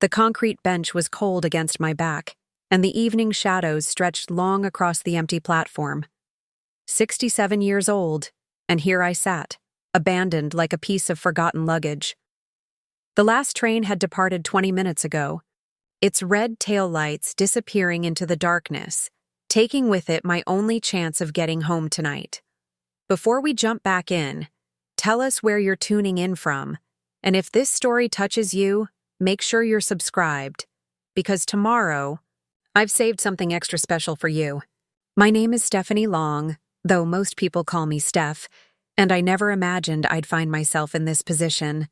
The concrete bench was cold against my back, and the evening shadows stretched long across the empty platform. 67 years old, and here I sat, abandoned like a piece of forgotten luggage. The last train had departed 20 minutes ago, its red taillights disappearing into the darkness, taking with it my only chance of getting home tonight. Before we jump back in, tell us where you're tuning in from, and if this story touches you, make sure you're subscribed, because tomorrow, I've saved something extra special for you. My name is Stephanie Long, though most people call me Steph, and I never imagined I'd find myself in this position.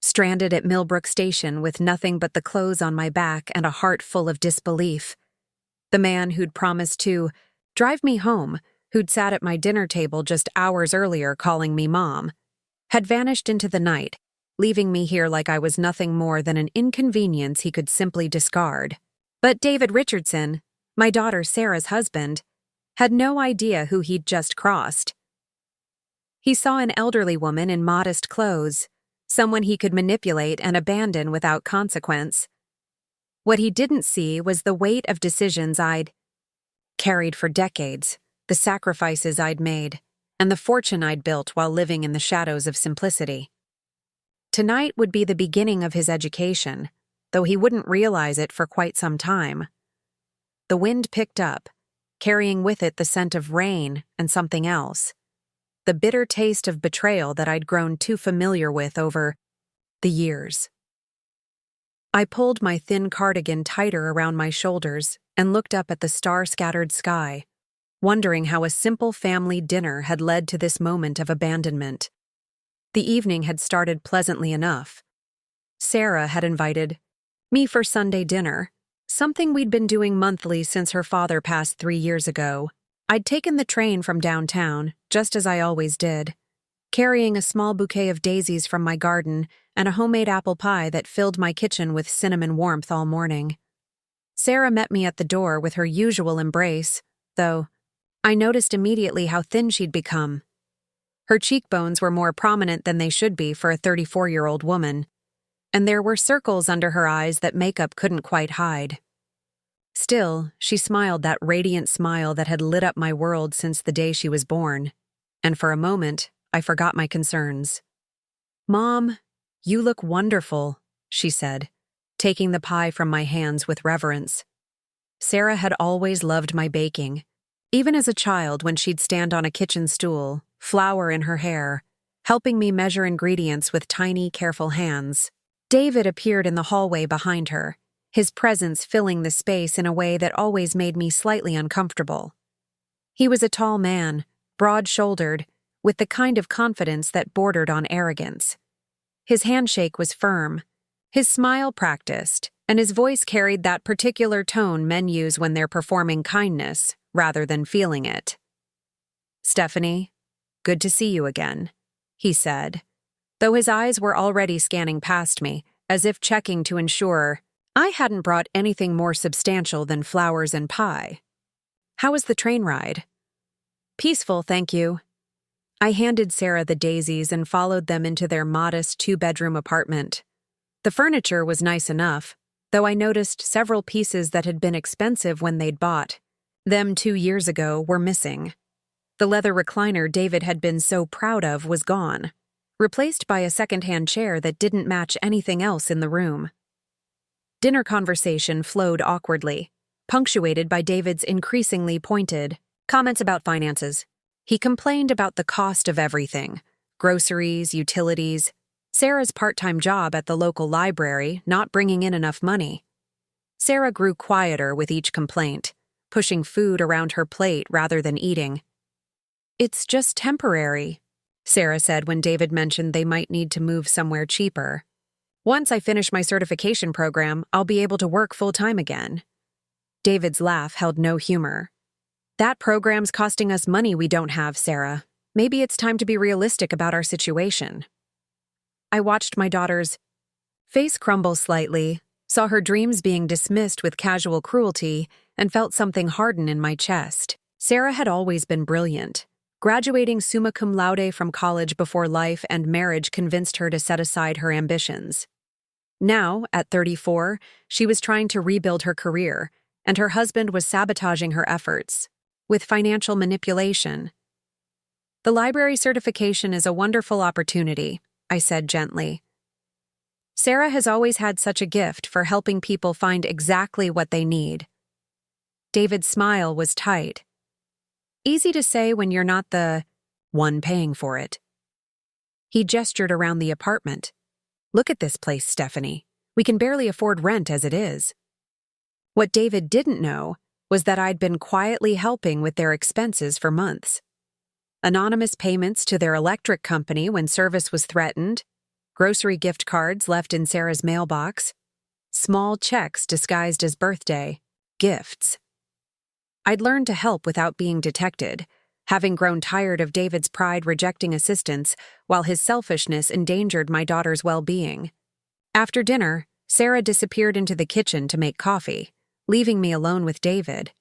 Stranded at Millbrook Station with nothing but the clothes on my back and a heart full of disbelief. The man who'd promised to drive me home, who'd sat at my dinner table just hours earlier calling me Mom, had vanished into the night, leaving me here like I was nothing more than an inconvenience he could simply discard. But David Richardson, my daughter Sarah's husband, had no idea who he'd just crossed. He saw an elderly woman in modest clothes, someone he could manipulate and abandon without consequence. What he didn't see was the weight of decisions I'd carried for decades, the sacrifices I'd made, and the fortune I'd built while living in the shadows of simplicity. Tonight would be the beginning of his education, though he wouldn't realize it for quite some time. The wind picked up, carrying with it the scent of rain and something else. The bitter taste of betrayal that I'd grown too familiar with over the years. I pulled my thin cardigan tighter around my shoulders and looked up at the star-scattered sky, wondering how a simple family dinner had led to this moment of abandonment. The evening had started pleasantly enough. Sarah had invited me for Sunday dinner, something we'd been doing monthly since her father passed 3 years ago. I'd taken the train from downtown, just as I always did, carrying a small bouquet of daisies from my garden and a homemade apple pie that filled my kitchen with cinnamon warmth all morning. Sarah met me at the door with her usual embrace, though I noticed immediately how thin she'd become. Her cheekbones were more prominent than they should be for a 34-year-old woman, and there were circles under her eyes that makeup couldn't quite hide. Still, she smiled that radiant smile that had lit up my world since the day she was born, and for a moment, I forgot my concerns. "Mom, you look wonderful," she said, taking the pie from my hands with reverence. Sarah had always loved my baking, even as a child when she'd stand on a kitchen stool, flour in her hair, helping me measure ingredients with tiny, careful hands. David appeared in the hallway behind her, his presence filling the space in a way that always made me slightly uncomfortable. He was a tall man, broad-shouldered, with the kind of confidence that bordered on arrogance. His handshake was firm, his smile practiced, and his voice carried that particular tone men use when they're performing kindness rather than feeling it. "Stephanie, good to see you again," he said, though his eyes were already scanning past me, as if checking to ensure I hadn't brought anything more substantial than flowers and pie. "How was the train ride?" "Peaceful, thank you." I handed Sarah the daisies and followed them into their modest 2-bedroom apartment. The furniture was nice enough, though I noticed several pieces that had been expensive when they'd bought them 2 years ago were missing. The leather recliner David had been so proud of was gone, replaced by a second-hand chair that didn't match anything else in the room. Dinner conversation flowed awkwardly, punctuated by David's increasingly pointed comments about finances. He complained about the cost of everything: groceries, utilities, Sarah's part-time job at the local library not bringing in enough money. Sarah grew quieter with each complaint, pushing food around her plate rather than eating. "It's just temporary," Sarah said when David mentioned they might need to move somewhere cheaper. "Once I finish my certification program, I'll be able to work full-time again." David's laugh held no humor. "That program's costing us money we don't have, Sarah. Maybe it's time to be realistic about our situation." I watched my daughter's face crumble slightly, saw her dreams being dismissed with casual cruelty, and felt something harden in my chest. Sarah had always been brilliant. Graduating summa cum laude from college before life and marriage convinced her to set aside her ambitions. Now, at 34, she was trying to rebuild her career, and her husband was sabotaging her efforts with financial manipulation. "The library certification is a wonderful opportunity," I said gently. "Sarah has always had such a gift for helping people find exactly what they need." David's smile was tight. "Easy to say when you're not the one paying for it." He gestured around the apartment. "Look at this place, Stephanie. We can barely afford rent as it is." What David didn't know was that I'd been quietly helping with their expenses for months. Anonymous payments to their electric company when service was threatened, grocery gift cards left in Sarah's mailbox, small checks disguised as birthday gifts. I'd learned to help without being detected, having grown tired of David's pride rejecting assistance while his selfishness endangered my daughter's well-being. After dinner, Sarah disappeared into the kitchen to make coffee, leaving me alone with David.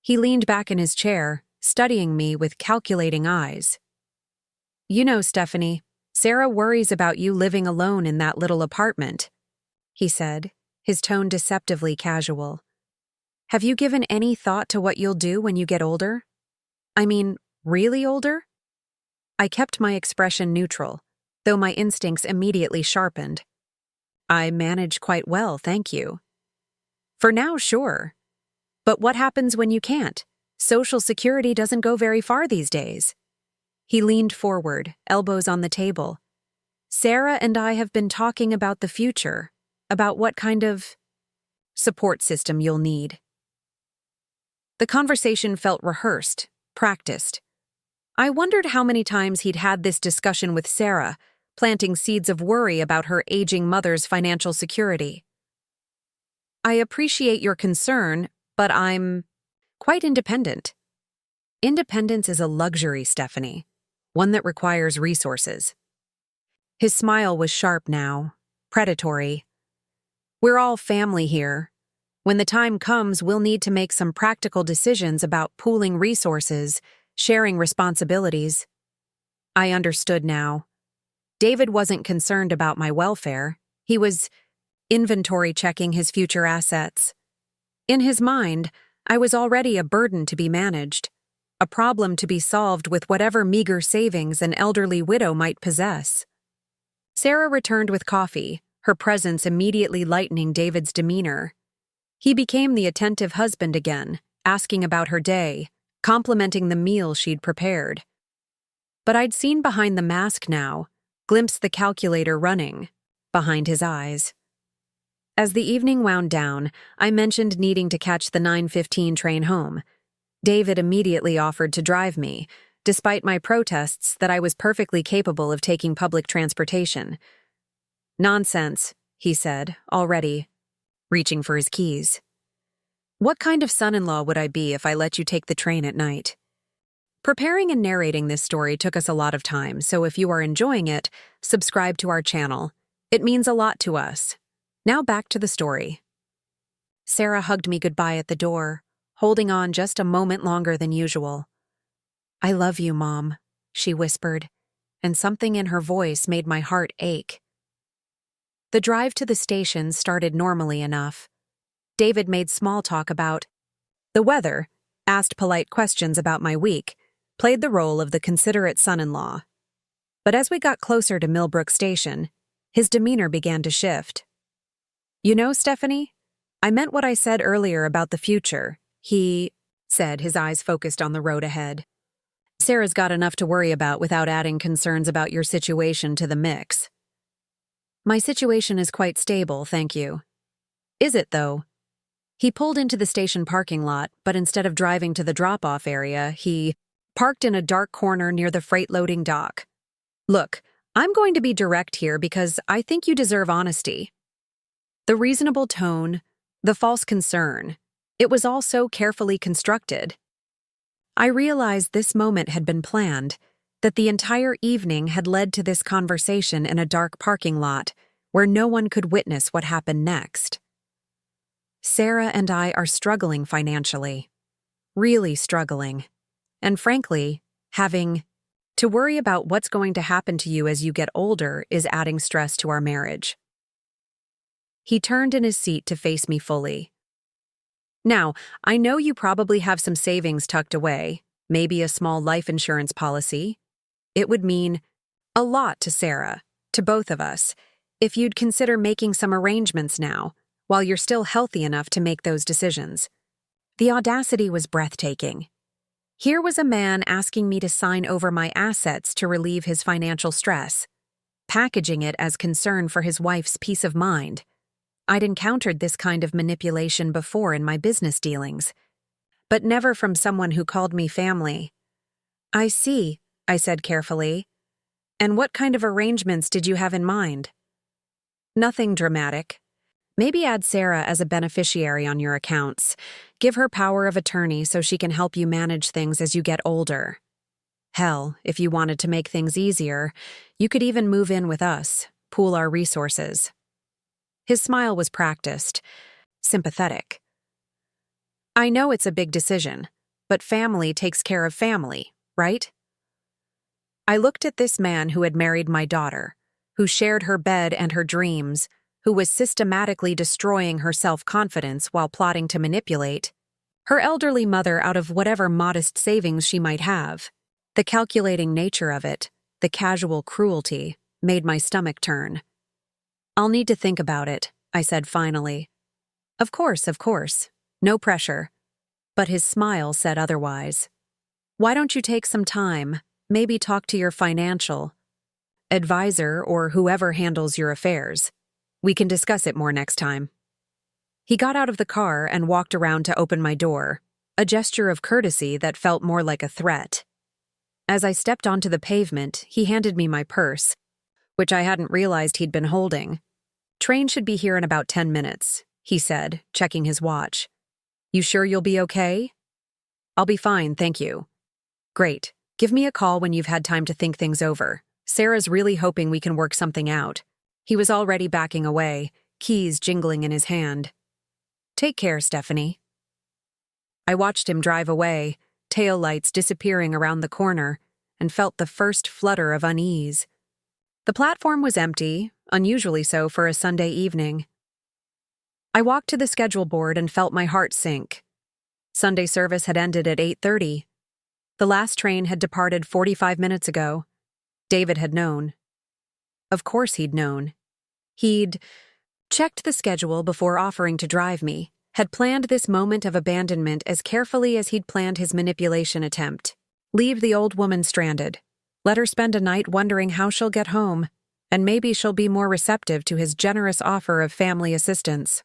He leaned back in his chair, studying me with calculating eyes. "You know, Stephanie, Sarah worries about you living alone in that little apartment," he said, his tone deceptively casual. "Have you given any thought to what you'll do when you get older? I mean, really older?" I kept my expression neutral, though my instincts immediately sharpened. "I manage quite well, thank you." "For now, sure. But what happens when you can't? Social Security doesn't go very far these days." He leaned forward, elbows on the table. "Sarah and I have been talking about the future, about what kind of support system you'll need." The conversation felt rehearsed, practiced. I wondered how many times he'd had this discussion with Sarah, planting seeds of worry about her aging mother's financial security. "I appreciate your concern, but I'm quite independent." "Independence is a luxury, Stephanie, one that requires resources." His smile was sharp now, predatory. "We're all family here. When the time comes, we'll need to make some practical decisions about pooling resources, sharing responsibilities." I understood now. David wasn't concerned about my welfare. He was inventory checking his future assets. In his mind, I was already a burden to be managed, a problem to be solved with whatever meager savings an elderly widow might possess. Sarah returned with coffee, her presence immediately lightening David's demeanor. He became the attentive husband again, asking about her day, complimenting the meal she'd prepared. But I'd seen behind the mask now, glimpsed the calculator running, behind his eyes. As the evening wound down, I mentioned needing to catch the 9:15 train home. David immediately offered to drive me, despite my protests that I was perfectly capable of taking public transportation. "Nonsense," he said, already reaching for his keys. "What kind of son-in-law would I be if I let you take the train at night?" Preparing and narrating this story took us a lot of time, so if you are enjoying it, subscribe to our channel. It means a lot to us. Now back to the story. Sarah hugged me goodbye at the door, holding on just a moment longer than usual. "I love you, Mom," she whispered, and something in her voice made my heart ache. The drive to the station started normally enough. David made small talk about the weather, asked polite questions about my week, played the role of the considerate son-in-law. But as we got closer to Millbrook Station, his demeanor began to shift. "You know, Stephanie, I meant what I said earlier about the future," he said, his eyes focused on the road ahead. "Sarah's got enough to worry about without adding concerns about your situation to the mix." "My situation is quite stable, thank you." "Is it, though?" He pulled into the station parking lot, but instead of driving to the drop-off area, he parked in a dark corner near the freight-loading dock. "Look, I'm going to be direct here because I think you deserve honesty." The reasonable tone, the false concern, it was all so carefully constructed. I realized this moment had been planned, that the entire evening had led to this conversation in a dark parking lot where no one could witness what happened next. Sarah and I are struggling financially, really struggling, and frankly, having to worry about what's going to happen to you as you get older is adding stress to our marriage. He turned in his seat to face me fully. Now, I know you probably have some savings tucked away, maybe a small life insurance policy. It would mean a lot to Sarah, to both of us, if you'd consider making some arrangements now, while you're still healthy enough to make those decisions. The audacity was breathtaking. Here was a man asking me to sign over my assets to relieve his financial stress, packaging it as concern for his wife's peace of mind. I'd encountered this kind of manipulation before in my business dealings, but never from someone who called me family. I see, I said carefully. And what kind of arrangements did you have in mind? Nothing dramatic. Maybe add Sarah as a beneficiary on your accounts. Give her power of attorney so she can help you manage things as you get older. Hell, if you wanted to make things easier, you could even move in with us, pool our resources. His smile was practiced, sympathetic. I know it's a big decision, but family takes care of family, right? I looked at this man who had married my daughter, who shared her bed and her dreams, who was systematically destroying her self-confidence while plotting to manipulate her elderly mother out of whatever modest savings she might have. The calculating nature of it, the casual cruelty, made my stomach turn. I'll need to think about it, I said finally. Of course. No pressure. But his smile said otherwise. Why don't you take some time, maybe talk to your financial advisor or whoever handles your affairs? We can discuss it more next time. He got out of the car and walked around to open my door, a gesture of courtesy that felt more like a threat. As I stepped onto the pavement, he handed me my purse, which I hadn't realized he'd been holding. Train should be here in about 10 minutes, he said, checking his watch. You sure you'll be okay? I'll be fine, thank you. Great. Give me a call when you've had time to think things over. Sarah's really hoping we can work something out. He was already backing away, keys jingling in his hand. Take care, Stephanie. I watched him drive away, taillights disappearing around the corner, and felt the first flutter of unease. The platform was empty, unusually so for a Sunday evening. I walked to the schedule board and felt my heart sink. Sunday service had ended at 8:30. The last train had departed 45 minutes ago. David had known. Of course he'd known. He'd checked the schedule before offering to drive me, had planned this moment of abandonment as carefully as he'd planned his manipulation attempt. Leave the old woman stranded. Let her spend a night wondering how she'll get home, and maybe she'll be more receptive to his generous offer of family assistance.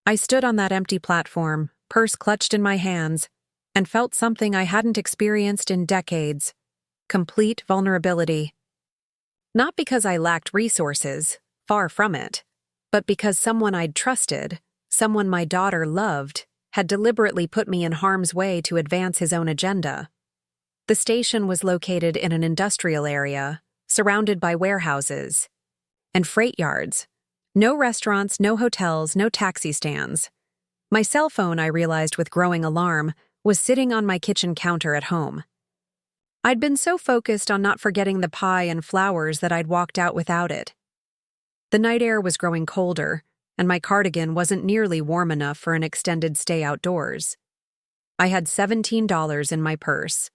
I stood on that empty platform, purse clutched in my hands, and felt something I hadn't experienced in decades: complete vulnerability. Not because I lacked resources, far from it, but because someone I'd trusted, someone my daughter loved, had deliberately put me in harm's way to advance his own agenda. The station was located in an industrial area, surrounded by warehouses and freight yards. No restaurants, no hotels, no taxi stands. My cell phone, I realized with growing alarm, was sitting on my kitchen counter at home. I'd been so focused on not forgetting the pie and flowers that I'd walked out without it. The night air was growing colder, and my cardigan wasn't nearly warm enough for an extended stay outdoors. I had $17 in my purse.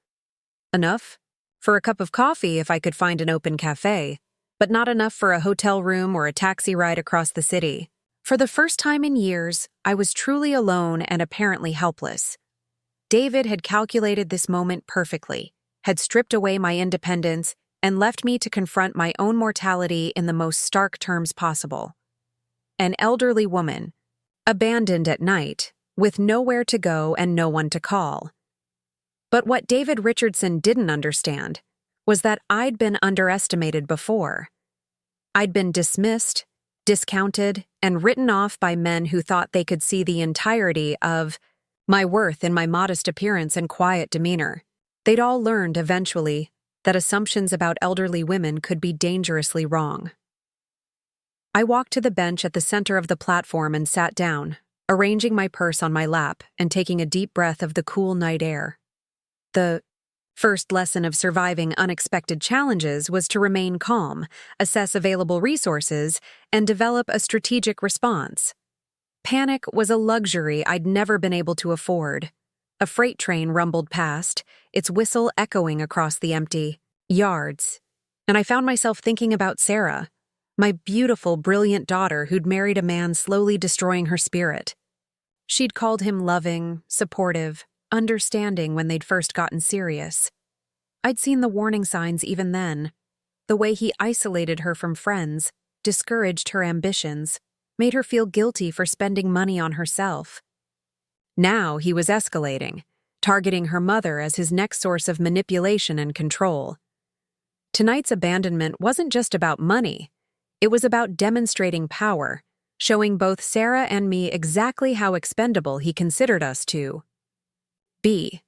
Enough for a cup of coffee if I could find an open cafe, but not enough for a hotel room or a taxi ride across the city. For the first time in years, I was truly alone and apparently helpless. David had calculated this moment perfectly, had stripped away my independence, and left me to confront my own mortality in the most stark terms possible. An elderly woman, abandoned at night, with nowhere to go and no one to call. But what David Richardson didn't understand was that I'd been underestimated before. I'd been dismissed, discounted, and written off by men who thought they could see the entirety of my worth in my modest appearance and quiet demeanor. They'd all learned, eventually, that assumptions about elderly women could be dangerously wrong. I walked to the bench at the center of the platform and sat down, arranging my purse on my lap and taking a deep breath of the cool night air. The First lesson of surviving unexpected challenges was to remain calm, assess available resources, and develop a strategic response. Panic was a luxury I'd never been able to afford. A freight train rumbled past, its whistle echoing across the empty yards, and I found myself thinking about Sarah, my beautiful, brilliant daughter who'd married a man slowly destroying her spirit. She'd called him loving, supportive, understanding when they'd first gotten serious. I'd seen the warning signs even then. The way he isolated her from friends, discouraged her ambitions, made her feel guilty for spending money on herself. Now he was escalating, targeting her mother as his next source of manipulation and control. Tonight's abandonment wasn't just about money. It was about demonstrating power, showing both Sarah and me exactly how expendable he considered us to be.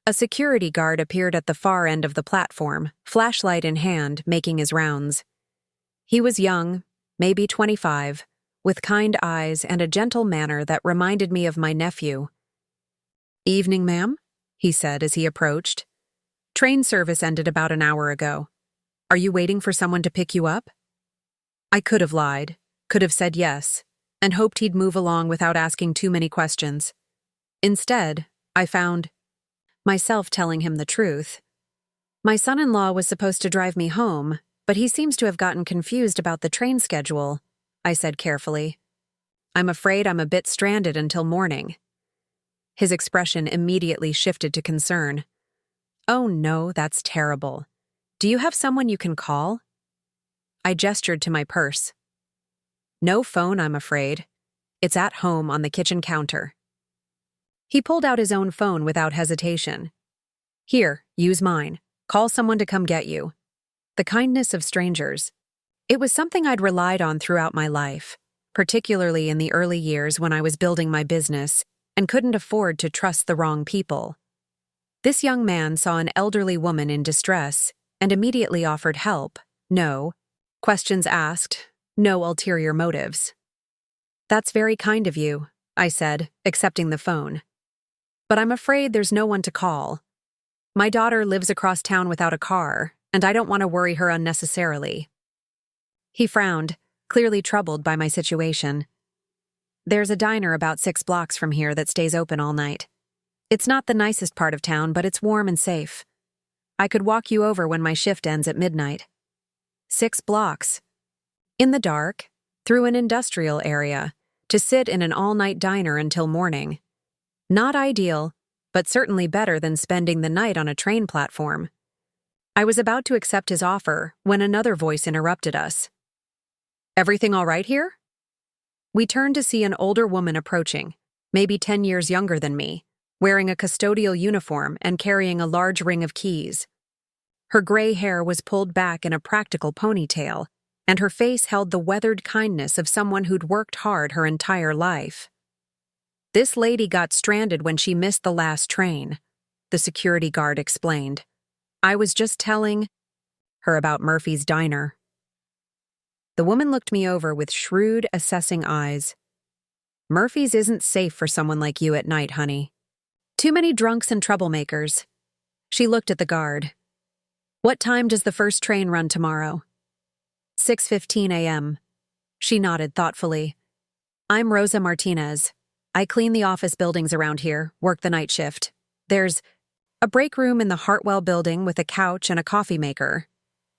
A security guard appeared at the far end of the platform, flashlight in hand, making his rounds. He was young, maybe 25, with kind eyes and a gentle manner that reminded me of my nephew. "Evening, ma'am," he said as he approached. "Train service ended about an hour ago. Are you waiting for someone to pick you up?" I could have lied, could have said yes, and hoped he'd move along without asking too many questions. Instead, I found myself telling him the truth. My son-in-law was supposed to drive me home, but he seems to have gotten confused about the train schedule, I said carefully. "I'm afraid I'm a bit stranded until morning." His expression immediately shifted to concern. "Oh no, that's terrible. Do you have someone you can call?" I gestured to my purse. "No phone, I'm afraid. It's at home on the kitchen counter." He pulled out his own phone without hesitation. "Here, use mine. Call someone to come get you." The kindness of strangers. It was something I'd relied on throughout my life, particularly in the early years when I was building my business and couldn't afford to trust the wrong people. This young man saw an elderly woman in distress and immediately offered help. No questions asked, no ulterior motives. "That's very kind of you," I said, accepting the phone. "But I'm afraid there's no one to call. My daughter lives across town without a car, and I don't want to worry her unnecessarily." He frowned, clearly troubled by my situation. "There's a diner about 6 blocks from here that stays open all night. It's not the nicest part of town, but it's warm and safe. I could walk you over when my shift ends at midnight." 6 blocks. In the dark, through an industrial area, to sit in an all-night diner until morning. Not ideal, but certainly better than spending the night on a train platform. I was about to accept his offer when another voice interrupted us. "Everything all right here?" We turned to see an older woman approaching, maybe 10 years younger than me, wearing a custodial uniform and carrying a large ring of keys. Her gray hair was pulled back in a practical ponytail, and her face held the weathered kindness of someone who'd worked hard her entire life. "This lady got stranded when she missed the last train," the security guard explained. "I was just telling her about Murphy's Diner." The woman looked me over with shrewd, assessing eyes. "Murphy's isn't safe for someone like you at night, honey. Too many drunks and troublemakers." She looked at the guard. "What time does the first train run tomorrow?" 6:15 a.m. She nodded thoughtfully. "I'm Rosa Martinez. I clean the office buildings around here, work the night shift. There's a break room in the Hartwell building with a couch and a coffee maker.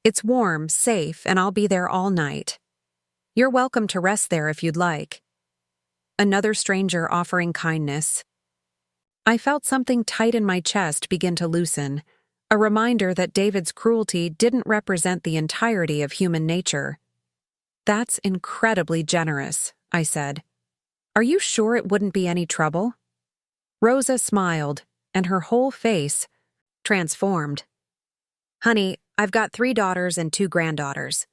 It's warm, safe, and I'll be there all night. You're welcome to rest there if you'd like." Another stranger offering kindness. I felt something tight in my chest begin to loosen, a reminder that David's cruelty didn't represent the entirety of human nature. "That's incredibly generous," I said. "Are you sure it wouldn't be any trouble?" Rosa smiled, and her whole face transformed. "Honey, I've got 3 daughters and 2 granddaughters.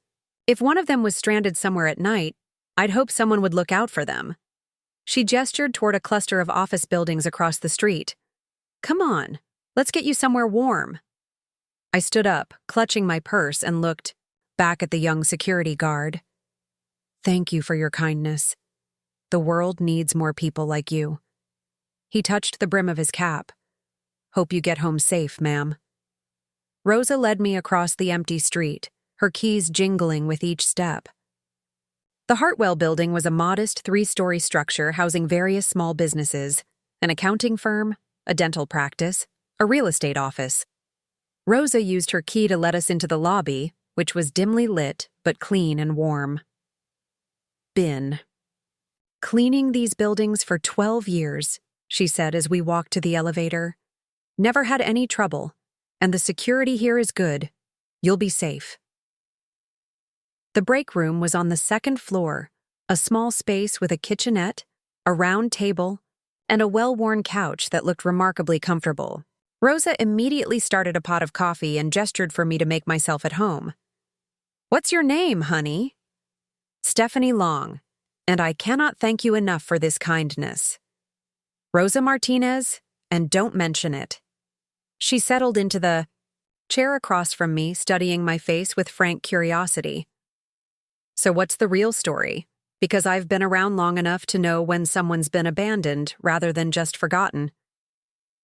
If one of them was stranded somewhere at night, I'd hope someone would look out for them." She gestured toward a cluster of office buildings across the street. "Come on, let's get you somewhere warm." I stood up, clutching my purse, and looked back at the young security guard. "Thank you for your kindness. The world needs more people like you." He touched the brim of his cap. "Hope you get home safe, ma'am." Rosa led me across the empty street, her keys jingling with each step. The Hartwell Building was a modest 3-story structure housing various small businesses, an accounting firm, a dental practice, a real estate office. Rosa used her key to let us into the lobby, which was dimly lit but clean and warm. Been cleaning these buildings for 12 years, she said as we walked to the elevator. Never had any trouble, and the security here is good. You'll be safe. The break room was on the 2nd floor, a small space with a kitchenette, a round table, and a well-worn couch that looked remarkably comfortable. Rosa immediately started a pot of coffee and gestured for me to make myself at home. "What's your name, honey?" "Stephanie Long, and I cannot thank you enough for this kindness." "Rosa Martinez, and don't mention it." She settled into the chair across from me, studying my face with frank curiosity. "So what's the real story? Because I've been around long enough to know when someone's been abandoned rather than just forgotten."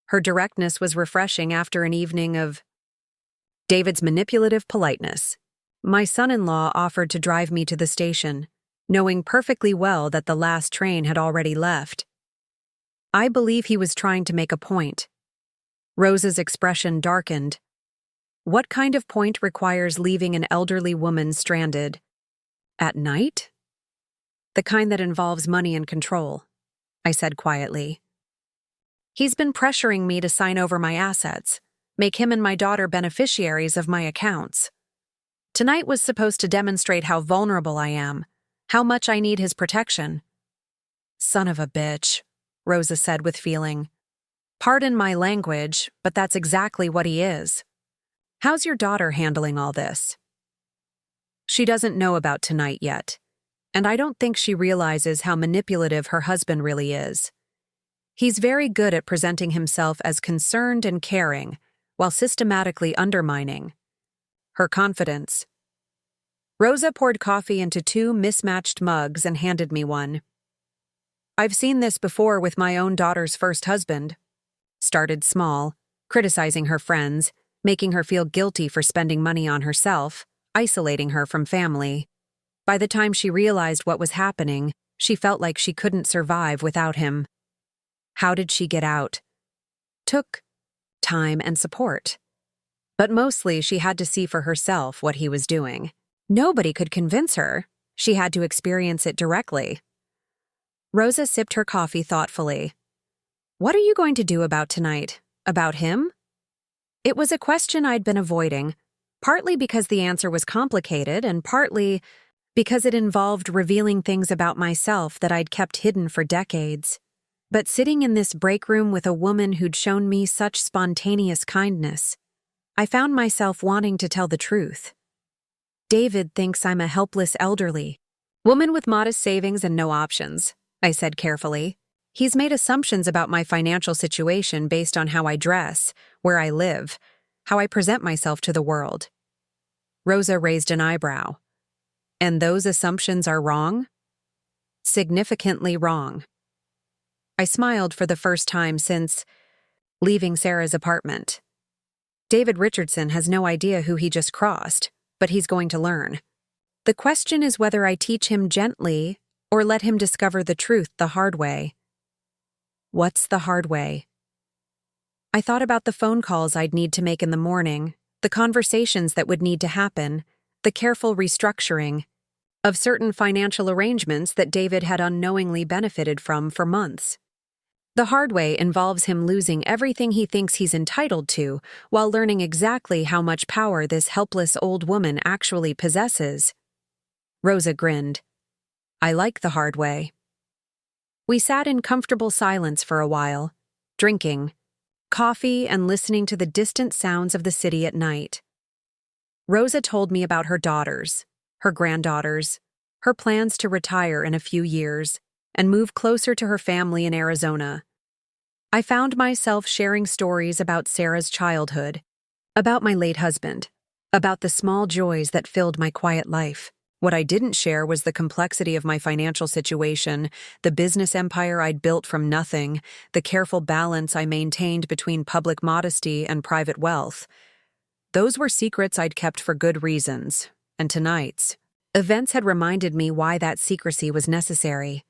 Her directness was refreshing after an evening of David's manipulative politeness. My son-in-law offered to drive me to the station, knowing perfectly well that the last train had already left. I believe he was trying to make a point. Rosa's expression darkened. What kind of point requires leaving an elderly woman stranded? At night? The kind that involves money and control, I said quietly. He's been pressuring me to sign over my assets, make him and my daughter beneficiaries of my accounts. Tonight was supposed to demonstrate how vulnerable I am, how much I need his protection. Son of a bitch, Rosa said with feeling. Pardon my language, but that's exactly what he is. How's your daughter handling all this? She doesn't know about tonight yet, and I don't think she realizes how manipulative her husband really is. He's very good at presenting himself as concerned and caring, while systematically undermining her confidence. Rosa poured coffee into 2 mismatched mugs and handed me one. I've seen this before with my own daughter's first husband. Started small, criticizing her friends, making her feel guilty for spending money on herself, isolating her from family. By the time she realized what was happening, she felt like she couldn't survive without him. How did she get out? Took time and support. But mostly she had to see for herself what he was doing. Nobody could convince her. She had to experience it directly. Rosa sipped her coffee thoughtfully. What are you going to do about tonight? About him? It was a question I'd been avoiding, partly because the answer was complicated and partly because it involved revealing things about myself that I'd kept hidden for decades. But sitting in this break room with a woman who'd shown me such spontaneous kindness, I found myself wanting to tell the truth. David thinks I'm a helpless elderly woman with modest savings and no options, I said carefully. He's made assumptions about my financial situation based on how I dress, where I live, how I present myself to the world. Rosa raised an eyebrow. And those assumptions are wrong? Significantly wrong. I smiled for the first time since leaving Sarah's apartment. David Richardson has no idea who he just crossed, but he's going to learn. The question is whether I teach him gently or let him discover the truth the hard way. What's the hard way? I thought about the phone calls I'd need to make in the morning, the conversations that would need to happen, the careful restructuring of certain financial arrangements that David had unknowingly benefited from for months. The hard way involves him losing everything he thinks he's entitled to while learning exactly how much power this helpless old woman actually possesses. Rosa grinned. I like the hard way. We sat in comfortable silence for a while, drinking coffee and listening to the distant sounds of the city at night. Rosa told me about her daughters, her granddaughters, her plans to retire in a few years and move closer to her family in Arizona. I found myself sharing stories about Sarah's childhood, about my late husband, about the small joys that filled my quiet life. What I didn't share was the complexity of my financial situation, the business empire I'd built from nothing, the careful balance I maintained between public modesty and private wealth. Those were secrets I'd kept for good reasons, and tonight's events had reminded me why that secrecy was necessary.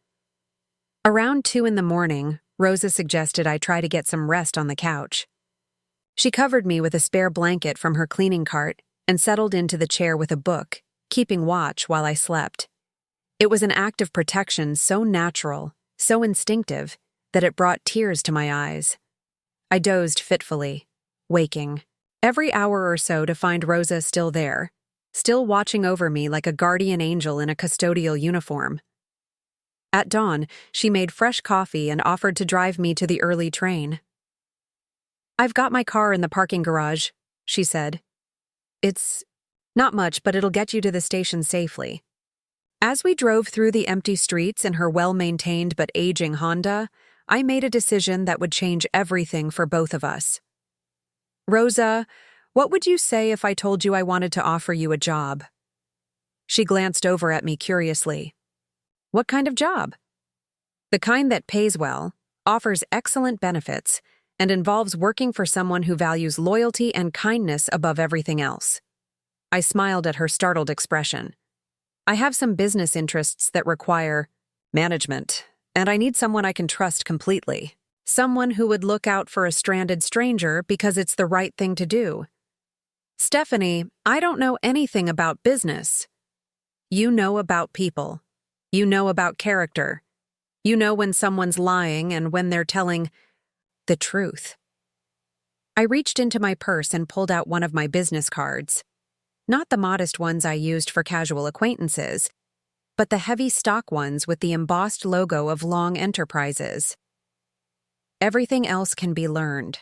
Around 2 in the morning, Rosa suggested I try to get some rest on the couch. She covered me with a spare blanket from her cleaning cart and settled into the chair with a book, keeping watch while I slept. It was an act of protection so natural, so instinctive, that it brought tears to my eyes. I dozed fitfully, waking every hour or so to find Rosa still there, still watching over me like a guardian angel in a custodial uniform. At dawn, she made fresh coffee and offered to drive me to the early train. "I've got my car in the parking garage," she said. "It's not much, but it'll get you to the station safely." As we drove through the empty streets in her well-maintained but aging Honda, I made a decision that would change everything for both of us. "Rosa, what would you say if I told you I wanted to offer you a job?" She glanced over at me curiously. "What kind of job?" "The kind that pays well, offers excellent benefits, and involves working for someone who values loyalty and kindness above everything else." I smiled at her startled expression. "I have some business interests that require management, and I need someone I can trust completely. Someone who would look out for a stranded stranger because it's the right thing to do." "Stephanie, I don't know anything about business." "You know about people. You know about character. You know when someone's lying and when they're telling the truth." I reached into my purse and pulled out one of my business cards. Not the modest ones I used for casual acquaintances, but the heavy stock ones with the embossed logo of Long Enterprises. "Everything else can be learned."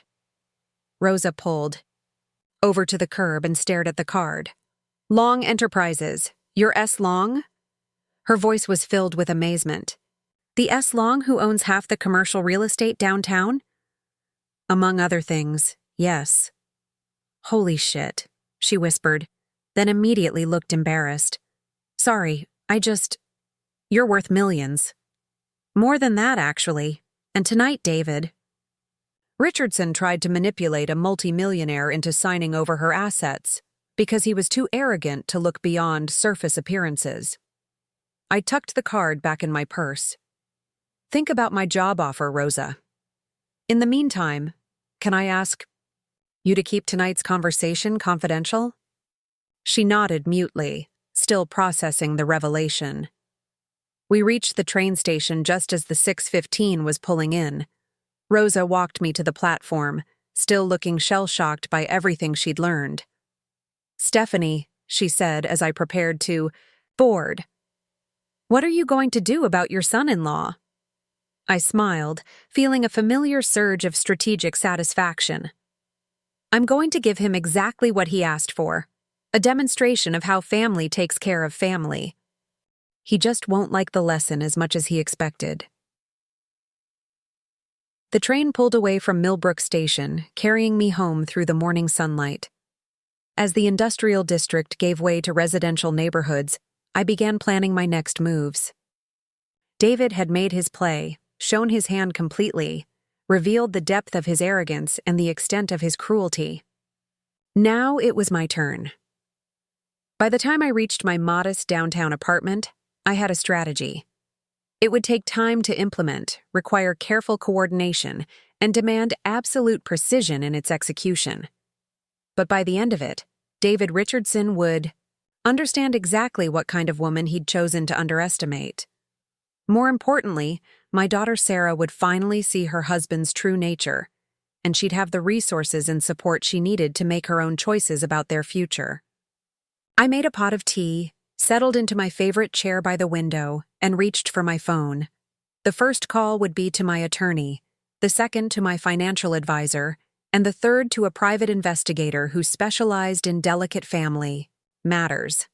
Rosa pulled over to the curb and stared at the card. "Long Enterprises, you're S. Long?" Her voice was filled with amazement. "The S. Long who owns half the commercial real estate downtown?" "Among other things, yes." "Holy shit," she whispered, then immediately looked embarrassed. "Sorry, you're worth millions." "More than that, actually. And tonight, David." Richardson tried to manipulate a multimillionaire into signing over her assets because he was too arrogant to look beyond surface appearances. I tucked the card back in my purse. "Think about my job offer, Rosa. In the meantime, can I ask you to keep tonight's conversation confidential?" She nodded mutely, still processing the revelation. We reached the train station just as the 6:15 was pulling in. Rosa walked me to the platform, still looking shell-shocked by everything she'd learned. "Stephanie," she said as I prepared to board, "what are you going to do about your son-in-law?" I smiled, feeling a familiar surge of strategic satisfaction. "I'm going to give him exactly what he asked for, a demonstration of how family takes care of family. He just won't like the lesson as much as he expected." The train pulled away from Millbrook Station, carrying me home through the morning sunlight. As the industrial district gave way to residential neighborhoods, I began planning my next moves. David had made his play, shown his hand completely, revealed the depth of his arrogance and the extent of his cruelty. Now it was my turn. By the time I reached my modest downtown apartment, I had a strategy. It would take time to implement, require careful coordination, and demand absolute precision in its execution. But by the end of it, David Richardson would understand exactly what kind of woman he'd chosen to underestimate. More importantly, my daughter Sarah would finally see her husband's true nature, and she'd have the resources and support she needed to make her own choices about their future. I made a pot of tea, settled into my favorite chair by the window, and reached for my phone. The first call would be to my attorney, the second to my financial advisor, and the third to a private investigator who specialized in delicate family matters.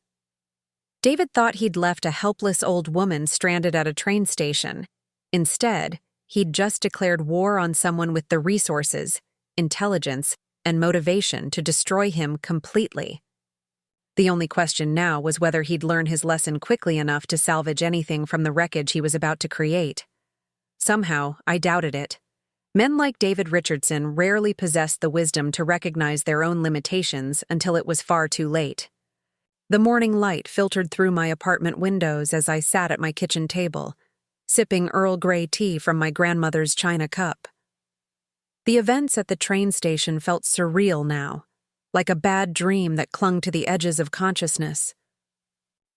David thought he'd left a helpless old woman stranded at a train station. Instead, he'd just declared war on someone with the resources, intelligence, and motivation to destroy him completely. The only question now was whether he'd learn his lesson quickly enough to salvage anything from the wreckage he was about to create. Somehow, I doubted it. Men like David Richardson rarely possessed the wisdom to recognize their own limitations until it was far too late. The morning light filtered through my apartment windows as I sat at my kitchen table, sipping Earl Grey tea from my grandmother's china cup. The events at the train station felt surreal now, like a bad dream that clung to the edges of consciousness.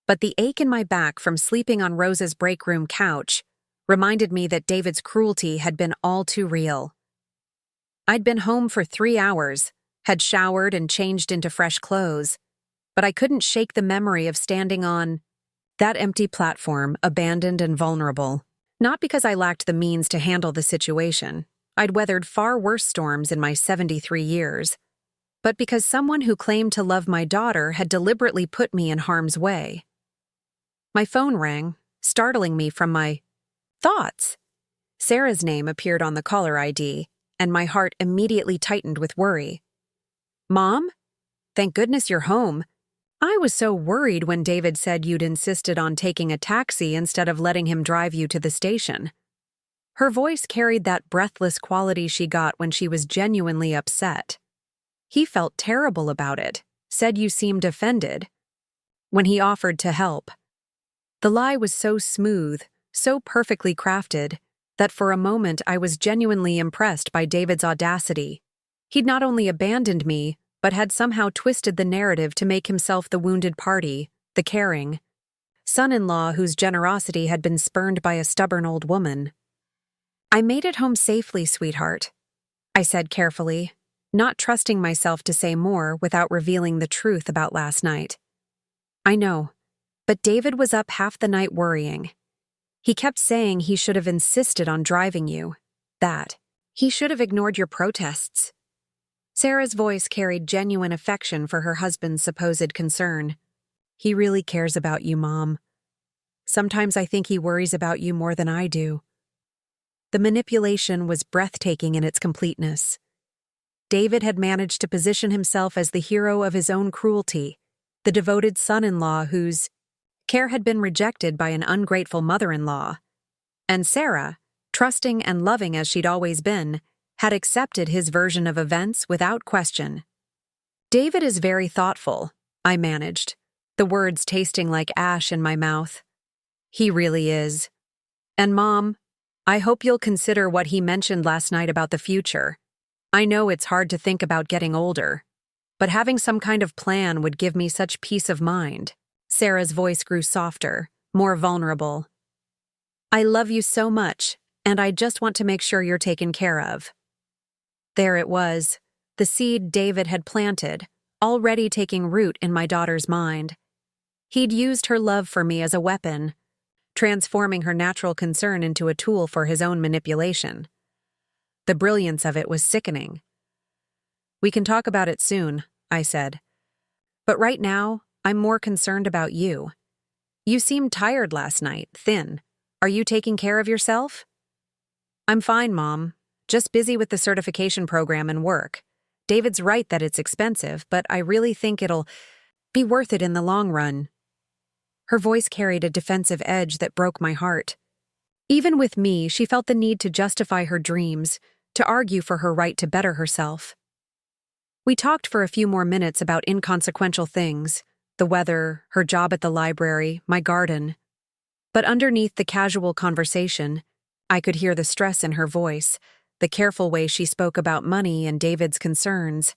But the ache in my back from sleeping on Rose's break room couch reminded me that David's cruelty had been all too real. I'd been home for 3 hours, had showered and changed into fresh clothes, but I couldn't shake the memory of standing on that empty platform, abandoned and vulnerable. Not because I lacked the means to handle the situation. I'd weathered far worse storms in my 73 years. But because someone who claimed to love my daughter had deliberately put me in harm's way. My phone rang, startling me from my thoughts. Sarah's name appeared on the caller ID, and my heart immediately tightened with worry. Mom? Thank goodness you're home. I was so worried when David said you'd insisted on taking a taxi instead of letting him drive you to the station. Her voice carried that breathless quality she got when she was genuinely upset. He felt terrible about it, said you seemed offended. When he offered to help. The lie was so smooth, so perfectly crafted, that for a moment I was genuinely impressed by David's audacity. He'd not only abandoned me, but had somehow twisted the narrative to make himself the wounded party, the caring son-in-law whose generosity had been spurned by a stubborn old woman. I made it home safely, sweetheart, I said carefully, not trusting myself to say more without revealing the truth about last night. I know, but David was up half the night worrying. He kept saying he should have insisted on driving you, that he should have ignored your protests. Sarah's voice carried genuine affection for her husband's supposed concern. He really cares about you, Mom. Sometimes I think he worries about you more than I do. The manipulation was breathtaking in its completeness. David had managed to position himself as the hero of his own cruelty, the devoted son-in-law whose care had been rejected by an ungrateful mother-in-law. And Sarah, trusting and loving as she'd always been, had accepted his version of events without question. David is very thoughtful, I managed, the words tasting like ash in my mouth. He really is. And Mom, I hope you'll consider what he mentioned last night about the future. I know it's hard to think about getting older, but having some kind of plan would give me such peace of mind. Sarah's voice grew softer, more vulnerable. I love you so much, and I just want to make sure you're taken care of. There it was, the seed David had planted, already taking root in my daughter's mind. He'd used her love for me as a weapon, transforming her natural concern into a tool for his own manipulation. The brilliance of it was sickening. We can talk about it soon, I said. But right now, I'm more concerned about you. You seemed tired last night, thin. Are you taking care of yourself? I'm fine, Mom. Just busy with the certification program and work. David's right that it's expensive, but I really think it'll be worth it in the long run. Her voice carried a defensive edge that broke my heart. Even with me, she felt the need to justify her dreams, to argue for her right to better herself. We talked for a few more minutes about inconsequential things, the weather, her job at the library, my garden. But underneath the casual conversation, I could hear the stress in her voice, the careful way she spoke about money and David's concerns.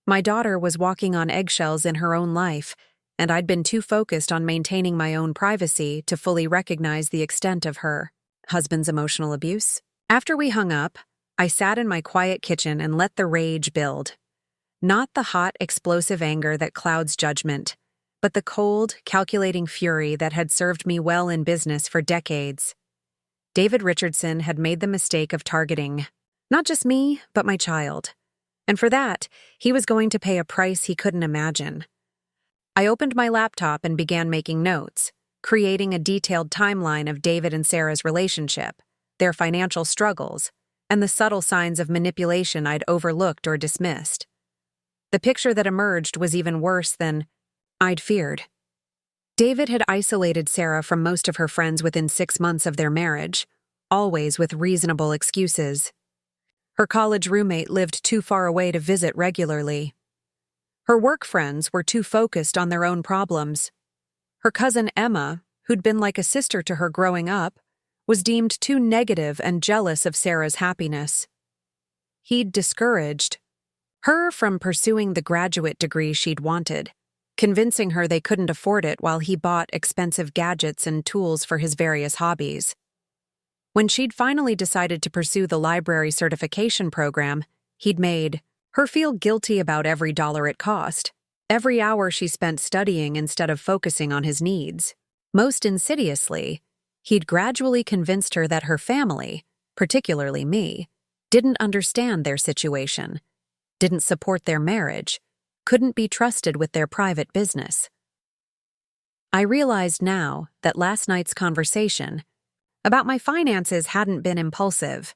My daughter was walking on eggshells in her own life, and I'd been too focused on maintaining my own privacy to fully recognize the extent of her husband's emotional abuse. After we hung up, I sat in my quiet kitchen and let the rage build. Not the hot, explosive anger that clouds judgment, but the cold, calculating fury that had served me well in business for decades. David Richardson had made the mistake of targeting not just me, but my child. And for that, he was going to pay a price he couldn't imagine. I opened my laptop and began making notes, creating a detailed timeline of David and Sarah's relationship, their financial struggles, and the subtle signs of manipulation I'd overlooked or dismissed. The picture that emerged was even worse than I'd feared. David had isolated Sarah from most of her friends within 6 months of their marriage, always with reasonable excuses. Her college roommate lived too far away to visit regularly. Her work friends were too focused on their own problems. Her cousin Emma, who'd been like a sister to her growing up, was deemed too negative and jealous of Sarah's happiness. He'd discouraged her from pursuing the graduate degree she'd wanted, convincing her they couldn't afford it while he bought expensive gadgets and tools for his various hobbies. When she'd finally decided to pursue the library certification program, he'd made her feel guilty about every dollar it cost, every hour she spent studying instead of focusing on his needs. Most insidiously, he'd gradually convinced her that her family, particularly me, didn't understand their situation, didn't support their marriage, couldn't be trusted with their private business. I realized now that last night's conversation about my finances hadn't been impulsive.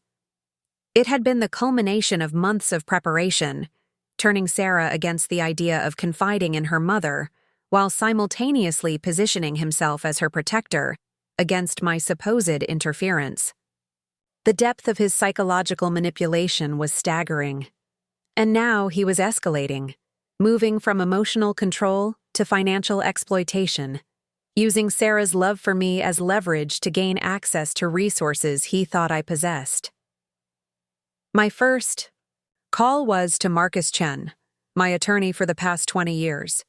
It had been the culmination of months of preparation, turning Sarah against the idea of confiding in her mother, while simultaneously positioning himself as her protector against my supposed interference. The depth of his psychological manipulation was staggering. And now he was escalating, moving from emotional control to financial exploitation, using Sarah's love for me as leverage to gain access to resources he thought I possessed. My first call was to Marcus Chen, my attorney for the past 20 years.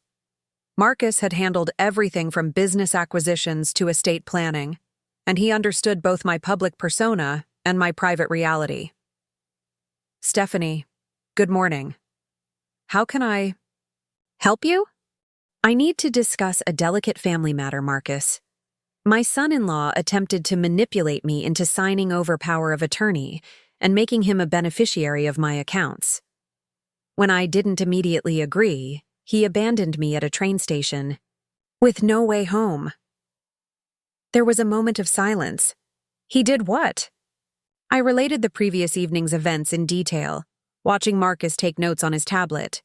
Marcus had handled everything from business acquisitions to estate planning, and he understood both my public persona and my private reality. Stephanie, good morning. How can I help you? I need to discuss a delicate family matter, Marcus. My son-in-law attempted to manipulate me into signing over power of attorney and making him a beneficiary of my accounts. When I didn't immediately agree, he abandoned me at a train station, with no way home. There was a moment of silence. He did what? I related the previous evening's events in detail, watching Marcus take notes on his tablet.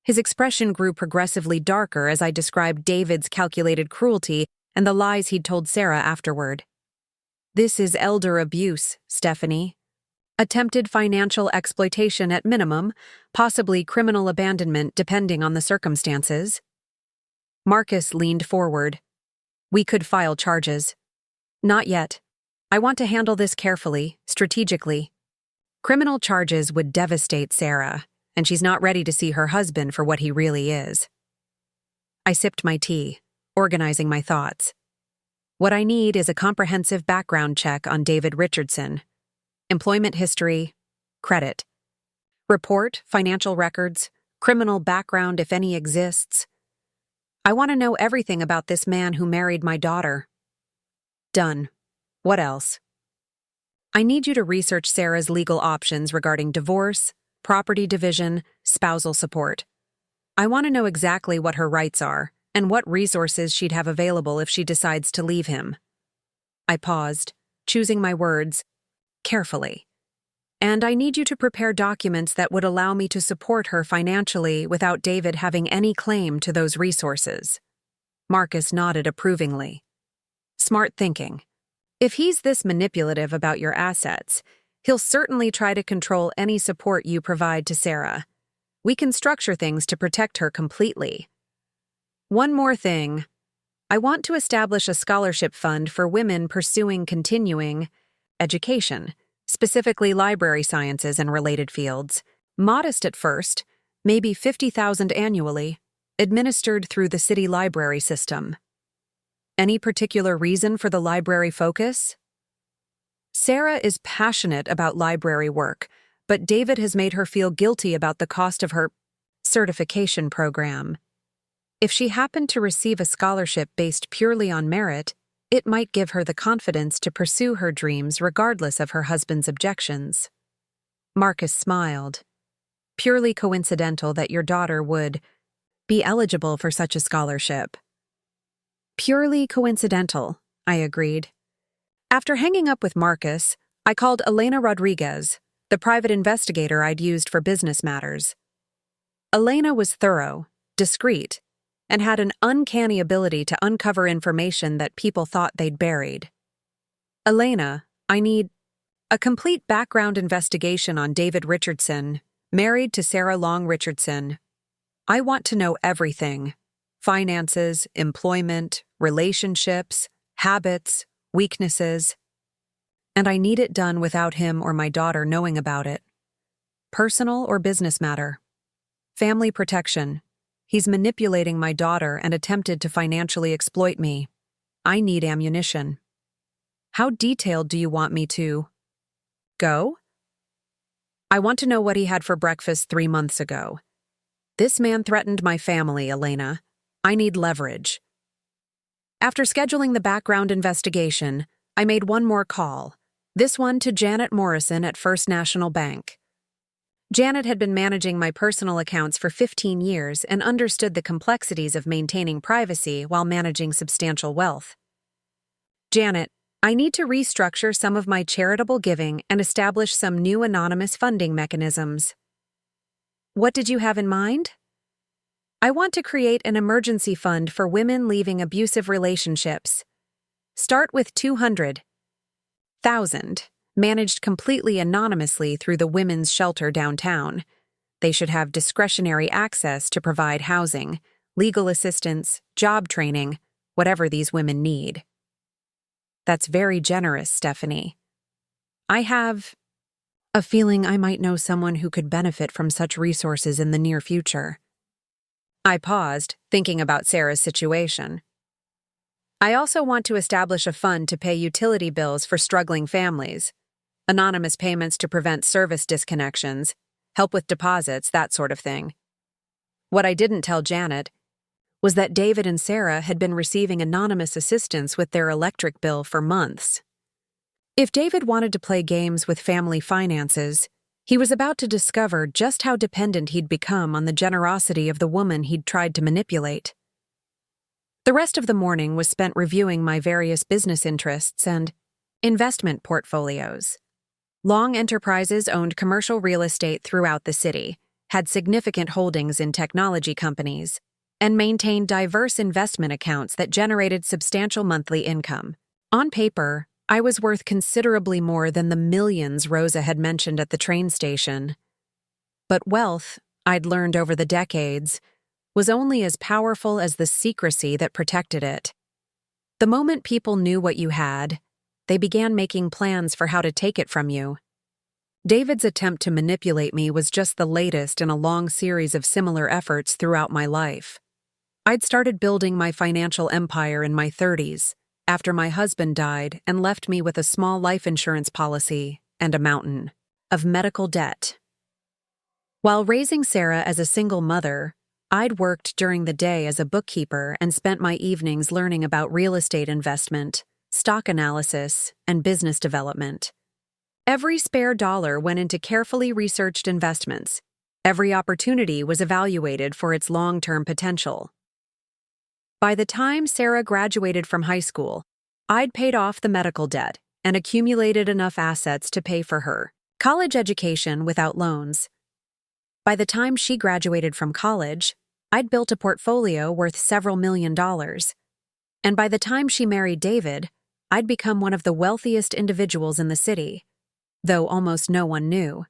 His expression grew progressively darker as I described David's calculated cruelty and the lies he'd told Sarah afterward. This is elder abuse, Stephanie. Attempted financial exploitation at minimum, possibly criminal abandonment depending on the circumstances. Marcus leaned forward. We could file charges. Not yet. I want to handle this carefully, strategically. Criminal charges would devastate Sarah, and she's not ready to see her husband for what he really is. I sipped my tea, organizing my thoughts. What I need is a comprehensive background check on David Richardson. Employment history, credit. Report, financial records, criminal background if any exists. I want to know everything about this man who married my daughter. Done. What else? I need you to research Sarah's legal options regarding divorce, property division, spousal support. I want to know exactly what her rights are and what resources she'd have available if she decides to leave him. I paused, choosing my words carefully. And I need you to prepare documents that would allow me to support her financially without David having any claim to those resources. Marcus nodded approvingly. Smart thinking. If he's this manipulative about your assets, he'll certainly try to control any support you provide to Sarah. We can structure things to protect her completely. One more thing. I want to establish a scholarship fund for women pursuing continuing education, specifically library sciences and related fields. Modest at first, maybe $50,000 annually, administered through the city library system. Any particular reason for the library focus? Sarah is passionate about library work, but David has made her feel guilty about the cost of her certification program. If she happened to receive a scholarship based purely on merit, it might give her the confidence to pursue her dreams regardless of her husband's objections. Marcus smiled. Purely coincidental that your daughter would be eligible for such a scholarship. Purely coincidental, I agreed. After hanging up with Marcus, I called Elena Rodriguez, the private investigator I'd used for business matters. Elena was thorough, discreet, and had an uncanny ability to uncover information that people thought they'd buried. Elena, I need A complete background investigation on David Richardson, married to Sarah Long Richardson. I want to know everything: finances, employment, relationships, habits, weaknesses. And I need it done without him or my daughter knowing about it. Personal or business matter. Family protection. He's manipulating my daughter and attempted to financially exploit me. I need ammunition. How detailed do you want me to go? I want to know what he had for breakfast 3 months ago. This man threatened my family, Elena. I need leverage. After scheduling the background investigation, I made one more call, this one to Janet Morrison at First National Bank. Janet had been managing my personal accounts for 15 years and understood the complexities of maintaining privacy while managing substantial wealth. Janet, I need to restructure some of my charitable giving and establish some new anonymous funding mechanisms. What did you have in mind? I want to create an emergency fund for women leaving abusive relationships. Start with 200,000, managed completely anonymously through the women's shelter downtown. They should have discretionary access to provide housing, legal assistance, job training, whatever these women need. That's very generous, Stephanie. I have a feeling I might know someone who could benefit from such resources in the near future. I paused, thinking about Sarah's situation. I also want to establish a fund to pay utility bills for struggling families, anonymous payments to prevent service disconnections, help with deposits, that sort of thing. What I didn't tell Janet was that David and Sarah had been receiving anonymous assistance with their electric bill for months. If David wanted to play games with family finances, he was about to discover just how dependent he'd become on the generosity of the woman he'd tried to manipulate. The rest of the morning was spent reviewing my various business interests and investment portfolios. Long Enterprises owned commercial real estate throughout the city, had significant holdings in technology companies, and maintained diverse investment accounts that generated substantial monthly income. On paper, I was worth considerably more than the millions Rosa had mentioned at the train station. But wealth, I'd learned over the decades, was only as powerful as the secrecy that protected it. The moment people knew what you had, they began making plans for how to take it from you. David's attempt to manipulate me was just the latest in a long series of similar efforts throughout my life. I'd started building my financial empire in my 30s, after my husband died and left me with a small life insurance policy and a mountain of medical debt. While raising Sarah as a single mother, I'd worked during the day as a bookkeeper and spent my evenings learning about real estate investment, stock analysis, and business development. Every spare dollar went into carefully researched investments. Every opportunity was evaluated for its long-term potential. By the time Sarah graduated from high school, I'd paid off the medical debt and accumulated enough assets to pay for her college education without loans. By the time she graduated from college, I'd built a portfolio worth several $1,000,000. And by the time she married David, I'd become one of the wealthiest individuals in the city, though almost no one knew.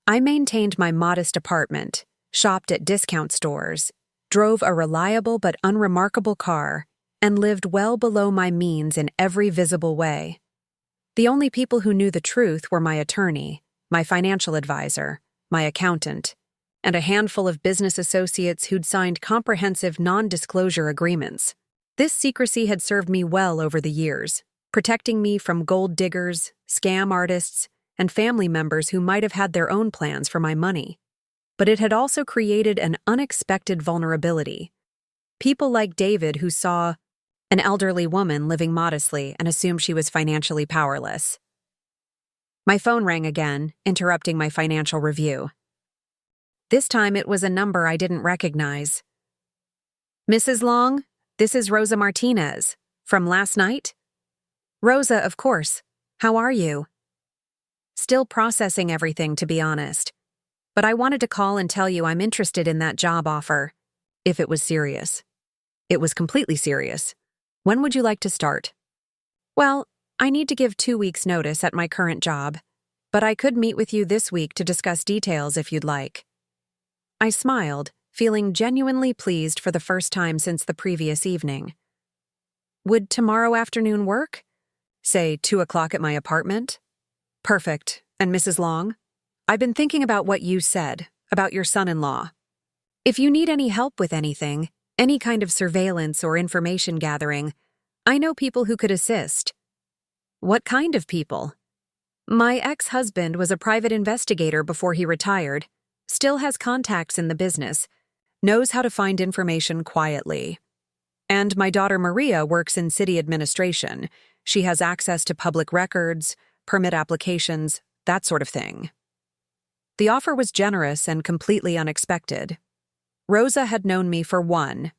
I maintained my modest apartment, shopped at discount stores, drove a reliable but unremarkable car, and lived well below my means in every visible way. The only people who knew the truth were my attorney, my financial advisor, my accountant, and a handful of business associates who'd signed comprehensive non-disclosure agreements. This secrecy had served me well over the years, protecting me from gold diggers, scam artists, and family members who might have had their own plans for my money. But it had also created an unexpected vulnerability. People like David who saw an elderly woman living modestly and assumed she was financially powerless. My phone rang again, interrupting my financial review. This time it was a number I didn't recognize. Mrs. Long, this is Rosa Martinez. From last night? Rosa, of course. How are you? Still processing everything, to be honest. But I wanted to call and tell you I'm interested in that job offer. If it was serious. It was completely serious. When would you like to start? Well, I need to give 2 weeks' notice at my current job, but I could meet with you this week to discuss details if you'd like. I smiled, feeling genuinely pleased for the first time since the previous evening. Would tomorrow afternoon work? Say 2 o'clock at my apartment? Perfect. And Mrs. Long? I've been thinking about what you said, about your son-in-law. If you need any help with anything, any kind of surveillance or information gathering, I know people who could assist. What kind of people? My ex-husband was a private investigator before he retired, still has contacts in the business, knows how to find information quietly. And my daughter Maria works in city administration. She has access to public records, permit applications, that sort of thing. The offer was generous and completely unexpected. Rosa had known me for one.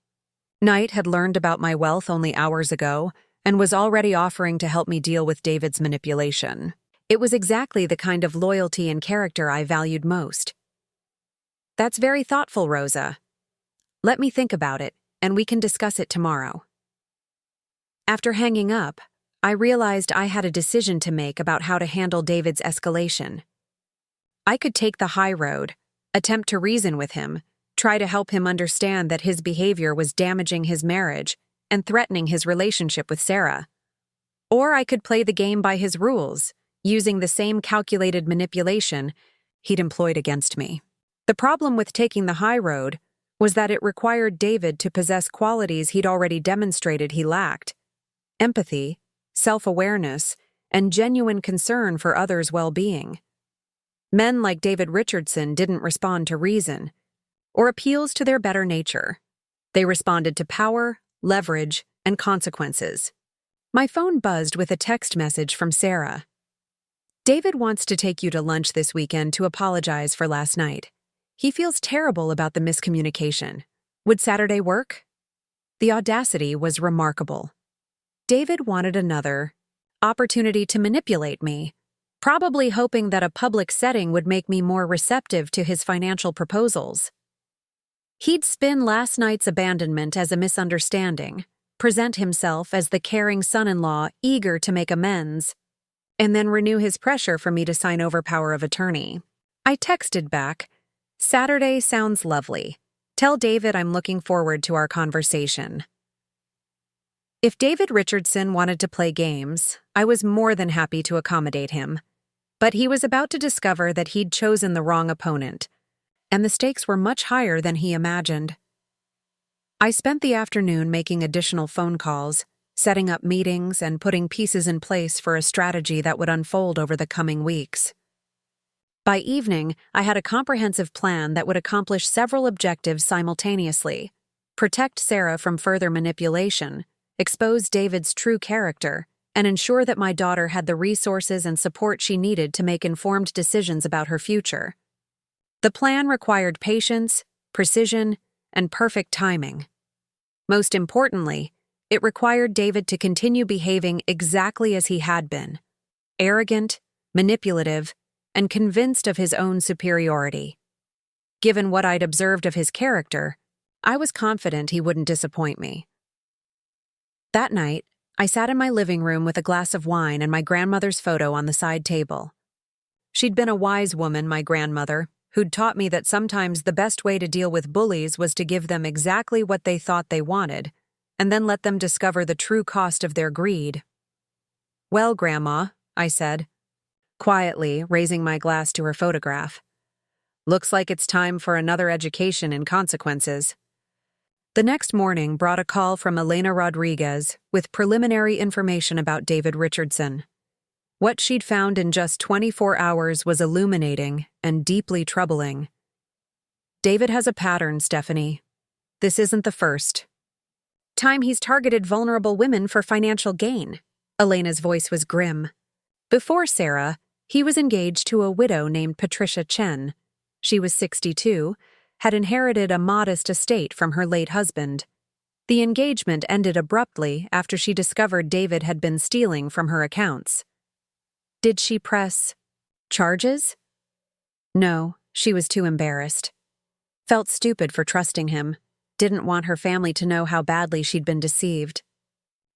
Knight had learned about my wealth only hours ago and was already offering to help me deal with David's manipulation. It was exactly the kind of loyalty and character I valued most. That's very thoughtful, Rosa. Let me think about it, and we can discuss it tomorrow. After hanging up, I realized I had a decision to make about how to handle David's escalation. I could take the high road, attempt to reason with him, try to help him understand that his behavior was damaging his marriage and threatening his relationship with Sarah. Or I could play the game by his rules, using the same calculated manipulation he'd employed against me. The problem with taking the high road was that it required David to possess qualities he'd already demonstrated he lacked: empathy, self-awareness, and genuine concern for others' well-being. Men like David Richardson didn't respond to reason or appeals to their better nature. They responded to power, leverage, and consequences. My phone buzzed with a text message from Sarah. David wants to take you to lunch this weekend to apologize for last night. He feels terrible about the miscommunication. Would Saturday work? The audacity was remarkable. David wanted another opportunity to manipulate me, probably hoping that a public setting would make me more receptive to his financial proposals. He'd spin last night's abandonment as a misunderstanding, present himself as the caring son-in-law eager to make amends, and then renew his pressure for me to sign over power of attorney. I texted back, "Saturday sounds lovely. Tell David I'm looking forward to our conversation." If David Richardson wanted to play games, I was more than happy to accommodate him. But he was about to discover that he'd chosen the wrong opponent, and the stakes were much higher than he imagined. I spent the afternoon making additional phone calls, setting up meetings, and putting pieces in place for a strategy that would unfold over the coming weeks. By evening, I had a comprehensive plan that would accomplish several objectives simultaneously: protect Sarah from further manipulation, expose David's true character, and ensure that my daughter had the resources and support she needed to make informed decisions about her future. The plan required patience, precision, and perfect timing. Most importantly, it required David to continue behaving exactly as he had been: arrogant, manipulative, and convinced of his own superiority. Given what I'd observed of his character, I was confident he wouldn't disappoint me. That night, I sat in my living room with a glass of wine and my grandmother's photo on the side table. She'd been a wise woman, my grandmother, who'd taught me that sometimes the best way to deal with bullies was to give them exactly what they thought they wanted, and then let them discover the true cost of their greed. "Well, Grandma," I said, quietly raising my glass to her photograph, "looks like it's time for another education in consequences." The next morning brought a call from Elena Rodriguez with preliminary information about David Richardson. What she'd found in just 24 hours was illuminating and deeply troubling. "David has a pattern, Stephanie. This isn't the first time he's targeted vulnerable women for financial gain." Elena's voice was grim. Before Sarah, he was engaged to a widow named Patricia Chen. She was 62, had inherited a modest estate from her late husband. The engagement ended abruptly after she discovered David had been stealing from her accounts. Did she press charges? No, she was too embarrassed. Felt stupid for trusting him, didn't want her family to know how badly she'd been deceived.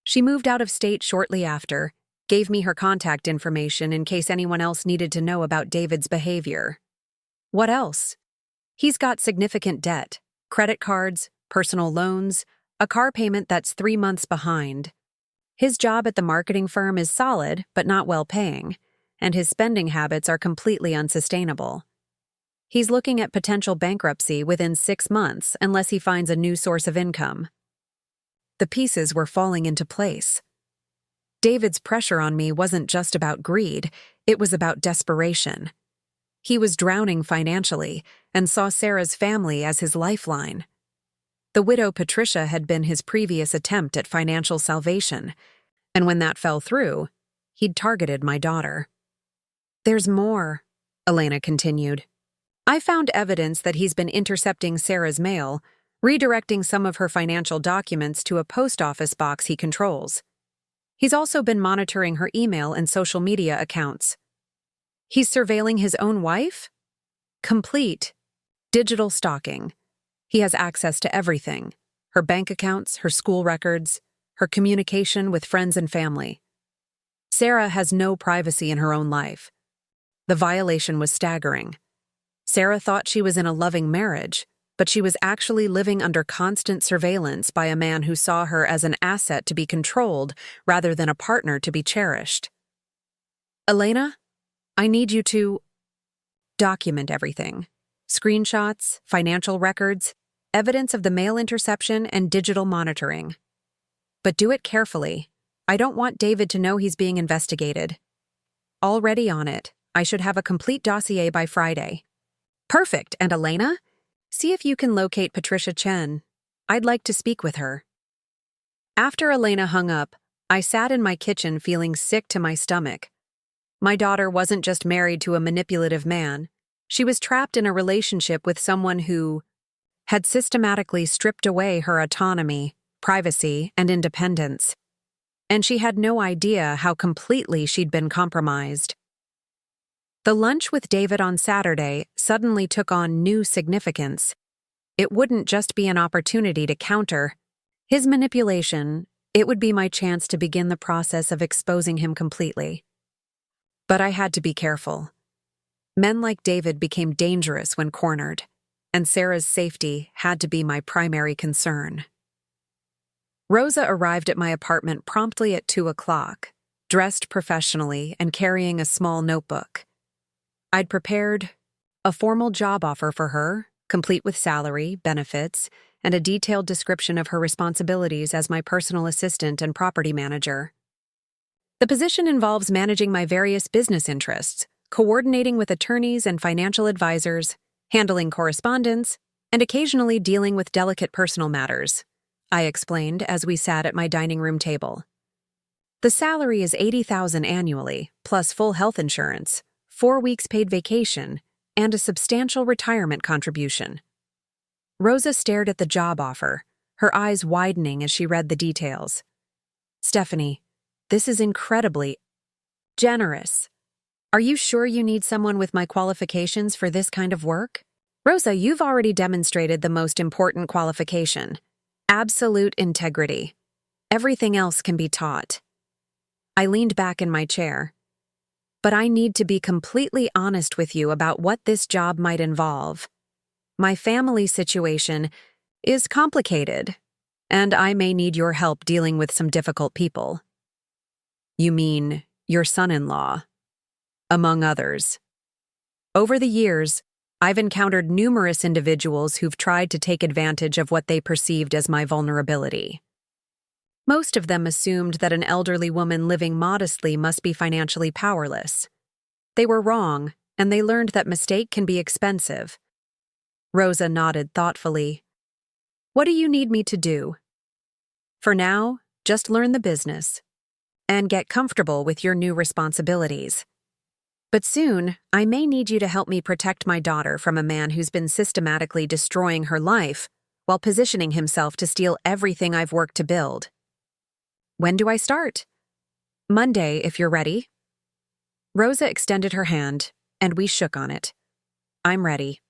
She moved out of state shortly after, gave me her contact information in case anyone else needed to know about David's behavior. What else? He's got significant debt, credit cards, personal loans, a car payment that's 3 months behind. His job at the marketing firm is solid but not well-paying, and his spending habits are completely unsustainable. He's looking at potential bankruptcy within 6 months unless he finds a new source of income. The pieces were falling into place. David's pressure on me wasn't just about greed, it was about desperation. He was drowning financially and saw Sarah's family as his lifeline. The widow Patricia had been his previous attempt at financial salvation, and when that fell through, he'd targeted my daughter. "There's more," Elena continued. "I found evidence that he's been intercepting Sarah's mail, redirecting some of her financial documents to a post office box he controls. He's also been monitoring her email and social media accounts. He's surveilling his own wife? Complete digital stalking. He has access to everything: her bank accounts, her school records, her communication with friends and family. Sarah has no privacy in her own life. The violation was staggering. Sarah thought she was in a loving marriage, but she was actually living under constant surveillance by a man who saw her as an asset to be controlled rather than a partner to be cherished. Elena, I need you to document everything. Screenshots, financial records, evidence of the mail interception, and digital monitoring. But do it carefully. I don't want David to know he's being investigated. Already on it. I should have a complete dossier by Friday." "Perfect. And Elena? See if you can locate Patricia Chen. I'd like to speak with her." After Elena hung up, I sat in my kitchen feeling sick to my stomach. My daughter wasn't just married to a manipulative man. She was trapped in a relationship with someone who had systematically stripped away her autonomy, privacy, and independence. And she had no idea how completely she'd been compromised. The lunch with David on Saturday suddenly took on new significance. It wouldn't just be an opportunity to counter his manipulation, it would be my chance to begin the process of exposing him completely. But I had to be careful. Men like David became dangerous when cornered, and Sarah's safety had to be my primary concern. Rosa arrived at my apartment promptly at 2 o'clock, dressed professionally and carrying a small notebook. I'd prepared a formal job offer for her, complete with salary, benefits, and a detailed description of her responsibilities as my personal assistant and property manager. The position involves managing my various business interests, coordinating with attorneys and financial advisors, handling correspondence, and occasionally dealing with delicate personal matters, I explained as we sat at my dining room table. The salary is $80,000 annually, plus full health insurance, 4 weeks paid vacation, and a substantial retirement contribution. Rosa stared at the job offer, her eyes widening as she read the details. "Stephanie, this is incredibly generous. Are you sure you need someone with my qualifications for this kind of work?" "Rosa, you've already demonstrated the most important qualification: absolute integrity. Everything else can be taught." I leaned back in my chair. "But I need to be completely honest with you about what this job might involve. My family situation is complicated, and I may need your help dealing with some difficult people." "You mean your son-in-law?" "Among others. Over the years, I've encountered numerous individuals who've tried to take advantage of what they perceived as my vulnerability. Most of them assumed that an elderly woman living modestly must be financially powerless. They were wrong, and they learned that mistake can be expensive." Rosa nodded thoughtfully. "What do you need me to do?" "For now, just learn the business and get comfortable with your new responsibilities. But soon, I may need you to help me protect my daughter from a man who's been systematically destroying her life while positioning himself to steal everything I've worked to build." "When do I start?" "Monday, if you're ready." Rosa extended her hand, and we shook on it. "I'm ready."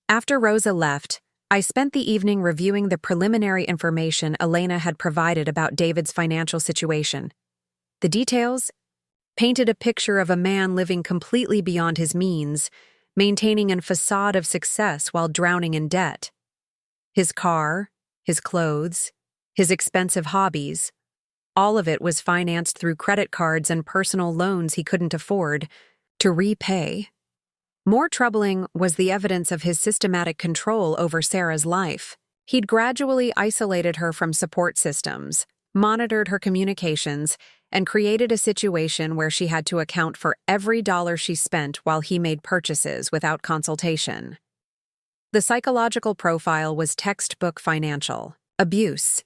After Rosa left, I spent the evening reviewing the preliminary information Elena had provided about David's financial situation. The details painted a picture of a man living completely beyond his means, maintaining a facade of success while drowning in debt. His car, his clothes, his expensive hobbies, all of it was financed through credit cards and personal loans he couldn't afford to repay. More troubling was the evidence of his systematic control over Sarah's life. He'd gradually isolated her from support systems, monitored her communications, and created a situation where she had to account for every dollar she spent while he made purchases without consultation. The psychological profile was textbook financial abuse,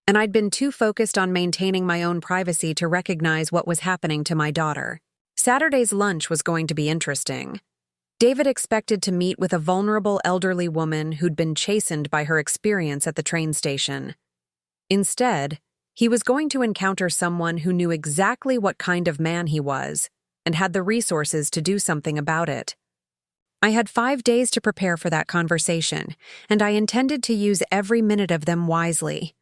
and I'd been too focused on maintaining my own privacy to recognize what was happening to my daughter. Saturday's lunch was going to be interesting. David expected to meet with a vulnerable elderly woman who'd been chastened by her experience at the train station. Instead, he was going to encounter someone who knew exactly what kind of man he was and had the resources to do something about it. I had 5 days to prepare for that conversation, and I intended to use every minute of them wisely.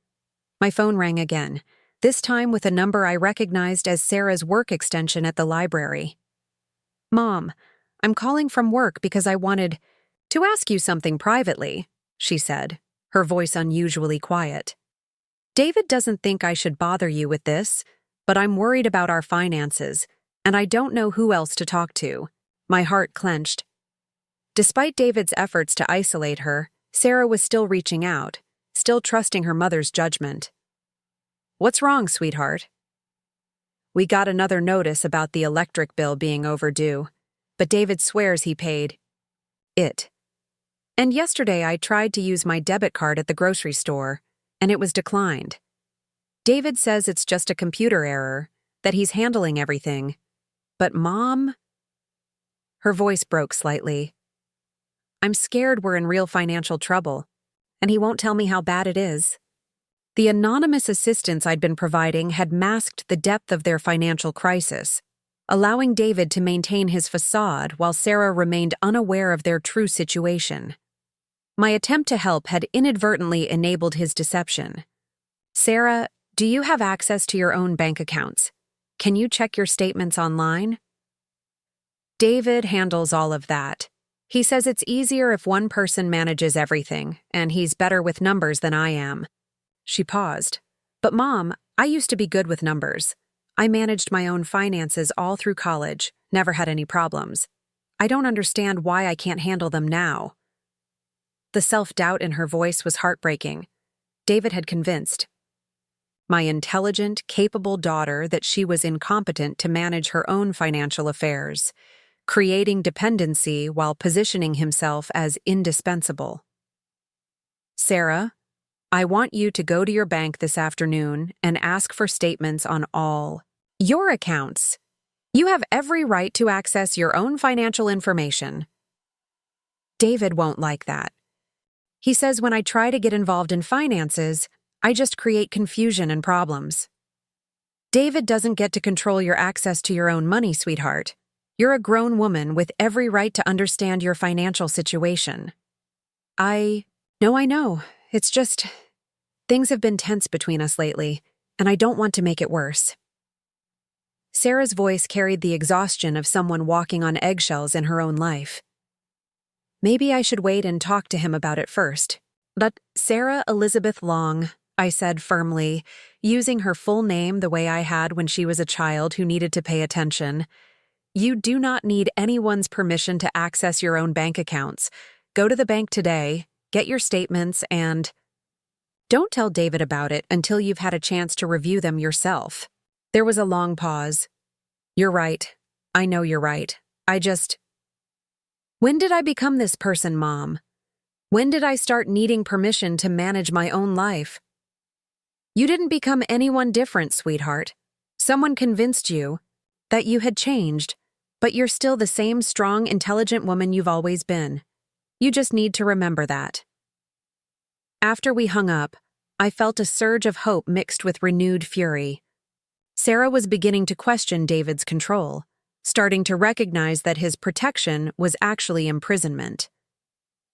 My phone rang again, this time with a number I recognized as Sarah's work extension at the library. "Mom, I'm calling from work because I wanted to ask you something privately," she said, her voice unusually quiet. "David doesn't think I should bother you with this, but I'm worried about our finances, and I don't know who else to talk to." My heart clenched. Despite David's efforts to isolate her, Sarah was still reaching out, still trusting her mother's judgment. "What's wrong, sweetheart?" "We got another notice about the electric bill being overdue, but David swears he paid it. And yesterday I tried to use my debit card at the grocery store, and it was declined. David says it's just a computer error, that he's handling everything. But Mom..." Her voice broke slightly. "I'm scared we're in real financial trouble, and he won't tell me how bad it is." The anonymous assistance I'd been providing had masked the depth of their financial crisis, allowing David to maintain his facade while Sarah remained unaware of their true situation. My attempt to help had inadvertently enabled his deception. "Sarah, do you have access to your own bank accounts? Can you check your statements online?" "David handles all of that. He says it's easier if one person manages everything, and he's better with numbers than I am." She paused. "But Mom, I used to be good with numbers. I managed my own finances all through college, never had any problems. I don't understand why I can't handle them now." The self-doubt in her voice was heartbreaking. David had convinced my intelligent, capable daughter that she was incompetent to manage her own financial affairs, creating dependency while positioning himself as indispensable. "Sarah, I want you to go to your bank this afternoon and ask for statements on all your accounts. You have every right to access your own financial information." David won't like that. He says when I try to get involved in finances, I just create confusion and problems. "David doesn't get to control your access to your own money, sweetheart. You're a grown woman with every right to understand your financial situation." I know. It's just, things have been tense between us lately, and I don't want to make it worse." Sarah's voice carried the exhaustion of someone walking on eggshells in her own life. "Maybe I should wait and talk to him about it first." "But Sarah Elizabeth Long," I said firmly, using her full name the way I had when she was a child who needed to pay attention. "You do not need anyone's permission to access your own bank accounts. Go to the bank today, get your statements, and don't tell David about it until you've had a chance to review them yourself." There was a long pause. "You're right. I know you're right. When did I become this person, Mom? When did I start needing permission to manage my own life?" "You didn't become anyone different, sweetheart. Someone convinced you that you had changed, but you're still the same strong, intelligent woman you've always been. You just need to remember that." After we hung up, I felt a surge of hope mixed with renewed fury. Sarah was beginning to question David's control, starting to recognize that his protection was actually imprisonment.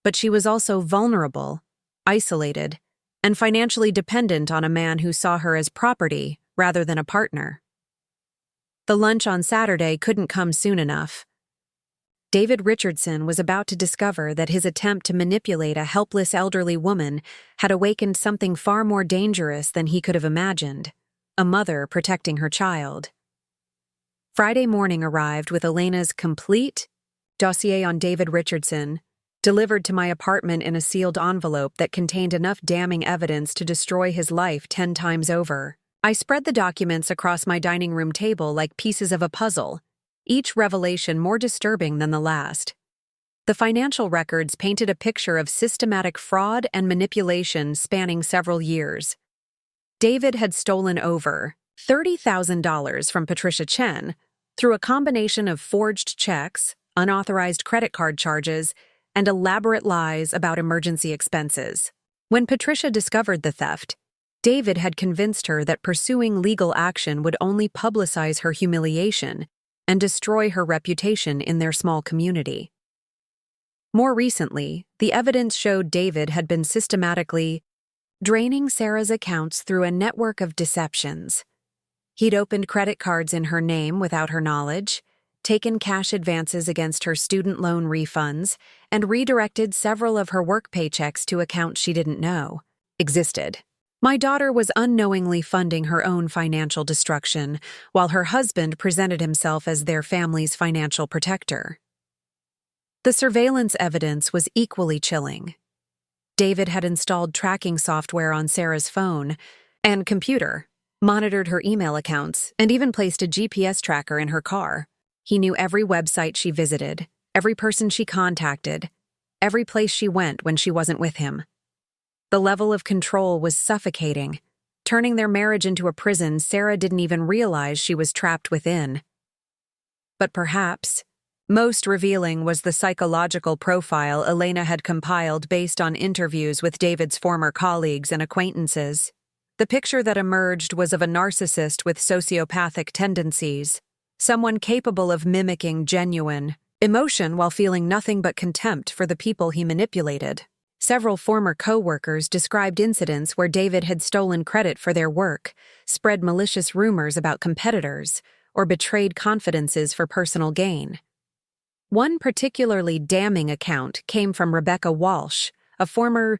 But she was also vulnerable, isolated, and financially dependent on a man who saw her as property rather than a partner. The lunch on Saturday couldn't come soon enough. David Richardson was about to discover that his attempt to manipulate a helpless elderly woman had awakened something far more dangerous than he could have imagined: a mother protecting her child. Friday morning arrived with Elena's complete dossier on David Richardson, delivered to my apartment in a sealed envelope that contained enough damning evidence to destroy his life 10 times over. I spread the documents across my dining room table like pieces of a puzzle, each revelation more disturbing than the last. The financial records painted a picture of systematic fraud and manipulation spanning several years. David had stolen over $30,000 from Patricia Chen through a combination of forged checks, unauthorized credit card charges, and elaborate lies about emergency expenses. When Patricia discovered the theft, David had convinced her that pursuing legal action would only publicize her humiliation and destroy her reputation in their small community. More recently, the evidence showed David had been systematically draining Sarah's accounts through a network of deceptions. He'd opened credit cards in her name without her knowledge, taken cash advances against her student loan refunds, and redirected several of her work paychecks to accounts she didn't know existed. My daughter was unknowingly funding her own financial destruction, while her husband presented himself as their family's financial protector. The surveillance evidence was equally chilling. David had installed tracking software on Sarah's phone and computer, monitored her email accounts, and even placed a GPS tracker in her car. He knew every website she visited, every person she contacted, every place she went when she wasn't with him. The level of control was suffocating, turning their marriage into a prison Sarah didn't even realize she was trapped within. But perhaps most revealing was the psychological profile Elena had compiled based on interviews with David's former colleagues and acquaintances. The picture that emerged was of a narcissist with sociopathic tendencies, someone capable of mimicking genuine emotion while feeling nothing but contempt for the people he manipulated. Several former co-workers described incidents where David had stolen credit for their work, spread malicious rumors about competitors, or betrayed confidences for personal gain. One particularly damning account came from Rebecca Walsh, a former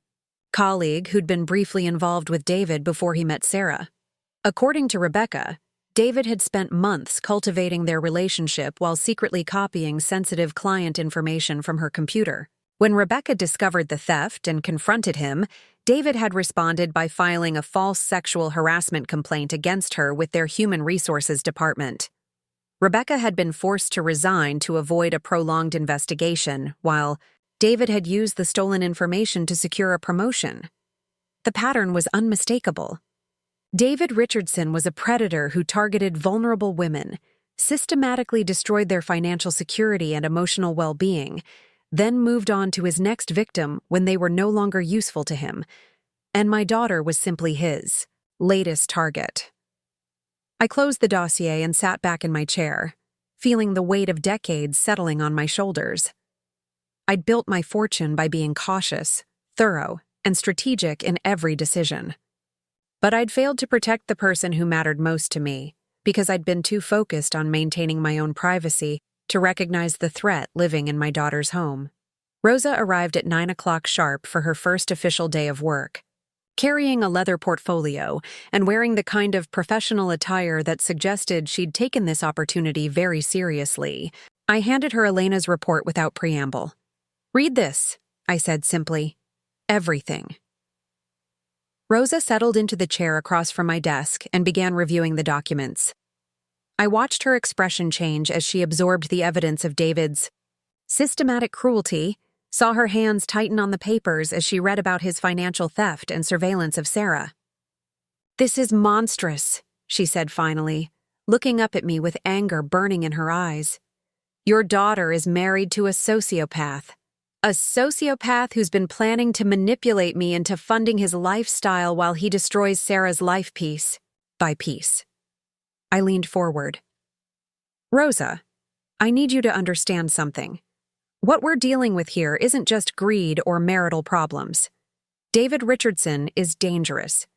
colleague who'd been briefly involved with David before he met Sarah. According to Rebecca, David had spent months cultivating their relationship while secretly copying sensitive client information from her computer. When Rebecca discovered the theft and confronted him, David had responded by filing a false sexual harassment complaint against her with their human resources department. Rebecca had been forced to resign to avoid a prolonged investigation, while David had used the stolen information to secure a promotion. The pattern was unmistakable. David Richardson was a predator who targeted vulnerable women, systematically destroyed their financial security and emotional well-being, then moved on to his next victim when they were no longer useful to him, and my daughter was simply his latest target. I closed the dossier and sat back in my chair, feeling the weight of decades settling on my shoulders. I'd built my fortune by being cautious, thorough, and strategic in every decision. But I'd failed to protect the person who mattered most to me because I'd been too focused on maintaining my own privacy to recognize the threat living in my daughter's home. Rosa arrived at 9 o'clock sharp for her first official day of work. Carrying a leather portfolio and wearing the kind of professional attire that suggested she'd taken this opportunity very seriously, I handed her Elena's report without preamble. "Read this," I said simply. "Everything." Rosa settled into the chair across from my desk and began reviewing the documents. I watched her expression change as she absorbed the evidence of David's systematic cruelty, saw her hands tighten on the papers as she read about his financial theft and surveillance of Sarah. "This is monstrous," she said finally, looking up at me with anger burning in her eyes. "Your daughter is married to a sociopath who's been planning to manipulate me into funding his lifestyle while he destroys Sarah's life piece by piece." I leaned forward. "Rosa, I need you to understand something. What we're dealing with here isn't just greed or marital problems. David Richardson is dangerous.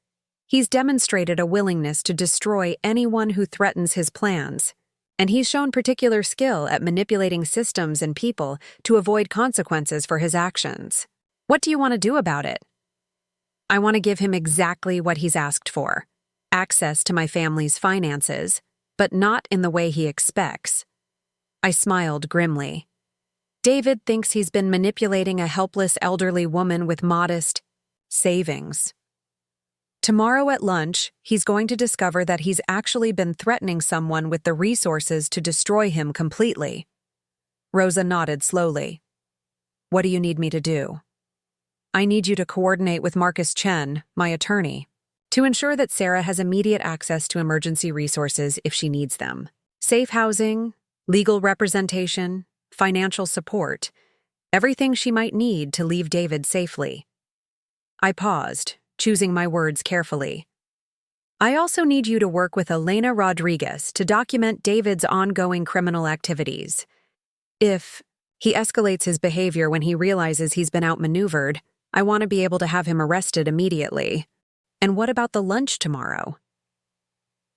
He's demonstrated a willingness to destroy anyone who threatens his plans, and he's shown particular skill at manipulating systems and people to avoid consequences for his actions. What do you want to do about it? I want to give him exactly what he's asked for: access to my family's finances, but not in the way he expects. I smiled grimly. David thinks he's been manipulating a helpless elderly woman with modest savings. Tomorrow at lunch, he's going to discover that he's actually been threatening someone with the resources to destroy him completely. Rosa nodded slowly. What do you need me to do? I need you to coordinate with Marcus Chen, my attorney, to ensure that Sarah has immediate access to emergency resources if she needs them. Safe housing, legal representation, financial support, everything she might need to leave David safely. I paused, choosing my words carefully. I also need you to work with Elena Rodriguez to document David's ongoing criminal activities. If he escalates his behavior when he realizes he's been outmaneuvered, I want to be able to have him arrested immediately. And what about the lunch tomorrow?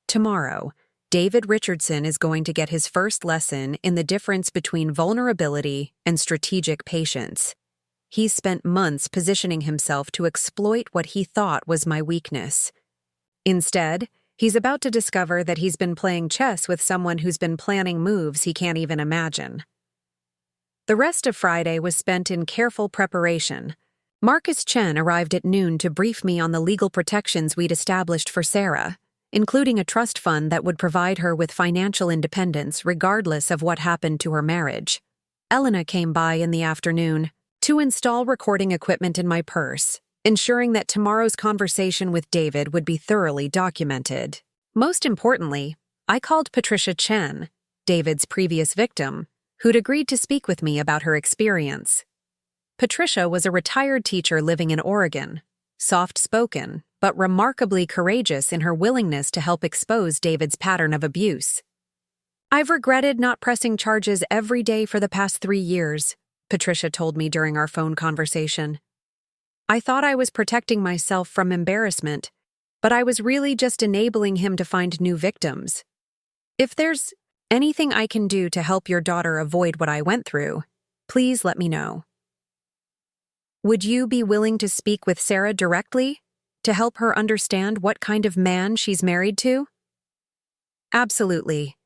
Tomorrow, David Richardson is going to get his first lesson in the difference between vulnerability and strategic patience. He's spent months positioning himself to exploit what he thought was my weakness. Instead, he's about to discover that he's been playing chess with someone who's been planning moves he can't even imagine. The rest of Friday was spent in careful preparation. Marcus Chen arrived at noon to brief me on the legal protections we'd established for Sarah, including a trust fund that would provide her with financial independence regardless of what happened to her marriage. Elena came by in the afternoon to install recording equipment in my purse, ensuring that tomorrow's conversation with David would be thoroughly documented. Most importantly, I called Patricia Chen, David's previous victim, who'd agreed to speak with me about her experience. Patricia was a retired teacher living in Oregon, soft-spoken, but remarkably courageous in her willingness to help expose David's pattern of abuse. I've regretted not pressing charges every day for the past 3 years, Patricia told me during our phone conversation. I thought I was protecting myself from embarrassment, but I was really just enabling him to find new victims. If there's anything I can do to help your daughter avoid what I went through, please let me know. Would you be willing to speak with Sarah directly to help her understand what kind of man she's married to? Absolutely.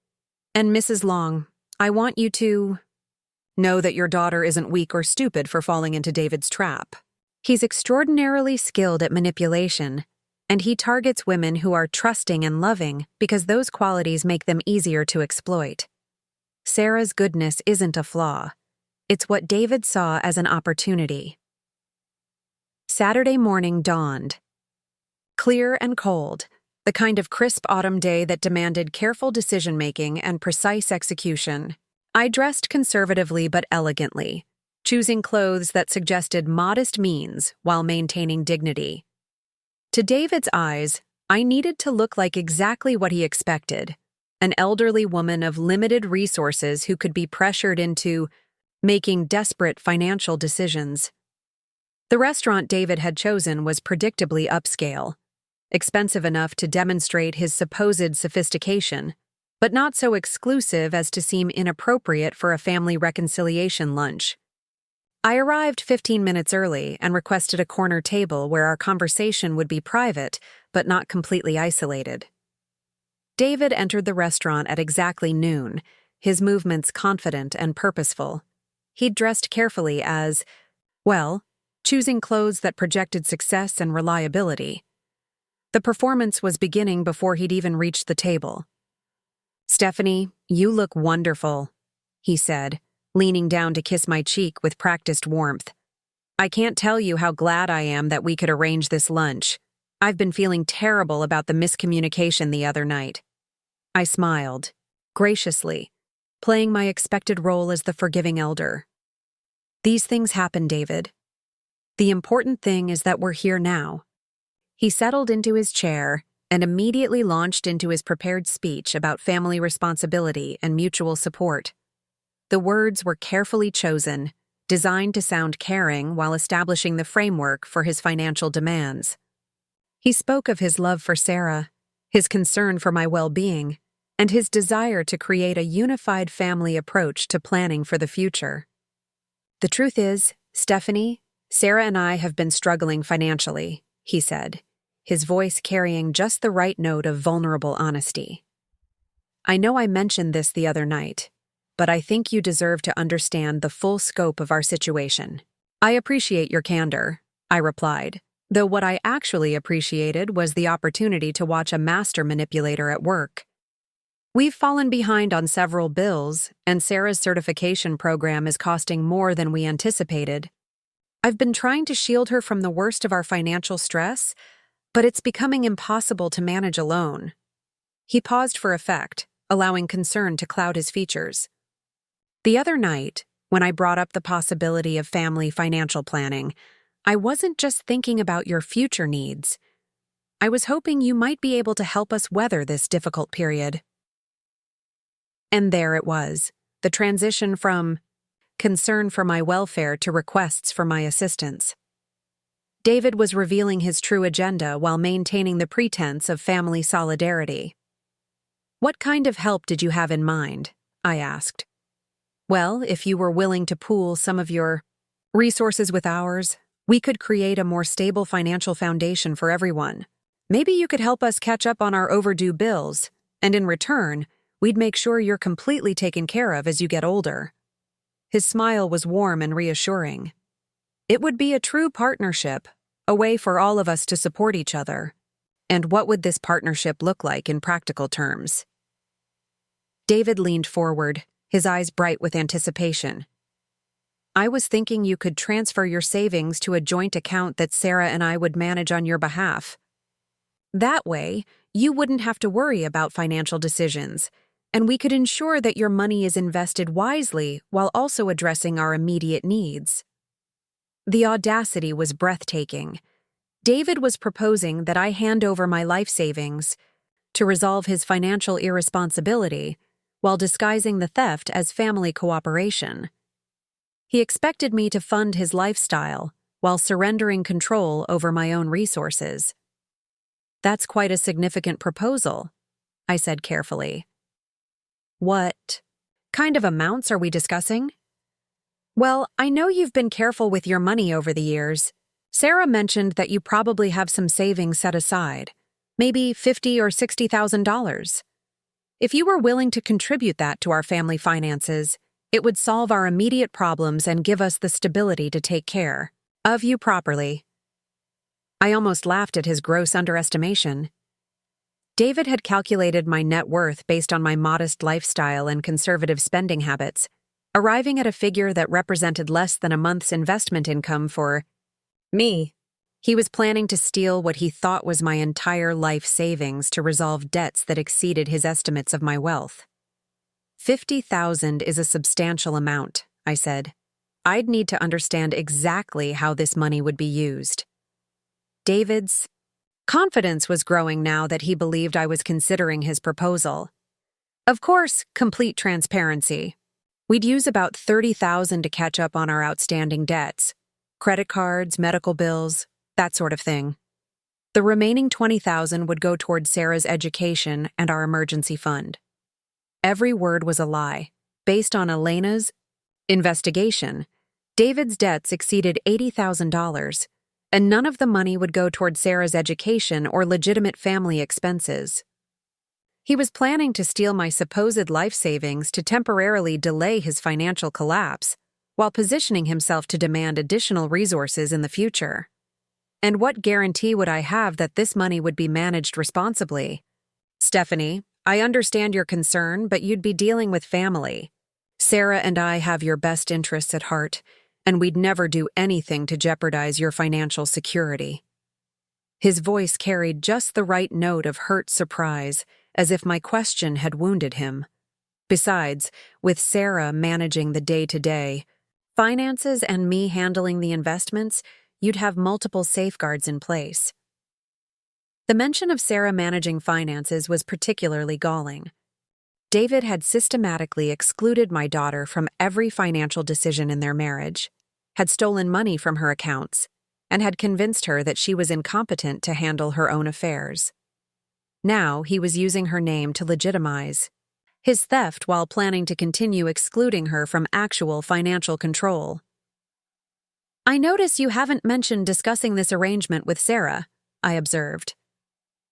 And Mrs. Long, I want you to know that your daughter isn't weak or stupid for falling into David's trap. He's extraordinarily skilled at manipulation, and he targets women who are trusting and loving because those qualities make them easier to exploit. Sarah's goodness isn't a flaw. It's what David saw as an opportunity. Saturday morning dawned. Clear and cold, the kind of crisp autumn day that demanded careful decision-making and precise execution. I dressed conservatively but elegantly, choosing clothes that suggested modest means while maintaining dignity. To David's eyes, I needed to look like exactly what he expected, an elderly woman of limited resources who could be pressured into making desperate financial decisions. The restaurant David had chosen was predictably upscale, expensive enough to demonstrate his supposed sophistication, but not so exclusive as to seem inappropriate for a family reconciliation lunch. I arrived 15 minutes early and requested a corner table where our conversation would be private but not completely isolated. David entered the restaurant at exactly noon, his movements confident and purposeful. He'd dressed carefully as, well, choosing clothes that projected success and reliability. The performance was beginning before he'd even reached the table. "Stephanie, you look wonderful," he said, leaning down to kiss my cheek with practiced warmth. "I can't tell you how glad I am that we could arrange this lunch. I've been feeling terrible about the miscommunication the other night." I smiled, graciously, playing my expected role as the forgiving elder. "These things happen, David. The important thing is that we're here now." He settled into his chair and immediately launched into his prepared speech about family responsibility and mutual support. The words were carefully chosen, designed to sound caring while establishing the framework for his financial demands. He spoke of his love for Sarah, his concern for my well-being, and his desire to create a unified family approach to planning for the future. "The truth is, Stephanie, Sarah and I have been struggling financially," he said, his voice carrying just the right note of vulnerable honesty. "I know I mentioned this the other night, but I think you deserve to understand the full scope of our situation." "I appreciate your candor," I replied, though what I actually appreciated was the opportunity to watch a master manipulator at work. "We've fallen behind on several bills, and Sarah's certification program is costing more than we anticipated. I've been trying to shield her from the worst of our financial stress, but it's becoming impossible to manage alone." He paused for effect, allowing concern to cloud his features. "The other night, when I brought up the possibility of family financial planning, I wasn't just thinking about your future needs. I was hoping you might be able to help us weather this difficult period." And there it was, the transition from concern for my welfare to requests for my assistance. David was revealing his true agenda while maintaining the pretense of family solidarity. "What kind of help did you have in mind?" I asked. "Well, if you were willing to pool some of your resources with ours, we could create a more stable financial foundation for everyone. Maybe you could help us catch up on our overdue bills, and in return, we'd make sure you're completely taken care of as you get older." His smile was warm and reassuring. It would be a true partnership, a way for all of us to support each other. And what would this partnership look like in practical terms? David leaned forward, his eyes bright with anticipation. "I was thinking you could transfer your savings to a joint account that Sarah and I would manage on your behalf. That way, you wouldn't have to worry about financial decisions, and we could ensure that your money is invested wisely while also addressing our immediate needs." The audacity was breathtaking. David was proposing that I hand over my life savings to resolve his financial irresponsibility while disguising the theft as family cooperation. He expected me to fund his lifestyle while surrendering control over my own resources. "That's quite a significant proposal," I said carefully. "What kind of amounts are we discussing?" "Well, I know you've been careful with your money over the years. Sarah mentioned that you probably have some savings set aside, maybe $50,000 or $60,000. If you were willing to contribute that to our family finances, it would solve our immediate problems and give us the stability to take care of you properly." I almost laughed at his gross underestimation. David had calculated my net worth based on my modest lifestyle and conservative spending habits, arriving at a figure that represented less than a month's investment income for me. He was planning to steal what he thought was my entire life savings to resolve debts that exceeded his estimates of my wealth. $50,000 is a substantial amount, I said. I'd need to understand exactly how this money would be used. David's confidence was growing now that he believed I was considering his proposal. Of course, complete transparency. We'd use about $30,000 to catch up on our outstanding debts, credit cards, medical bills, that sort of thing. The remaining $20,000 would go toward Sarah's education and our emergency fund. Every word was a lie. Based on Elena's investigation, David's debts exceeded $80,000, and none of the money would go toward Sarah's education or legitimate family expenses. He was planning to steal my supposed life savings to temporarily delay his financial collapse, while positioning himself to demand additional resources in the future. And what guarantee would I have that this money would be managed responsibly? "Stephanie, I understand your concern, but you'd be dealing with family. Sarah and I have your best interests at heart, and we'd never do anything to jeopardize your financial security." His voice carried just the right note of hurt surprise, as if my question had wounded him. Besides, with Sarah managing the day-to-day finances and me handling the investments, you'd have multiple safeguards in place. The mention of Sarah managing finances was particularly galling. David had systematically excluded my daughter from every financial decision in their marriage, had stolen money from her accounts, and had convinced her that she was incompetent to handle her own affairs. Now he was using her name to legitimize his theft while planning to continue excluding her from actual financial control. "I notice you haven't mentioned discussing this arrangement with Sarah," I observed.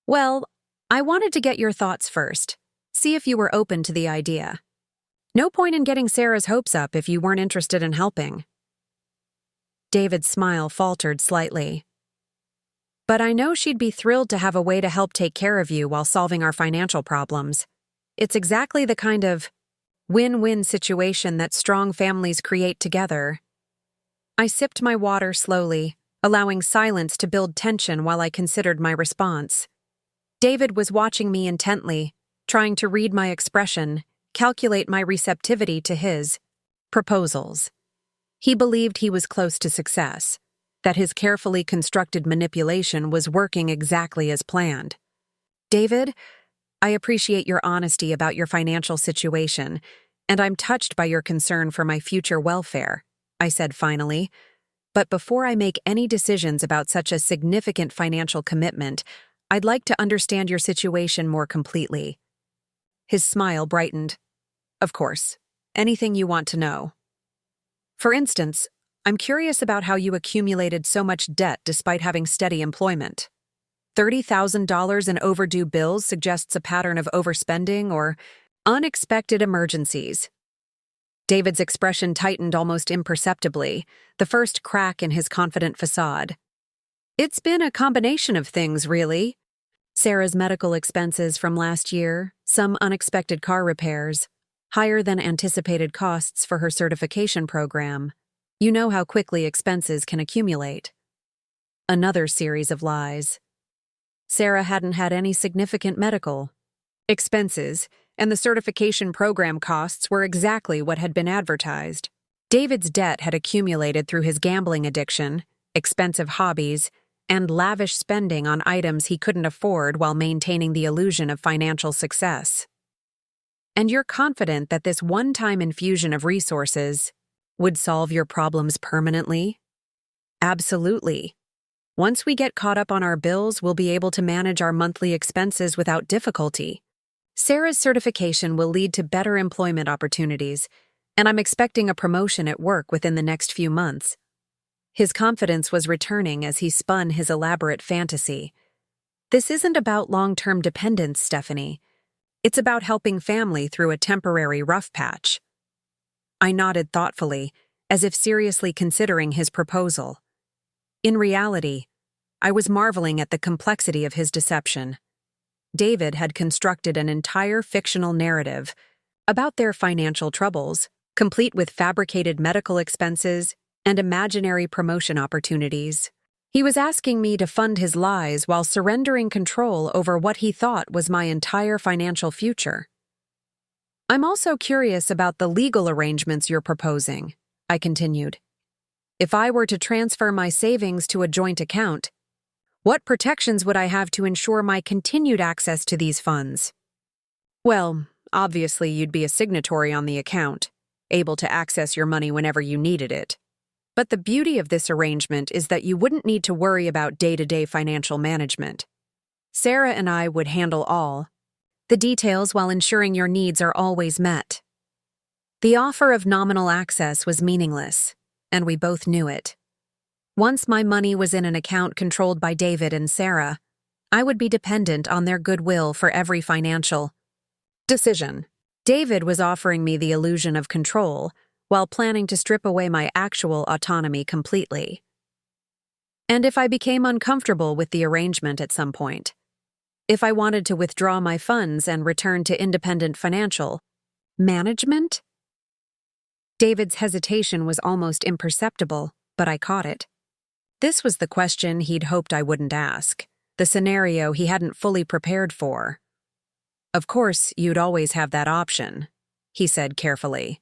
"Well, I wanted to get your thoughts first, see if you were open to the idea. No point in getting Sarah's hopes up if you weren't interested in helping." David's smile faltered slightly. "But I know she'd be thrilled to have a way to help take care of you while solving our financial problems. It's exactly the kind of win-win situation that strong families create together." I sipped my water slowly, allowing silence to build tension while I considered my response. David was watching me intently, trying to read my expression, calculate my receptivity to his proposals. He believed he was close to success, that his carefully constructed manipulation was working exactly as planned. "David, I appreciate your honesty about your financial situation, and I'm touched by your concern for my future welfare," I said finally. "But before I make any decisions about such a significant financial commitment, I'd like to understand your situation more completely." His smile brightened. "Of course, anything you want to know. For instance, I'm curious about how you accumulated so much debt despite having steady employment. $30,000 in overdue bills suggests a pattern of overspending or unexpected emergencies." David's expression tightened almost imperceptibly, the first crack in his confident facade. "It's been a combination of things, really. Sarah's medical expenses from last year, some unexpected car repairs, higher than anticipated costs for her certification program. You know how quickly expenses can accumulate." Another series of lies. Sarah hadn't had any significant medical expenses, and the certification program costs were exactly what had been advertised. David's debt had accumulated through his gambling addiction, expensive hobbies, and lavish spending on items he couldn't afford while maintaining the illusion of financial success. "And you're confident that this one-time infusion of resources would solve your problems permanently?" "Absolutely. Once we get caught up on our bills, we'll be able to manage our monthly expenses without difficulty. Sarah's certification will lead to better employment opportunities, and I'm expecting a promotion at work within the next few months." His confidence was returning as he spun his elaborate fantasy. "This isn't about long-term dependence, Stephanie. It's about helping family through a temporary rough patch." I nodded thoughtfully, as if seriously considering his proposal. In reality, I was marveling at the complexity of his deception. David had constructed an entire fictional narrative about their financial troubles, complete with fabricated medical expenses and imaginary promotion opportunities. He was asking me to fund his lies while surrendering control over what he thought was my entire financial future. "I'm also curious about the legal arrangements you're proposing," I continued. "If I were to transfer my savings to a joint account, what protections would I have to ensure my continued access to these funds?" "Well, obviously you'd be a signatory on the account, able to access your money whenever you needed it. But the beauty of this arrangement is that you wouldn't need to worry about day-to-day financial management. Sarah and I would handle all the details while ensuring your needs are always met." The offer of nominal access was meaningless, and we both knew it. Once my money was in an account controlled by David and Sarah, I would be dependent on their goodwill for every financial decision. David was offering me the illusion of control, while planning to strip away my actual autonomy completely. And if I became uncomfortable with the arrangement at some point, if I wanted to withdraw my funds and return to independent financial management? David's hesitation was almost imperceptible, but I caught it. This was the question he'd hoped I wouldn't ask, the scenario he hadn't fully prepared for. "Of course, you'd always have that option," he said carefully.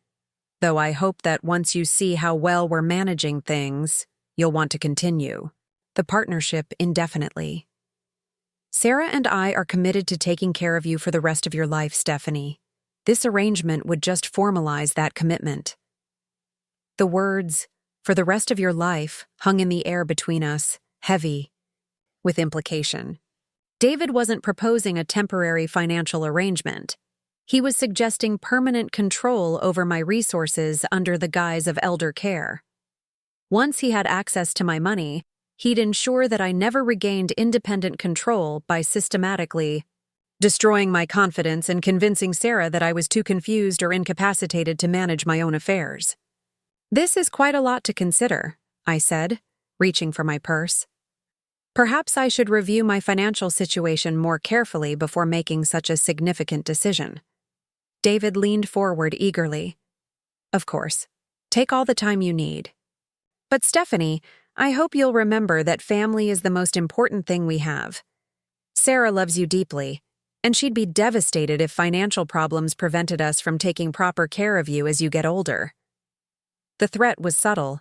"Though I hope that once you see how well we're managing things, you'll want to continue the partnership indefinitely. Sarah and I are committed to taking care of you for the rest of your life, Stephanie. This arrangement would just formalize that commitment." The words, "for the rest of your life," hung in the air between us, heavy with implication. David wasn't proposing a temporary financial arrangement. He was suggesting permanent control over my resources under the guise of elder care. Once he had access to my money, he'd ensure that I never regained independent control by systematically destroying my confidence and convincing Sarah that I was too confused or incapacitated to manage my own affairs. "This is quite a lot to consider," I said, reaching for my purse. "Perhaps I should review my financial situation more carefully before making such a significant decision." David leaned forward eagerly. "Of course. Take all the time you need. But Stephanie, I hope you'll remember that family is the most important thing we have. Sarah loves you deeply, and she'd be devastated if financial problems prevented us from taking proper care of you as you get older." The threat was subtle,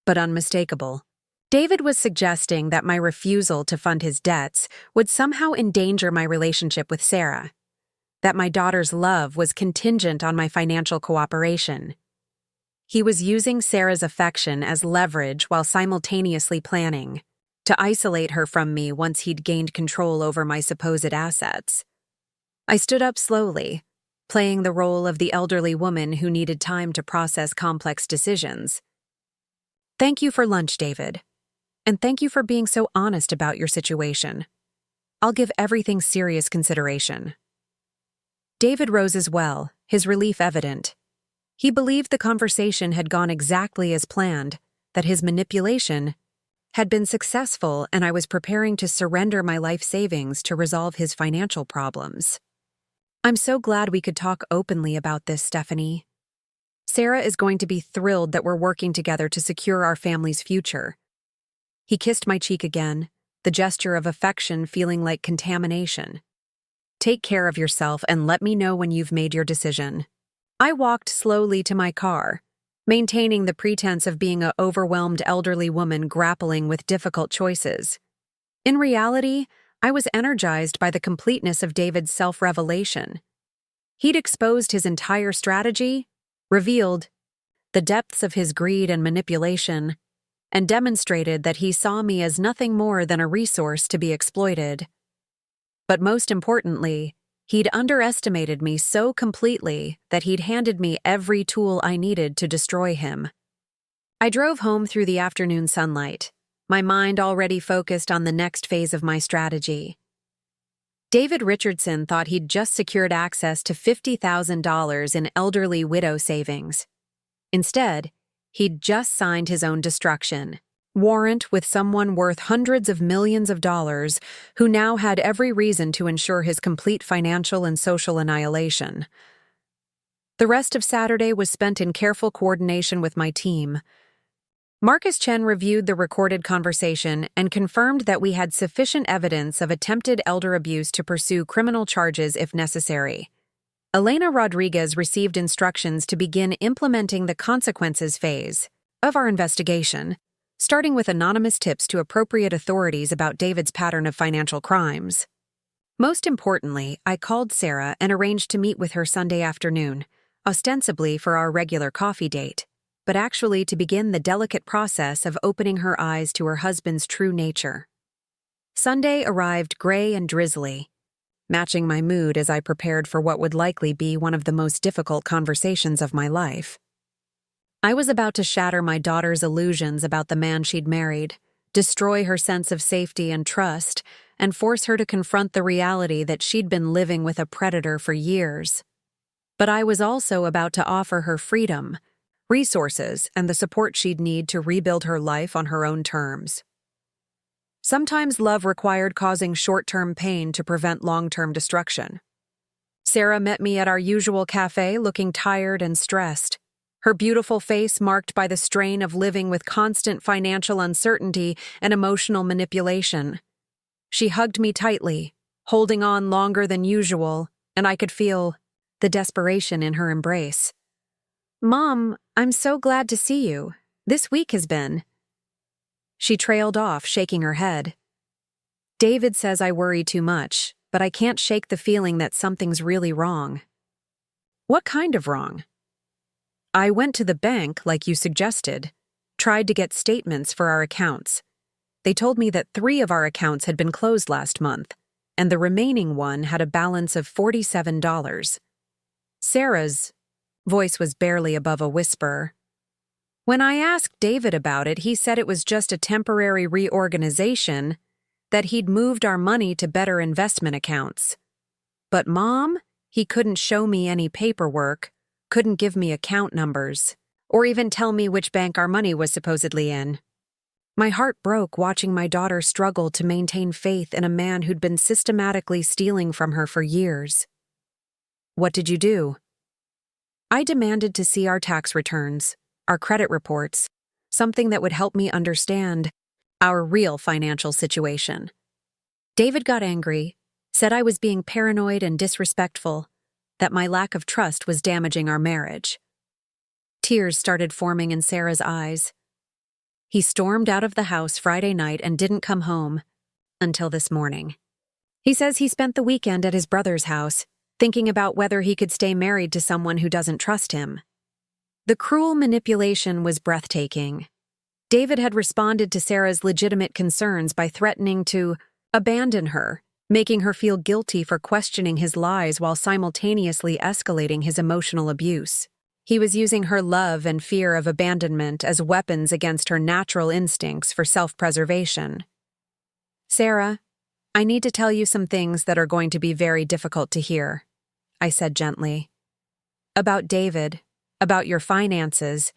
but unmistakable. David was suggesting that my refusal to fund his debts would somehow endanger my relationship with Sarah, that my daughter's love was contingent on my financial cooperation. He was using Sarah's affection as leverage while simultaneously planning to isolate her from me once he'd gained control over my supposed assets. I stood up slowly, playing the role of the elderly woman who needed time to process complex decisions. "Thank you for lunch, David. And thank you for being so honest about your situation. I'll give everything serious consideration." David rose as well, his relief evident. He believed the conversation had gone exactly as planned, that his manipulation had been successful, and I was preparing to surrender my life savings to resolve his financial problems. "I'm so glad we could talk openly about this, Stephanie. Sarah is going to be thrilled that we're working together to secure our family's future." He kissed my cheek again, the gesture of affection feeling like contamination. "Take care of yourself and let me know when you've made your decision." I walked slowly to my car, maintaining the pretense of being an overwhelmed elderly woman grappling with difficult choices. In reality, I was energized by the completeness of David's self-revelation. He'd exposed his entire strategy, revealed the depths of his greed and manipulation, and demonstrated that he saw me as nothing more than a resource to be exploited. But most importantly, he'd underestimated me so completely that he'd handed me every tool I needed to destroy him. I drove home through the afternoon sunlight, my mind already focused on the next phase of my strategy. David Richardson thought he'd just secured access to $50,000 in elderly widow savings. Instead, he'd just signed his own destruction warrant with someone worth hundreds of millions of dollars who now had every reason to ensure his complete financial and social annihilation. The rest of Saturday was spent in careful coordination with my team. Marcus Chen reviewed the recorded conversation and confirmed that we had sufficient evidence of attempted elder abuse to pursue criminal charges if necessary. Elena Rodriguez received instructions to begin implementing the consequences phase of our investigation, starting with anonymous tips to appropriate authorities about David's pattern of financial crimes. Most importantly, I called Sarah and arranged to meet with her Sunday afternoon, ostensibly for our regular coffee date, but actually to begin the delicate process of opening her eyes to her husband's true nature. Sunday arrived gray and drizzly, matching my mood as I prepared for what would likely be one of the most difficult conversations of my life. I was about to shatter my daughter's illusions about the man she'd married, destroy her sense of safety and trust, and force her to confront the reality that she'd been living with a predator for years. But I was also about to offer her freedom, resources, and the support she'd need to rebuild her life on her own terms. Sometimes love required causing short-term pain to prevent long-term destruction. Sarah met me at our usual cafe looking tired and stressed, her beautiful face marked by the strain of living with constant financial uncertainty and emotional manipulation. She hugged me tightly, holding on longer than usual, and I could feel the desperation in her embrace. "Mom, I'm so glad to see you. This week has been..." She trailed off, shaking her head. "David says I worry too much, but I can't shake the feeling that something's really wrong." "What kind of wrong?" "I went to the bank, like you suggested, tried to get statements for our accounts. They told me that 3 of our accounts had been closed last month, and the remaining one had a balance of $47. Sarah's voice was barely above a whisper. When I asked David about it, he said it was just a temporary reorganization, that he'd moved our money to better investment accounts. But Mom, he couldn't show me any paperwork, couldn't give me account numbers, or even tell me which bank our money was supposedly in. My heart broke watching my daughter struggle to maintain faith in a man who'd been systematically stealing from her for years. What did you do? I demanded to see our tax returns, our credit reports, something that would help me understand our real financial situation. David got angry, said I was being paranoid and disrespectful, that my lack of trust was damaging our marriage. Tears started forming in Sarah's eyes. He stormed out of the house Friday night and didn't come home until this morning. He says he spent the weekend at his brother's house, thinking about whether he could stay married to someone who doesn't trust him. The cruel manipulation was breathtaking. David had responded to Sarah's legitimate concerns by threatening to abandon her, making her feel guilty for questioning his lies while simultaneously escalating his emotional abuse. He was using her love and fear of abandonment as weapons against her natural instincts for self-preservation. Sarah, I need to tell you some things that are going to be very difficult to hear, I said gently. About David, about your finances,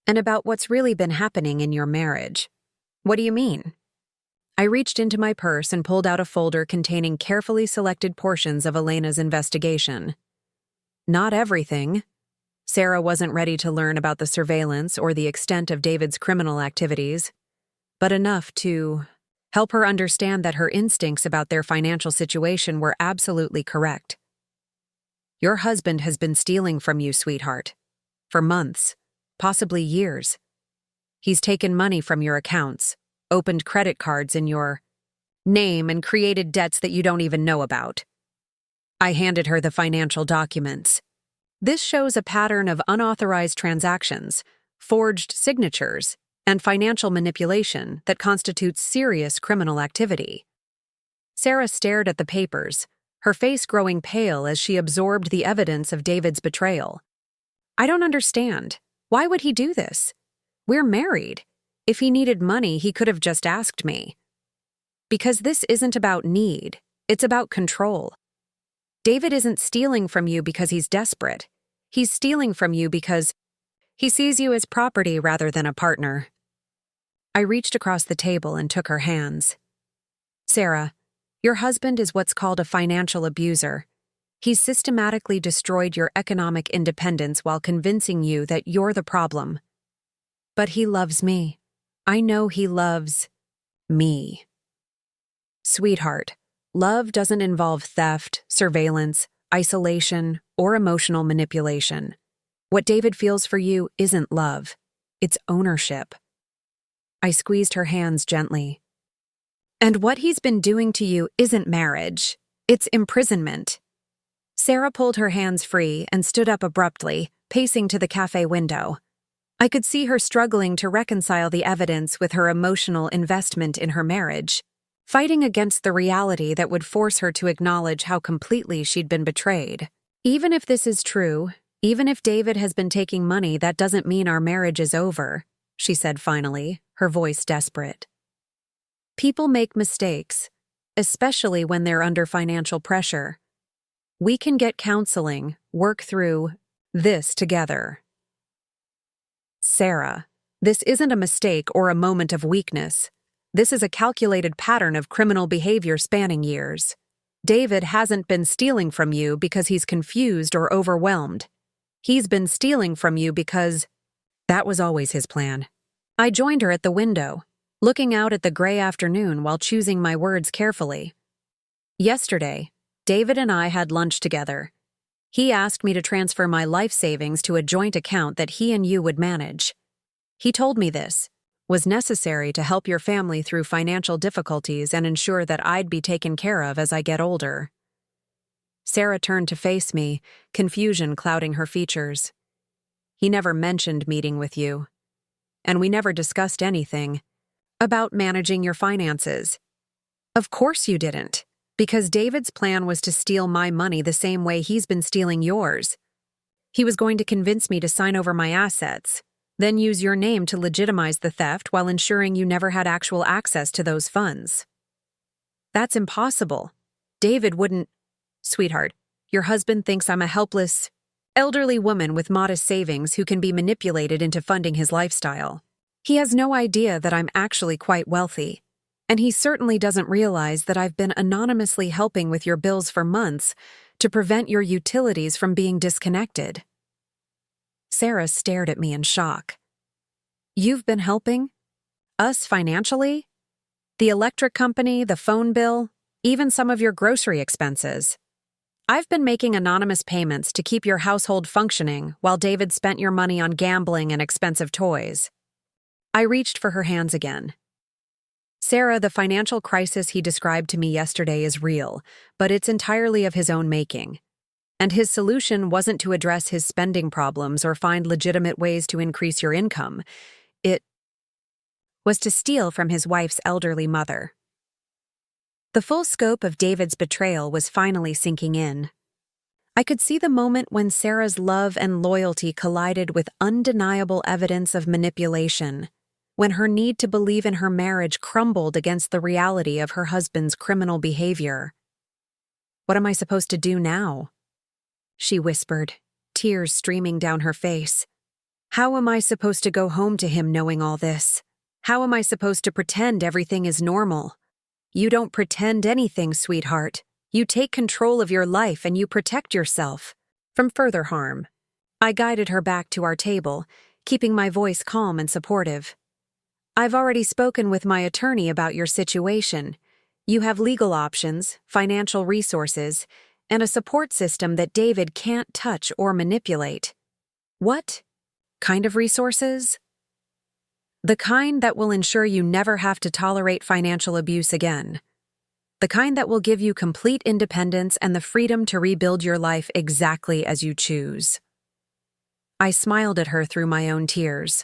and about what's really been happening in your marriage. What do you mean? I reached into my purse and pulled out a folder containing carefully selected portions of Elena's investigation. Not everything. Sarah wasn't ready to learn about the surveillance or the extent of David's criminal activities, but enough to help her understand that her instincts about their financial situation were absolutely correct. Your husband has been stealing from you, sweetheart, for months, possibly years. He's taken money from your accounts, opened credit cards in your name, and created debts that you don't even know about. I handed her the financial documents. This shows a pattern of unauthorized transactions, forged signatures, and financial manipulation that constitutes serious criminal activity. Sarah stared at the papers, her face growing pale as she absorbed the evidence of David's betrayal. I don't understand. Why would he do this? We're married. If he needed money, he could have just asked me. Because this isn't about need, it's about control. David isn't stealing from you because he's desperate. He's stealing from you because he sees you as property rather than a partner. I reached across the table and took her hands. Sarah, your husband is what's called a financial abuser. He's systematically destroyed your economic independence while convincing you that you're the problem. But he loves me. I know he loves me. Sweetheart, love doesn't involve theft, surveillance, isolation, or emotional manipulation. What David feels for you isn't love. It's ownership. I squeezed her hands gently. And what he's been doing to you isn't marriage. It's imprisonment. Sarah pulled her hands free and stood up abruptly, pacing to the cafe window. I could see her struggling to reconcile the evidence with her emotional investment in her marriage, fighting against the reality that would force her to acknowledge how completely she'd been betrayed. Even if this is true, even if David has been taking money, that doesn't mean our marriage is over, she said finally, her voice desperate. People make mistakes, especially when they're under financial pressure. We can get counseling, work through this together. Sarah, this isn't a mistake or a moment of weakness. This is a calculated pattern of criminal behavior spanning years. David hasn't been stealing from you because he's confused or overwhelmed. He's been stealing from you because that was always his plan. I joined her at the window, looking out at the gray afternoon while choosing my words carefully. Yesterday, David and I had lunch together. He asked me to transfer my life savings to a joint account that he and you would manage. He told me this was necessary to help your family through financial difficulties and ensure that I'd be taken care of as I get older. Sarah turned to face me, confusion clouding her features. He never mentioned meeting with you, and we never discussed anything about managing your finances. Of course you didn't. Because David's plan was to steal my money the same way he's been stealing yours. He was going to convince me to sign over my assets, then use your name to legitimize the theft while ensuring you never had actual access to those funds. That's impossible. David wouldn't. Sweetheart, your husband thinks I'm a helpless, elderly woman with modest savings who can be manipulated into funding his lifestyle. He has no idea that I'm actually quite wealthy, and he certainly doesn't realize that I've been anonymously helping with your bills for months to prevent your utilities from being disconnected. Sarah stared at me in shock. You've been helping? Us financially? The electric company, the phone bill, even some of your grocery expenses. I've been making anonymous payments to keep your household functioning while David spent your money on gambling and expensive toys. I reached for her hands again. Sarah, the financial crisis he described to me yesterday is real, but it's entirely of his own making. And his solution wasn't to address his spending problems or find legitimate ways to increase your income. It was to steal from his wife's elderly mother. The full scope of David's betrayal was finally sinking in. I could see the moment when Sarah's love and loyalty collided with undeniable evidence of manipulation, when her need to believe in her marriage crumbled against the reality of her husband's criminal behavior. What am I supposed to do now? She whispered, tears streaming down her face. How am I supposed to go home to him knowing all this? How am I supposed to pretend everything is normal? You don't pretend anything, sweetheart. You take control of your life and you protect yourself from further harm. I guided her back to our table, keeping my voice calm and supportive. I've already spoken with my attorney about your situation. You have legal options, financial resources, and a support system that David can't touch or manipulate. What kind of resources? The kind that will ensure you never have to tolerate financial abuse again. The kind that will give you complete independence and the freedom to rebuild your life exactly as you choose. I smiled at her through my own tears.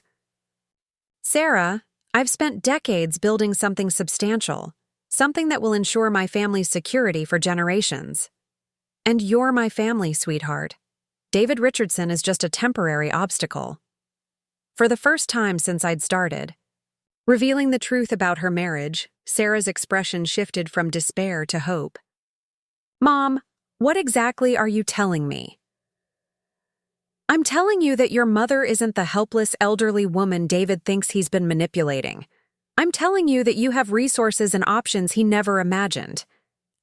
Sarah, I've spent decades building something substantial, something that will ensure my family's security for generations. And you're my family, sweetheart. David Richardson is just a temporary obstacle. For the first time since I'd started, revealing the truth about her marriage, Sarah's expression shifted from despair to hope. Mom, what exactly are you telling me? I'm telling you that your mother isn't the helpless elderly woman David thinks he's been manipulating. I'm telling you that you have resources and options he never imagined.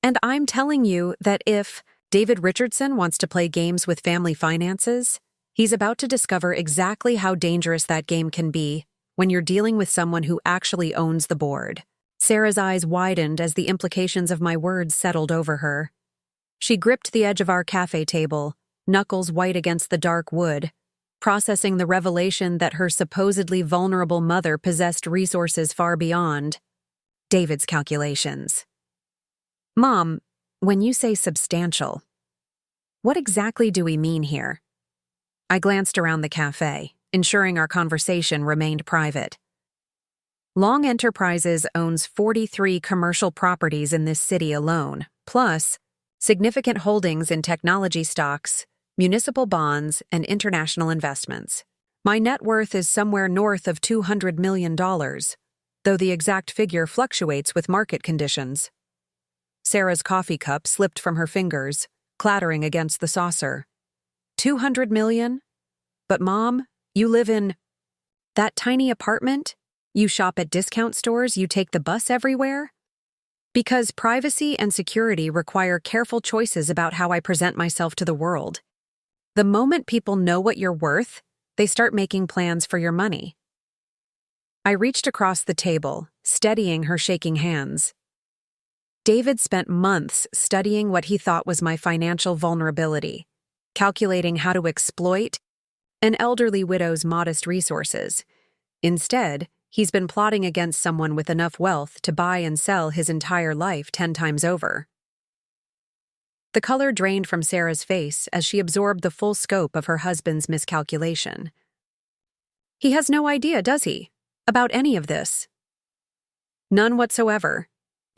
And I'm telling you that if David Richardson wants to play games with family finances, he's about to discover exactly how dangerous that game can be when you're dealing with someone who actually owns the board. Sarah's eyes widened as the implications of my words settled over her. She gripped the edge of our cafe table, knuckles white against the dark wood, processing the revelation that her supposedly vulnerable mother possessed resources far beyond David's calculations. Mom, when you say substantial, what exactly do we mean here? I glanced around the cafe, ensuring our conversation remained private. Long Enterprises owns 43 commercial properties in this city alone, plus significant holdings in technology stocks, municipal bonds, and international investments. My net worth is somewhere north of $200 million, though the exact figure fluctuates with market conditions. Sarah's coffee cup slipped from her fingers, clattering against the saucer. 200 million? But Mom, you live in that tiny apartment? You shop at discount stores, you take the bus everywhere? Because privacy and security require careful choices about how I present myself to the world. The moment people know what you're worth, they start making plans for your money. I reached across the table, steadying her shaking hands. David spent months studying what he thought was my financial vulnerability, calculating how to exploit an elderly widow's modest resources. Instead, he's been plotting against someone with enough wealth to buy and sell his entire life 10 times over. The color drained from Sarah's face as she absorbed the full scope of her husband's miscalculation. He has no idea, does he, about any of this? None whatsoever.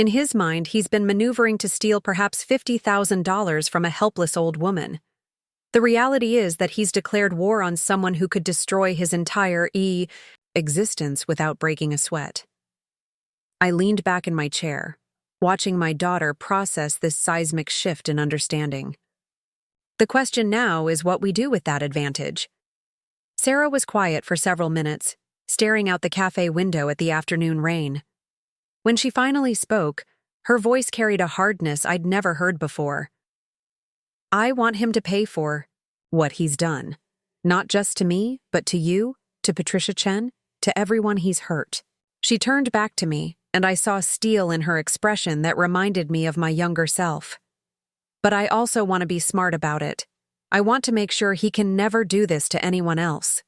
In his mind, he's been maneuvering to steal perhaps $50,000 from a helpless old woman. The reality is that he's declared war on someone who could destroy his entire existence without breaking a sweat. I leaned back in my chair, watching my daughter process this seismic shift in understanding. The question now is what we do with that advantage. Sarah was quiet for several minutes, staring out the cafe window at the afternoon rain. When she finally spoke, her voice carried a hardness I'd never heard before. I want him to pay for what he's done. Not just to me, but to you, to Patricia Chen, to everyone he's hurt. She turned back to me, and I saw steel in her expression that reminded me of my younger self. But I also want to be smart about it. I want to make sure he can never do this to anyone else.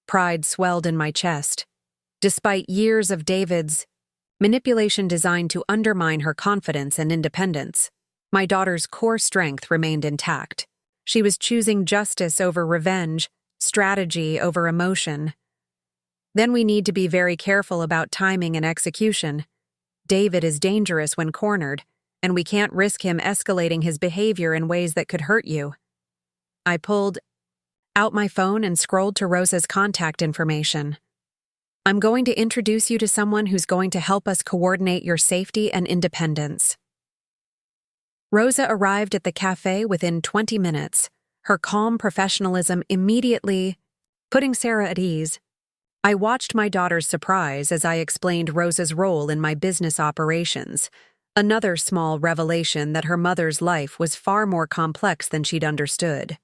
Pride swelled in my chest. Despite years of David's manipulation designed to undermine her confidence and independence, my daughter's core strength remained intact. She was choosing justice over revenge, strategy over emotion. Then we need to be very careful about timing and execution. David is dangerous when cornered, and we can't risk him escalating his behavior in ways that could hurt you. I pulled out my phone and scrolled to Rosa's contact information. I'm going to introduce you to someone who's going to help us coordinate your safety and independence. Rosa arrived at the cafe within 20 minutes, her calm professionalism immediately putting Sarah at ease. I watched my daughter's surprise as I explained Rosa's role in my business operations, another small revelation that her mother's life was far more complex than she'd understood.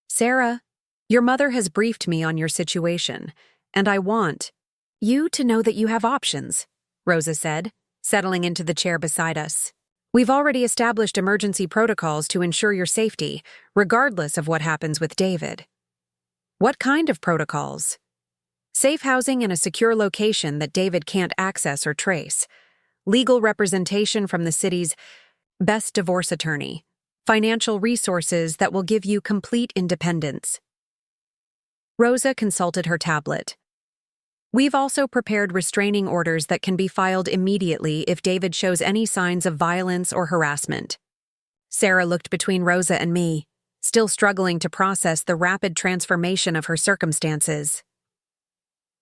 Sarah, your mother has briefed me on your situation, and I want you to know that you have options, Rosa said, settling into the chair beside us. We've already established emergency protocols to ensure your safety, regardless of what happens with David. What kind of protocols? Safe housing in a secure location that David can't access or trace, legal representation from the city's best divorce attorney, financial resources that will give you complete independence. Rosa consulted her tablet. We've also prepared restraining orders that can be filed immediately if David shows any signs of violence or harassment. Sarah looked between Rosa and me, still struggling to process the rapid transformation of her circumstances.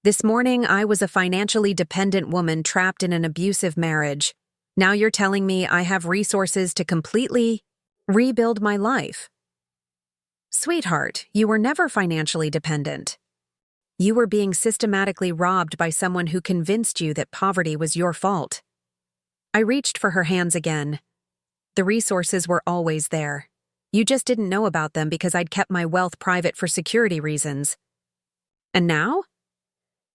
This morning, I was a financially dependent woman trapped in an abusive marriage. Now you're telling me I have resources to completely rebuild my life. Sweetheart, you were never financially dependent. You were being systematically robbed by someone who convinced you that poverty was your fault. I reached for her hands again. The resources were always there. You just didn't know about them because I'd kept my wealth private for security reasons. And now?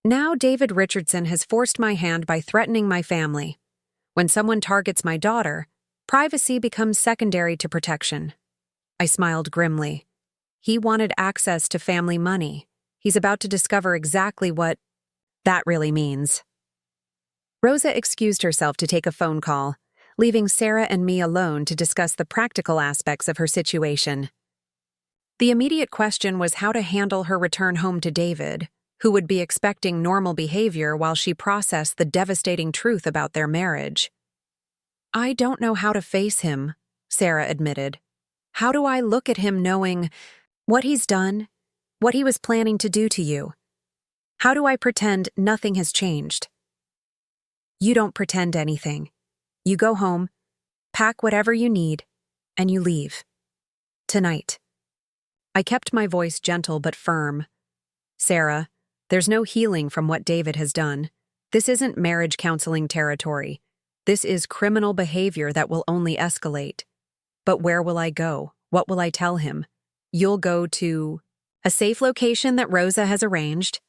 Now David Richardson has forced my hand by threatening my family. When someone targets my daughter, privacy becomes secondary to protection. I smiled grimly. He wanted access to family money. He's about to discover exactly what that really means. Rosa excused herself to take a phone call, leaving Sarah and me alone to discuss the practical aspects of her situation. The immediate question was how to handle her return home to David, who would be expecting normal behavior while she processed the devastating truth about their marriage. I don't know how to face him, Sarah admitted. How do I look at him knowing what he's done, what he was planning to do to you? How do I pretend nothing has changed? You don't pretend anything. You go home, pack whatever you need, and you leave. Tonight. I kept my voice gentle but firm. Sarah, there's no healing from what David has done. This isn't marriage counseling territory. This is criminal behavior that will only escalate. But where will I go? What will I tell him? You'll go to a safe location that Rosa has arranged.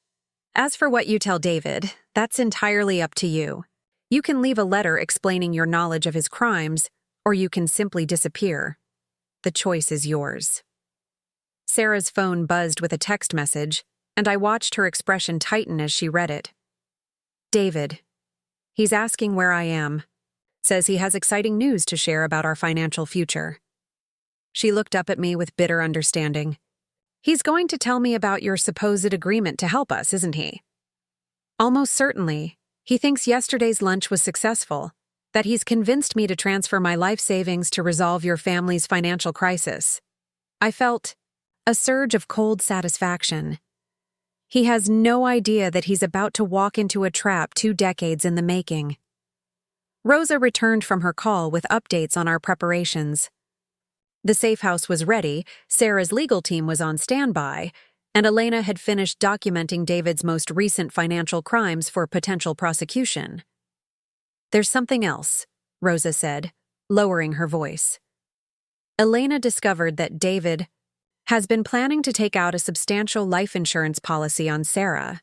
As for what you tell David, that's entirely up to you. You can leave a letter explaining your knowledge of his crimes, or you can simply disappear. The choice is yours. Sarah's phone buzzed with a text message, and I watched her expression tighten as she read it. David. He's asking where I am. Says he has exciting news to share about our financial future. She looked up at me with bitter understanding. He's going to tell me about your supposed agreement to help us, isn't he? Almost certainly. He thinks yesterday's lunch was successful, that he's convinced me to transfer my life savings to resolve your family's financial crisis. I felt a surge of cold satisfaction. He has no idea that he's about to walk into a trap 2 decades in the making. Rosa returned from her call with updates on our preparations. The safe house was ready, Sarah's legal team was on standby, and Elena had finished documenting David's most recent financial crimes for potential prosecution. "There's something else," Rosa said, lowering her voice. Elena discovered that David has been planning to take out a substantial life insurance policy on Sarah.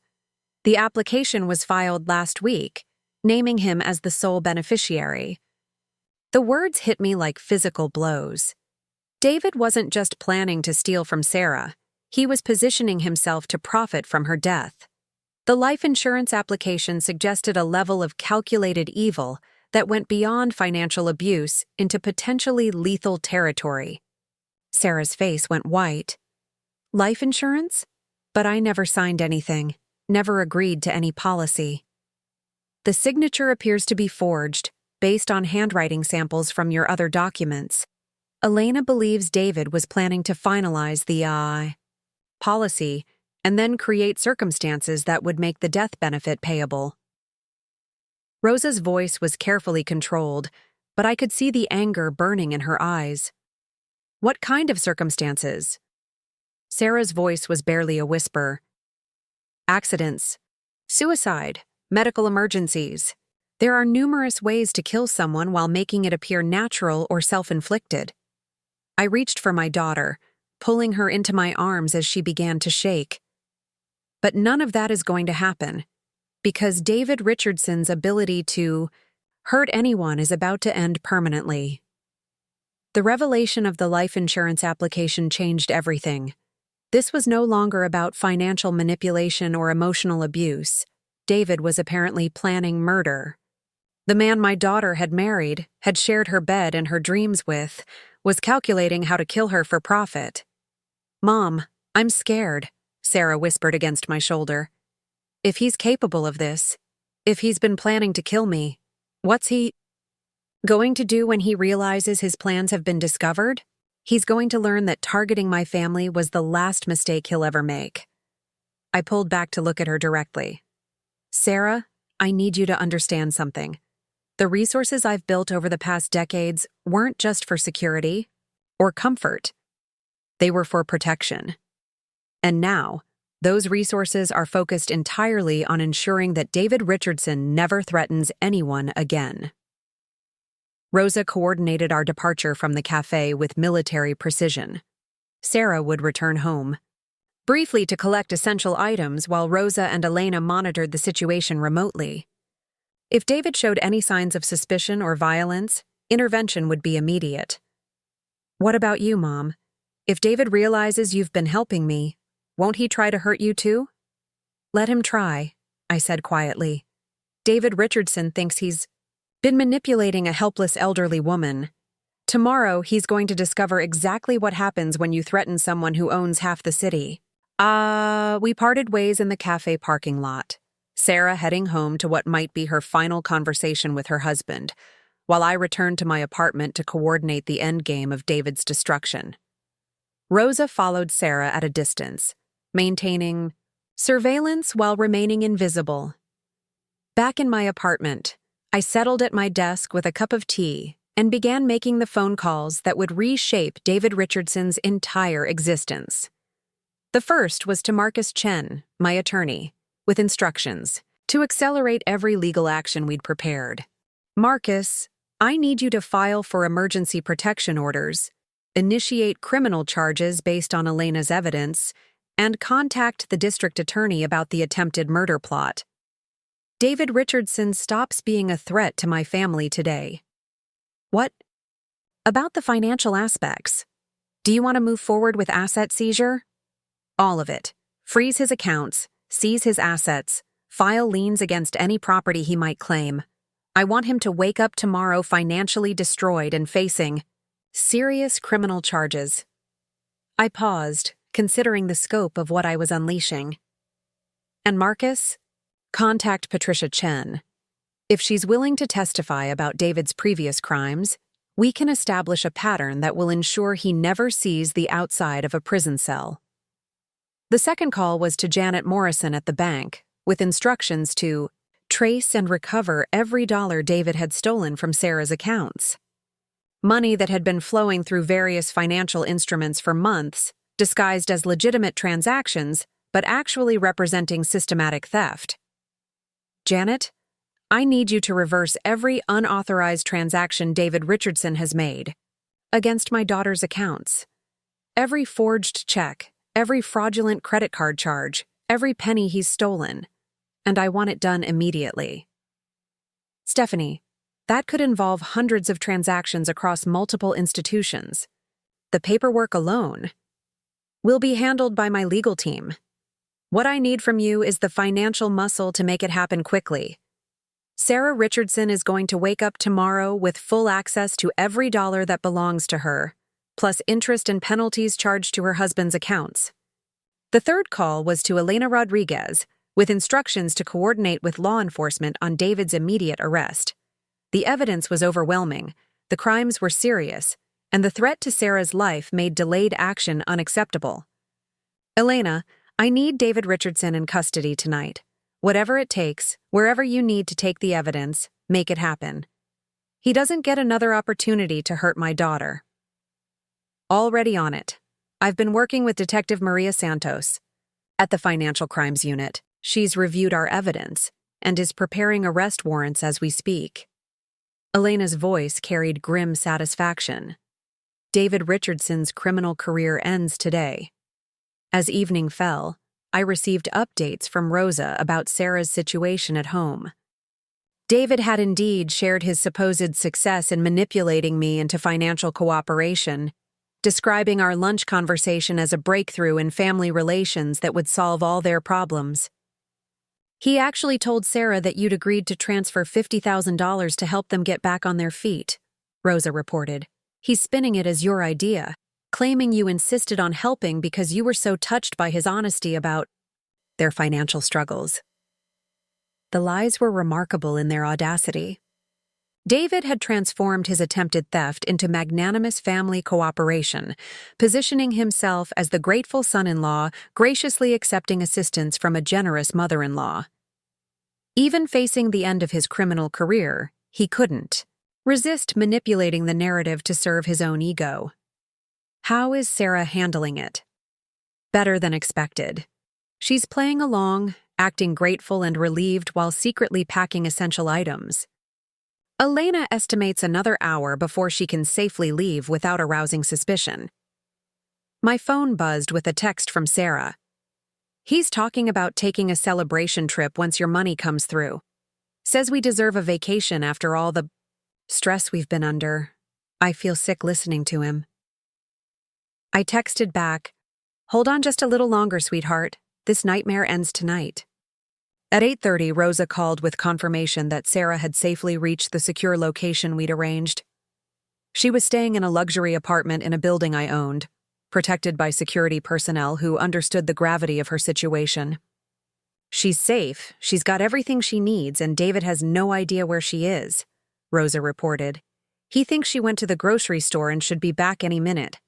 The application was filed last week, naming him as the sole beneficiary. The words hit me like physical blows. David wasn't just planning to steal from Sarah, he was positioning himself to profit from her death. The life insurance application suggested a level of calculated evil that went beyond financial abuse into potentially lethal territory. Sarah's face went white. "Life insurance? But I never signed anything, never agreed to any policy." "The signature appears to be forged, based on handwriting samples from your other documents. Elena believes David was planning to finalize the policy and then create circumstances that would make the death benefit payable." Rosa's voice was carefully controlled, but I could see the anger burning in her eyes. "What kind of circumstances?" Sarah's voice was barely a whisper. "Accidents, suicide, medical emergencies. There are numerous ways to kill someone while making it appear natural or self-inflicted." I reached for my daughter, pulling her into my arms as she began to shake. But none of that is going to happen, because David Richardson's ability to hurt anyone is about to end permanently. The revelation of the life insurance application changed everything. This was no longer about financial manipulation or emotional abuse. David was apparently planning murder. The man my daughter had married, had shared her bed and her dreams with, was calculating how to kill her for profit. "Mom, I'm scared," Sarah whispered against my shoulder. "If he's capable of this, if he's been planning to kill me, what's he going to do when he realizes his plans have been discovered? He's going to learn that targeting my family was the last mistake he'll ever make." I pulled back to look at her directly. "Sarah, I need you to understand something. The resources I've built over the past decades weren't just for security or comfort. They were for protection. And now, those resources are focused entirely on ensuring that David Richardson never threatens anyone again." Rosa coordinated our departure from the cafe with military precision. Sarah would return home, briefly to collect essential items while Rosa and Elena monitored the situation remotely. If David showed any signs of suspicion or violence, intervention would be immediate. "What about you, Mom? If David realizes you've been helping me, won't he try to hurt you too?" "Let him try," I said quietly. "David Richardson thinks he's been manipulating a helpless elderly woman. Tomorrow, he's going to discover exactly what happens when you threaten someone who owns half the city." We parted ways in the cafe parking lot, Sarah heading home to what might be her final conversation with her husband, while I returned to my apartment to coordinate the endgame of David's destruction. Rosa followed Sarah at a distance, maintaining surveillance while remaining invisible. Back in my apartment, I settled at my desk with a cup of tea and began making the phone calls that would reshape David Richardson's entire existence. The first was to Marcus Chen, my attorney, with instructions to accelerate every legal action we'd prepared. "Marcus, I need you to file for emergency protection orders, initiate criminal charges based on Elena's evidence, and contact the district attorney about the attempted murder plot. David Richardson stops being a threat to my family today." "What about the financial aspects? Do you want to move forward with asset seizure?" "All of it. Freeze his accounts, seize his assets, file liens against any property he might claim. I want him to wake up tomorrow financially destroyed and facing serious criminal charges." I paused, considering the scope of what I was unleashing. "And Marcus? Contact Patricia Chen. If she's willing to testify about David's previous crimes, we can establish a pattern that will ensure he never sees the outside of a prison cell. The second call was to Janet Morrison at the bank, with instructions to trace and recover every dollar David had stolen from Sarah's accounts. Money that had been flowing through various financial instruments for months, disguised as legitimate transactions, but actually representing systematic theft. Janet, I need you to reverse every unauthorized transaction David Richardson has made against my daughter's accounts. Every forged check, every fraudulent credit card charge, every penny he's stolen. And I want it done immediately. Stephanie, that could involve hundreds of transactions across multiple institutions. The paperwork alone will be handled by my legal team. What I need from you is the financial muscle to make it happen quickly. Sarah Richardson is going to wake up tomorrow with full access to every dollar that belongs to her, plus interest and penalties charged to her husband's accounts. The third call was to Elena Rodriguez, with instructions to coordinate with law enforcement on David's immediate arrest. The evidence was overwhelming, the crimes were serious, and the threat to Sarah's life made delayed action unacceptable. Elena, I need David Richardson in custody tonight. Whatever it takes, wherever you need to take the evidence, make it happen. He doesn't get another opportunity to hurt my daughter. Already on it. I've been working with Detective Maria Santos at the Financial Crimes Unit. She's reviewed our evidence and is preparing arrest warrants as we speak. Elena's voice carried grim satisfaction. David Richardson's criminal career ends today. As evening fell, I received updates from Rosa about Sarah's situation at home. David had indeed shared his supposed success in manipulating me into financial cooperation, describing our lunch conversation as a breakthrough in family relations that would solve all their problems. He actually told Sarah that you'd agreed to transfer $50,000 to help them get back on their feet, Rosa reported. He's spinning it as your idea, claiming you insisted on helping because you were so touched by his honesty about their financial struggles. The lies were remarkable in their audacity. David had transformed his attempted theft into magnanimous family cooperation, positioning himself as the grateful son-in-law, graciously accepting assistance from a generous mother-in-law. Even facing the end of his criminal career, he couldn't resist manipulating the narrative to serve his own ego. How is Sarah handling it? Better than expected. She's playing along, acting grateful and relieved while secretly packing essential items. Elena estimates another hour before she can safely leave without arousing suspicion. My phone buzzed with a text from Sarah. He's talking about taking a celebration trip once your money comes through. Says we deserve a vacation after all the stress we've been under. I feel sick listening to him. I texted back, "Hold on just a little longer, sweetheart. This nightmare ends tonight." At 8:30, Rosa called with confirmation that Sarah had safely reached the secure location we'd arranged. She was staying in a luxury apartment in a building I owned, protected by security personnel who understood the gravity of her situation. "She's safe, she's got everything she needs, and David has no idea where she is," Rosa reported. "He thinks she went to the grocery store and should be back any minute."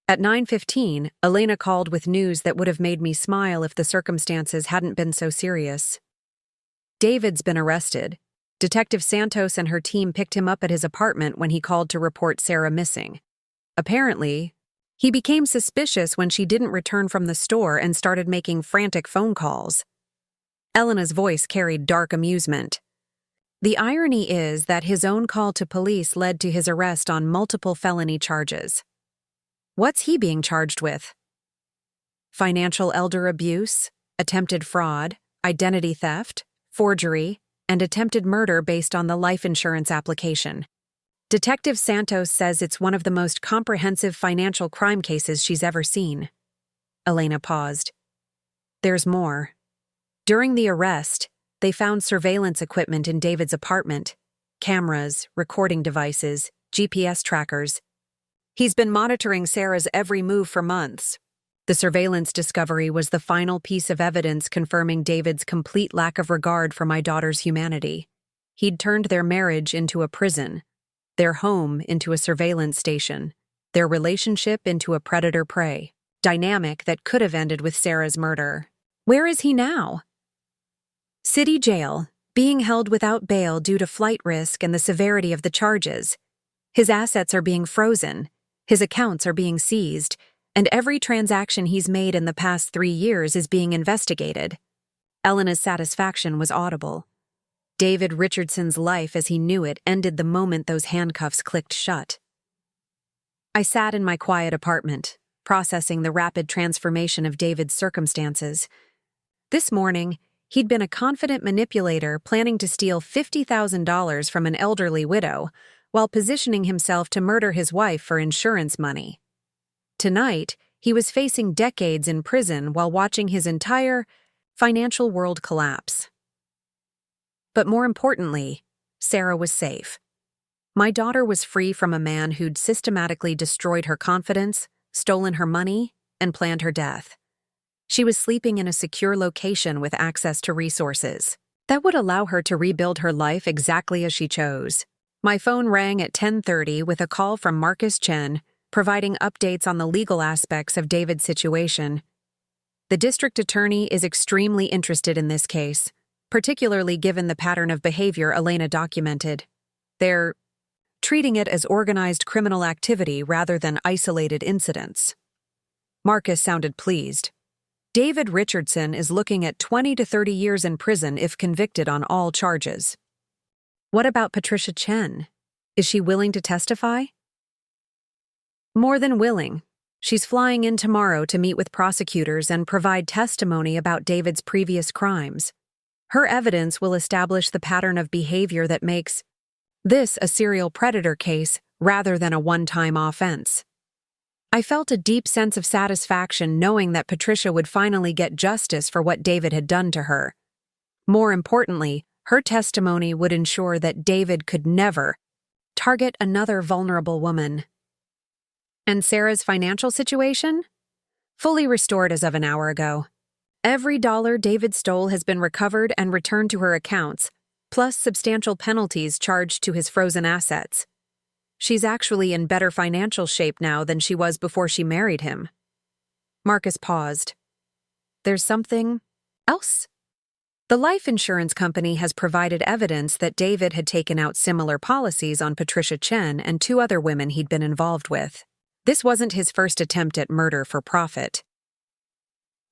At 9:15, Elena called with news that would have made me smile if the circumstances hadn't been so serious. David's been arrested. Detective Santos and her team picked him up at his apartment when he called to report Sarah missing. Apparently, he became suspicious when she didn't return from the store and started making frantic phone calls. Elena's voice carried dark amusement. The irony is that his own call to police led to his arrest on multiple felony charges. What's he being charged with? Financial elder abuse, attempted fraud, identity theft, forgery, and attempted murder based on the life insurance application. Detective Santos says it's one of the most comprehensive financial crime cases she's ever seen. Elena paused. There's more. During the arrest, they found surveillance equipment in David's apartment, cameras, recording devices, GPS trackers. He's been monitoring Sarah's every move for months. The surveillance discovery was the final piece of evidence confirming David's complete lack of regard for my daughter's humanity. He'd turned their marriage into a prison, their home into a surveillance station, their relationship into a predator-prey dynamic that could have ended with Sarah's murder. Where is he now? City jail, being held without bail due to flight risk and the severity of the charges. His assets are being frozen, his accounts are being seized, and every transaction he's made in the past 3 years is being investigated. Elena's satisfaction was audible. David Richardson's life as he knew it ended the moment those handcuffs clicked shut. I sat in my quiet apartment, processing the rapid transformation of David's circumstances. This morning, he'd been a confident manipulator planning to steal $50,000 from an elderly widow, while positioning himself to murder his wife for insurance money. Tonight, he was facing decades in prison while watching his entire financial world collapse. But more importantly, Sarah was safe. My daughter was free from a man who'd systematically destroyed her confidence, stolen her money, and planned her death. She was sleeping in a secure location with access to resources that would allow her to rebuild her life exactly as she chose. My phone rang at 10:30 with a call from Marcus Chen, providing updates on the legal aspects of David's situation. The district attorney is extremely interested in this case, particularly given the pattern of behavior Elena documented. They're treating it as organized criminal activity rather than isolated incidents. Marcus sounded pleased. David Richardson is looking at 20 to 30 years in prison if convicted on all charges. What about Patricia Chen? Is she willing to testify? More than willing. She's flying in tomorrow to meet with prosecutors and provide testimony about David's previous crimes. Her evidence will establish the pattern of behavior that makes this a serial predator case rather than a one-time offense. I felt a deep sense of satisfaction knowing that Patricia would finally get justice for what David had done to her. More importantly, her testimony would ensure that David could never target another vulnerable woman. And Sarah's financial situation? Fully restored as of an hour ago. Every dollar David stole has been recovered and returned to her accounts, plus substantial penalties charged to his frozen assets. She's actually in better financial shape now than she was before she married him. Marcus paused. There's something else? The life insurance company has provided evidence that David had taken out similar policies on Patricia Chen and 2 other women he'd been involved with. This wasn't his first attempt at murder for profit.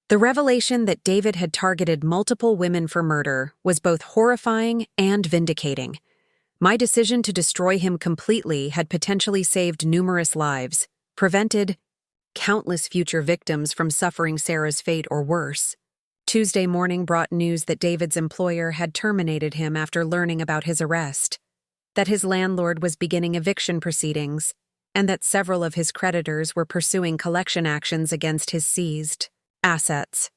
The revelation that David had targeted multiple women for murder was both horrifying and vindicating. My decision to destroy him completely had potentially saved numerous lives, prevented countless future victims from suffering Sarah's fate or worse. Tuesday morning brought news that David's employer had terminated him after learning about his arrest, that his landlord was beginning eviction proceedings, and that several of his creditors were pursuing collection actions against his seized assets.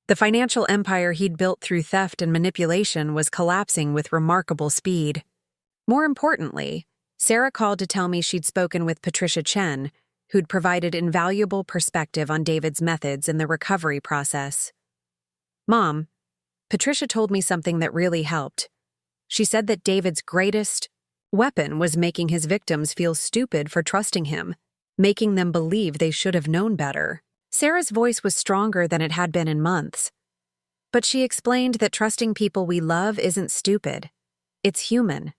The financial empire he'd built through theft and manipulation was collapsing with remarkable speed. More importantly, Sarah called to tell me she'd spoken with Patricia Chen, who'd provided invaluable perspective on David's methods in the recovery process. Mom, Patricia told me something that really helped. She said that David's greatest weapon was making his victims feel stupid for trusting him, making them believe they should have known better. Sarah's voice was stronger than it had been in months. But she explained that trusting people we love isn't stupid. It's human.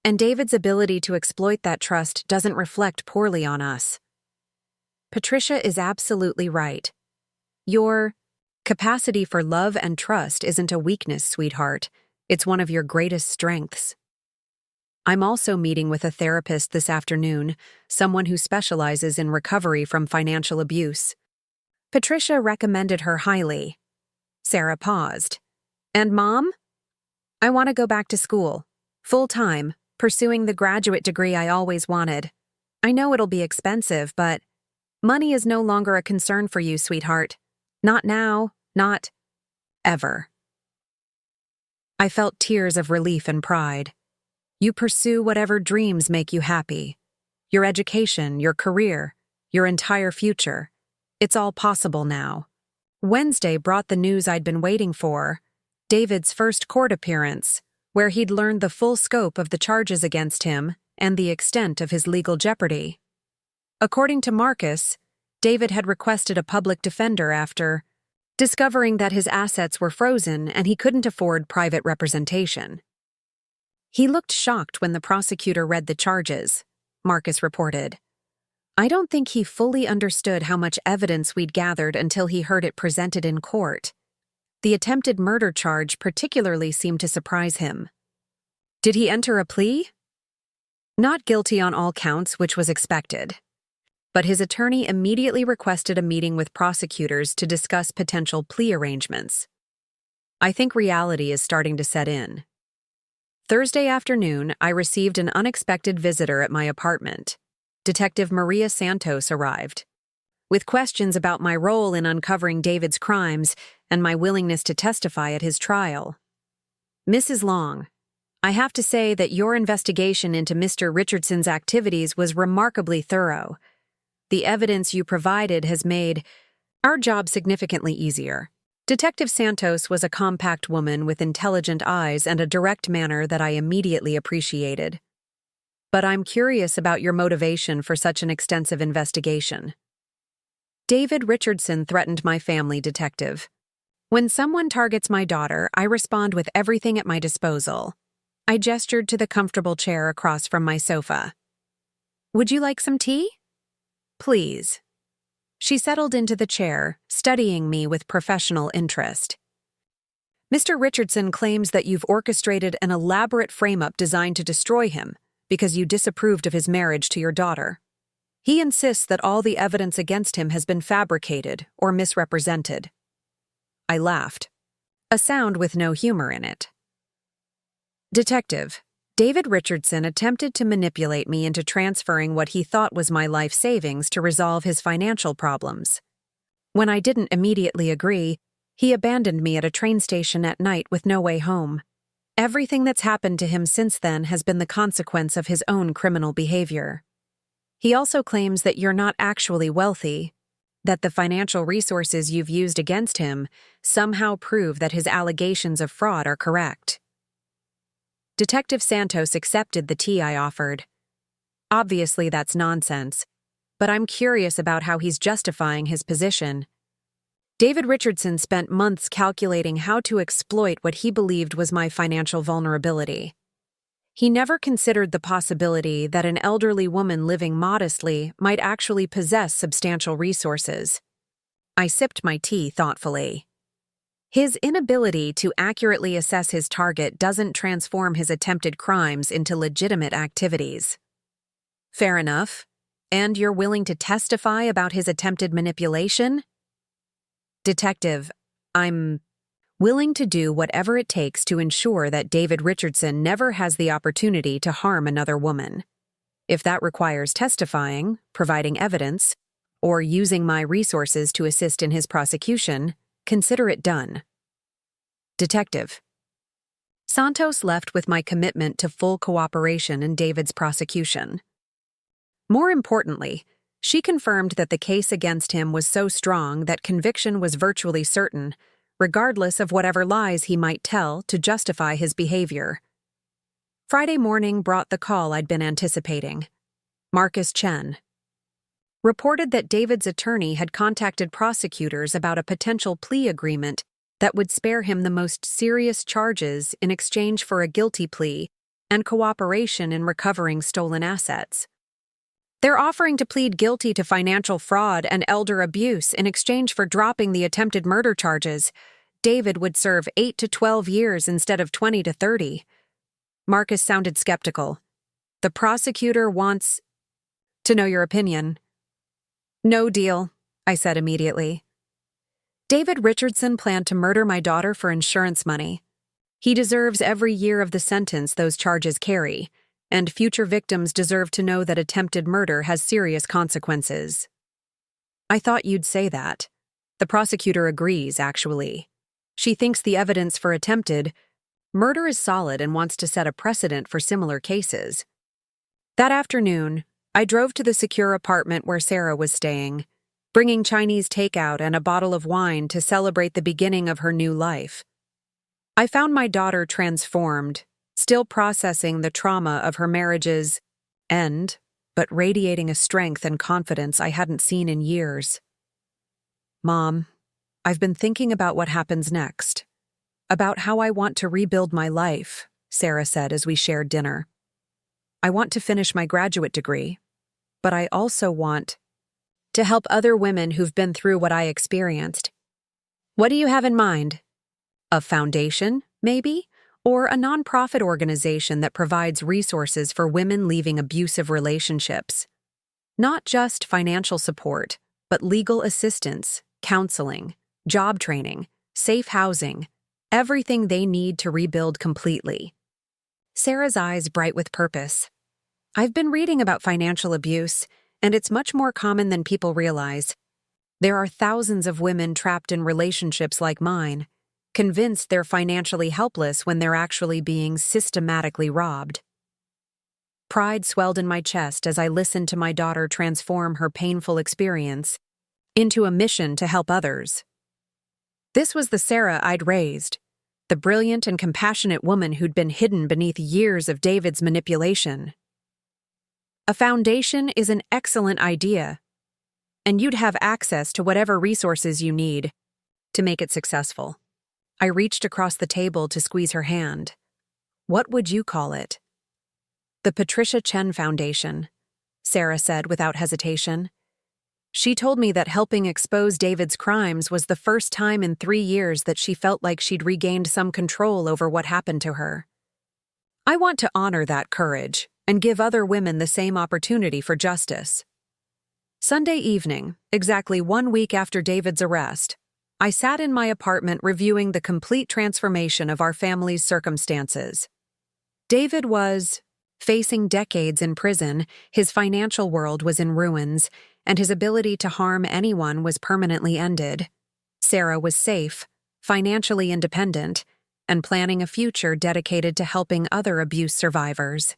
And David's ability to exploit that trust doesn't reflect poorly on us. Patricia is absolutely right. Your capacity for love and trust isn't a weakness, sweetheart. It's one of your greatest strengths. I'm also meeting with a therapist this afternoon, someone who specializes in recovery from financial abuse. Patricia recommended her highly. Sarah paused. And Mom? I want to go back to school, full-time, pursuing the graduate degree I always wanted. I know it'll be expensive, but money is no longer a concern for you, sweetheart. Not now, not ever. I felt tears of relief and pride. You pursue whatever dreams make you happy. Your education, your career, your entire future. It's all possible now. Wednesday brought the news I'd been waiting for. David's first court appearance, where he'd learned the full scope of the charges against him and the extent of his legal jeopardy. According to Marcus, David had requested a public defender after discovering that his assets were frozen and he couldn't afford private representation. He looked shocked when the prosecutor read the charges, Marcus reported. I don't think he fully understood how much evidence we'd gathered until he heard it presented in court. The attempted murder charge particularly seemed to surprise him. Did he enter a plea? Not guilty on all counts, which was expected. But his attorney immediately requested a meeting with prosecutors to discuss potential plea arrangements. I think reality is starting to set in. Thursday afternoon, I received an unexpected visitor at my apartment. Detective Maria Santos arrived, with questions about my role in uncovering David's crimes and my willingness to testify at his trial. Mrs. Long, I have to say that your investigation into Mr. Richardson's activities was remarkably thorough. The evidence you provided has made our job significantly easier. Detective Santos was a compact woman with intelligent eyes and a direct manner that I immediately appreciated. But I'm curious about your motivation for such an extensive investigation. David Richardson threatened my family, Detective. When someone targets my daughter, I respond with everything at my disposal. I gestured to the comfortable chair across from my sofa. Would you like some tea? Please. She settled into the chair, studying me with professional interest. Mr. Richardson claims that you've orchestrated an elaborate frame-up designed to destroy him because you disapproved of his marriage to your daughter. He insists that all the evidence against him has been fabricated or misrepresented. I laughed, a sound with no humor in it. Detective, David Richardson attempted to manipulate me into transferring what he thought was my life savings to resolve his financial problems. When I didn't immediately agree, he abandoned me at a train station at night with no way home. Everything that's happened to him since then has been the consequence of his own criminal behavior. He also claims that you're not actually wealthy, that the financial resources you've used against him somehow prove that his allegations of fraud are correct. Detective Santos accepted the tea I offered. Obviously, that's nonsense, but I'm curious about how he's justifying his position. David Richardson spent months calculating how to exploit what he believed was my financial vulnerability. He never considered the possibility that an elderly woman living modestly might actually possess substantial resources. I sipped my tea thoughtfully. His inability to accurately assess his target doesn't transform his attempted crimes into legitimate activities. Fair enough. And you're willing to testify about his attempted manipulation? Detective, I'm willing to do whatever it takes to ensure that David Richardson never has the opportunity to harm another woman. If that requires testifying, providing evidence, or using my resources to assist in his prosecution, consider it done. Detective. Santos left with my commitment to full cooperation in David's prosecution. More importantly, she confirmed that the case against him was so strong that conviction was virtually certain, regardless of whatever lies he might tell to justify his behavior. Friday morning brought the call I'd been anticipating. Marcus Chen reported that David's attorney had contacted prosecutors about a potential plea agreement that would spare him the most serious charges in exchange for a guilty plea and cooperation in recovering stolen assets. They're offering to plead guilty to financial fraud and elder abuse in exchange for dropping the attempted murder charges. David would serve 8 to 12 years instead of 20 to 30. Marcus sounded skeptical. The prosecutor wants to know your opinion. No deal, I said immediately. David Richardson planned to murder my daughter for insurance money. He deserves every year of the sentence those charges carry, and future victims deserve to know that attempted murder has serious consequences. I thought you'd say that. The prosecutor agrees, actually. She thinks the evidence for attempted murder is solid and wants to set a precedent for similar cases. That afternoon, I drove to the secure apartment where Sarah was staying, bringing Chinese takeout and a bottle of wine to celebrate the beginning of her new life. I found my daughter transformed, still processing the trauma of her marriage's end, but radiating a strength and confidence I hadn't seen in years. "Mom, I've been thinking about what happens next, about how I want to rebuild my life," Sarah said as we shared dinner. "I want to finish my graduate degree, but I also want to help other women who've been through what I experienced." "What do you have in mind? A foundation, maybe? Or a nonprofit organization that provides resources for women leaving abusive relationships? Not just financial support, but legal assistance, counseling, job training, safe housing, everything they need to rebuild completely." Sarah's eyes bright with purpose. "I've been reading about financial abuse, and it's much more common than people realize. There are thousands of women trapped in relationships like mine, convinced they're financially helpless when they're actually being systematically robbed." Pride swelled in my chest as I listened to my daughter transform her painful experience into a mission to help others. This was the Sarah I'd raised, the brilliant and compassionate woman who'd been hidden beneath years of David's manipulation. "A foundation is an excellent idea, and you'd have access to whatever resources you need to make it successful." I reached across the table to squeeze her hand. "What would you call it?" "The Patricia Chen Foundation," Sarah said without hesitation. She told me that helping expose David's crimes was the first time in 3 years that she felt like she'd regained some control over what happened to her. I want to honor that courage and give other women the same opportunity for justice. Sunday evening, exactly 1 week after David's arrest, I sat in my apartment reviewing the complete transformation of our family's circumstances. David was facing decades in prison, his financial world was in ruins, and his ability to harm anyone was permanently ended. Sarah was safe, financially independent, and planning a future dedicated to helping other abuse survivors.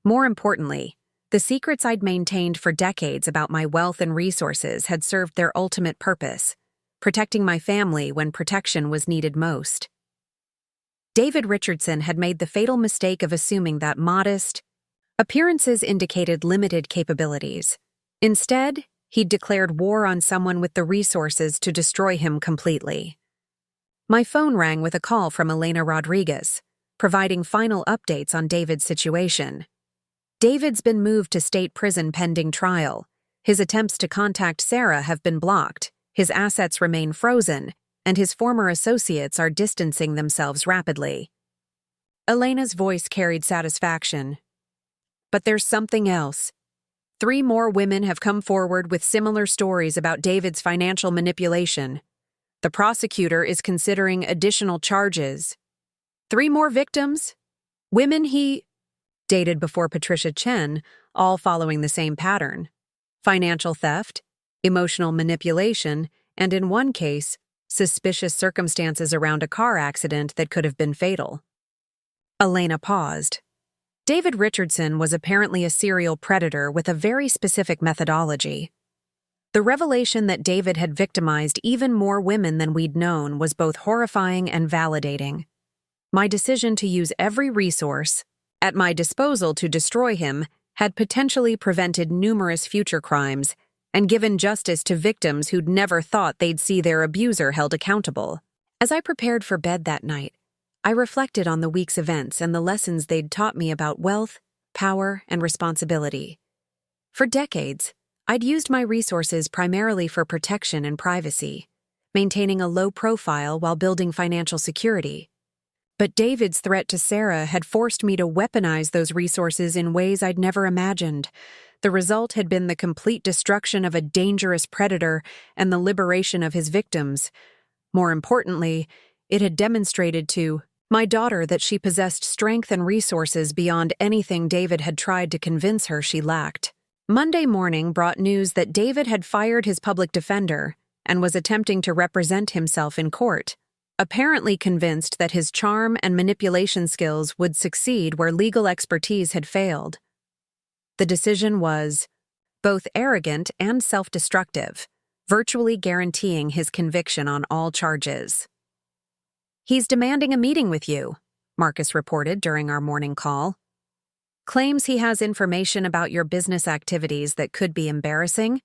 More importantly, the secrets I'd maintained for decades about my wealth and resources had served their ultimate purpose, protecting my family when protection was needed most. David Richardson had made the fatal mistake of assuming that modest appearances indicated limited capabilities. Instead, he'd declared war on someone with the resources to destroy him completely. My phone rang with a call from Elena Rodriguez, providing final updates on David's situation. David's been moved to state prison pending trial. His attempts to contact Sarah have been blocked, his assets remain frozen, and his former associates are distancing themselves rapidly. Elena's voice carried satisfaction. "But there's something else. 3 more women have come forward with similar stories about David's financial manipulation. The prosecutor is considering additional charges. 3 more victims? Women he dated before Patricia Chen, all following the same pattern: financial theft, emotional manipulation, and in one case, suspicious circumstances around a car accident that could have been fatal." Elena paused. David Richardson was apparently a serial predator with a very specific methodology. The revelation that David had victimized even more women than we'd known was both horrifying and validating. My decision to use every resource at my disposal to destroy him had potentially prevented numerous future crimes and given justice to victims who'd never thought they'd see their abuser held accountable. As I prepared for bed that night, I reflected on the week's events and the lessons they'd taught me about wealth, power, and responsibility. For decades, I'd used my resources primarily for protection and privacy, maintaining a low profile while building financial security. But David's threat to Sarah had forced me to weaponize those resources in ways I'd never imagined. The result had been the complete destruction of a dangerous predator and the liberation of his victims. More importantly, it had demonstrated to my daughter that she possessed strength and resources beyond anything David had tried to convince her she lacked. Monday morning brought news that David had fired his public defender and was attempting to represent himself in court, apparently convinced that his charm and manipulation skills would succeed where legal expertise had failed. The decision was both arrogant and self-destructive, virtually guaranteeing his conviction on all charges. "He's demanding a meeting with you," Marcus reported during our morning call. Claims he has information about your business activities that could be embarrassing,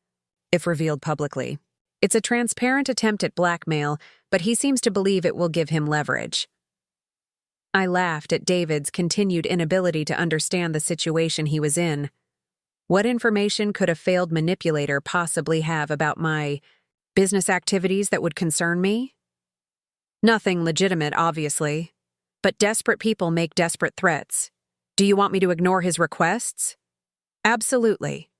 if revealed publicly. It's a transparent attempt at blackmail, but he seems to believe it will give him leverage. I laughed at David's continued inability to understand the situation he was in. What information could a failed manipulator possibly have about my business activities that would concern me? Nothing legitimate, obviously. But desperate people make desperate threats. Do you want me to ignore his requests? Absolutely.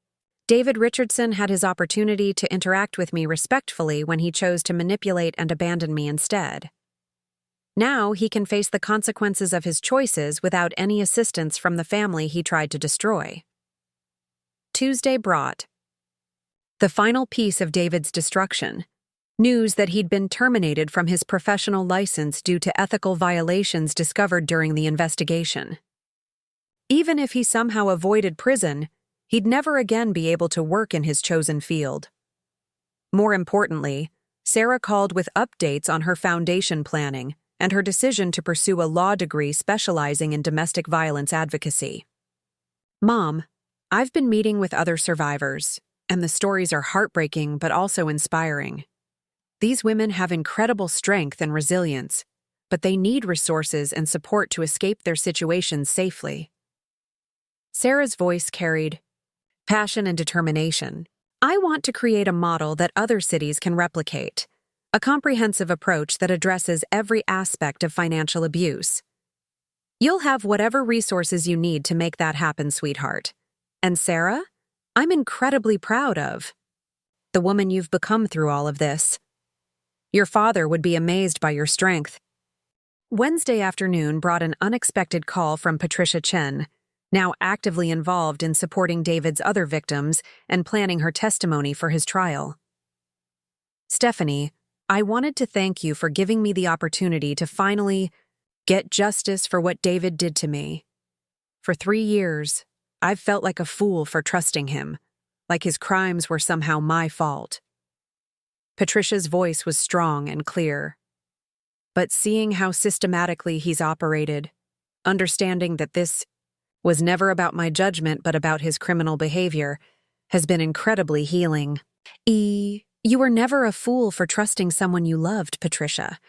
David Richardson had his opportunity to interact with me respectfully when he chose to manipulate and abandon me instead. Now he can face the consequences of his choices without any assistance from the family he tried to destroy. Tuesday brought the final piece of David's destruction. News that he'd been terminated from his professional license due to ethical violations discovered during the investigation. Even if he somehow avoided prison, he'd never again be able to work in his chosen field. More importantly, Sarah called with updates on her foundation planning and her decision to pursue a law degree specializing in domestic violence advocacy. Mom, I've been meeting with other survivors, and the stories are heartbreaking but also inspiring. These women have incredible strength and resilience, but they need resources and support to escape their situations safely. Sarah's voice carried passion and determination. I want to create a model that other cities can replicate, a comprehensive approach that addresses every aspect of financial abuse. You'll have whatever resources you need to make that happen, sweetheart. And Sarah, I'm incredibly proud of the woman you've become through all of this. Your father would be amazed by your strength. Wednesday afternoon brought an unexpected call from Patricia Chen, now actively involved in supporting David's other victims and planning her testimony for his trial. Stephanie, I wanted to thank you for giving me the opportunity to finally get justice for what David did to me. For 3 years, I've felt like a fool for trusting him, like his crimes were somehow my fault. Patricia's voice was strong and clear. But seeing how systematically he's operated, understanding that this was never about my judgment but about his criminal behavior, has been incredibly healing. You were never a fool for trusting someone you loved, Patricia.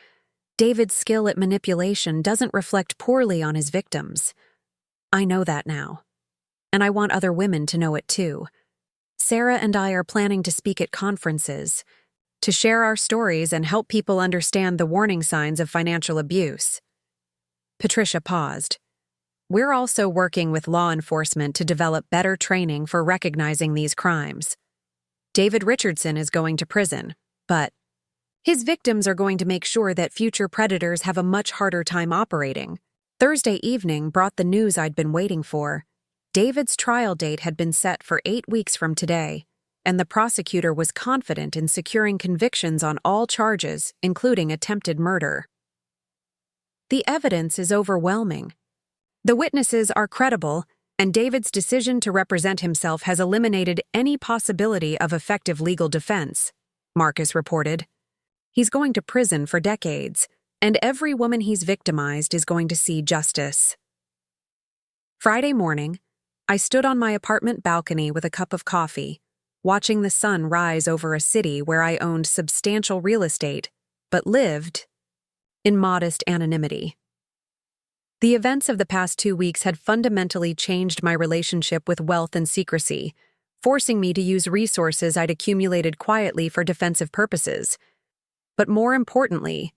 David's skill at manipulation doesn't reflect poorly on his victims. I know that now. And I want other women to know it too. Sarah and I are planning to speak at conferences, to share our stories and help people understand the warning signs of financial abuse. Patricia paused. We're also working with law enforcement to develop better training for recognizing these crimes. David Richardson is going to prison, but his victims are going to make sure that future predators have a much harder time operating. Thursday evening brought the news I'd been waiting for. David's trial date had been set for 8 weeks from today, and the prosecutor was confident in securing convictions on all charges, including attempted murder. The evidence is overwhelming. The witnesses are credible, and David's decision to represent himself has eliminated any possibility of effective legal defense, Marcus reported. He's going to prison for decades, and every woman he's victimized is going to see justice. Friday morning, I stood on my apartment balcony with a cup of coffee, watching the sun rise over a city where I owned substantial real estate, but lived in modest anonymity. The events of the past 2 weeks had fundamentally changed my relationship with wealth and secrecy, forcing me to use resources I'd accumulated quietly for defensive purposes. But more importantly,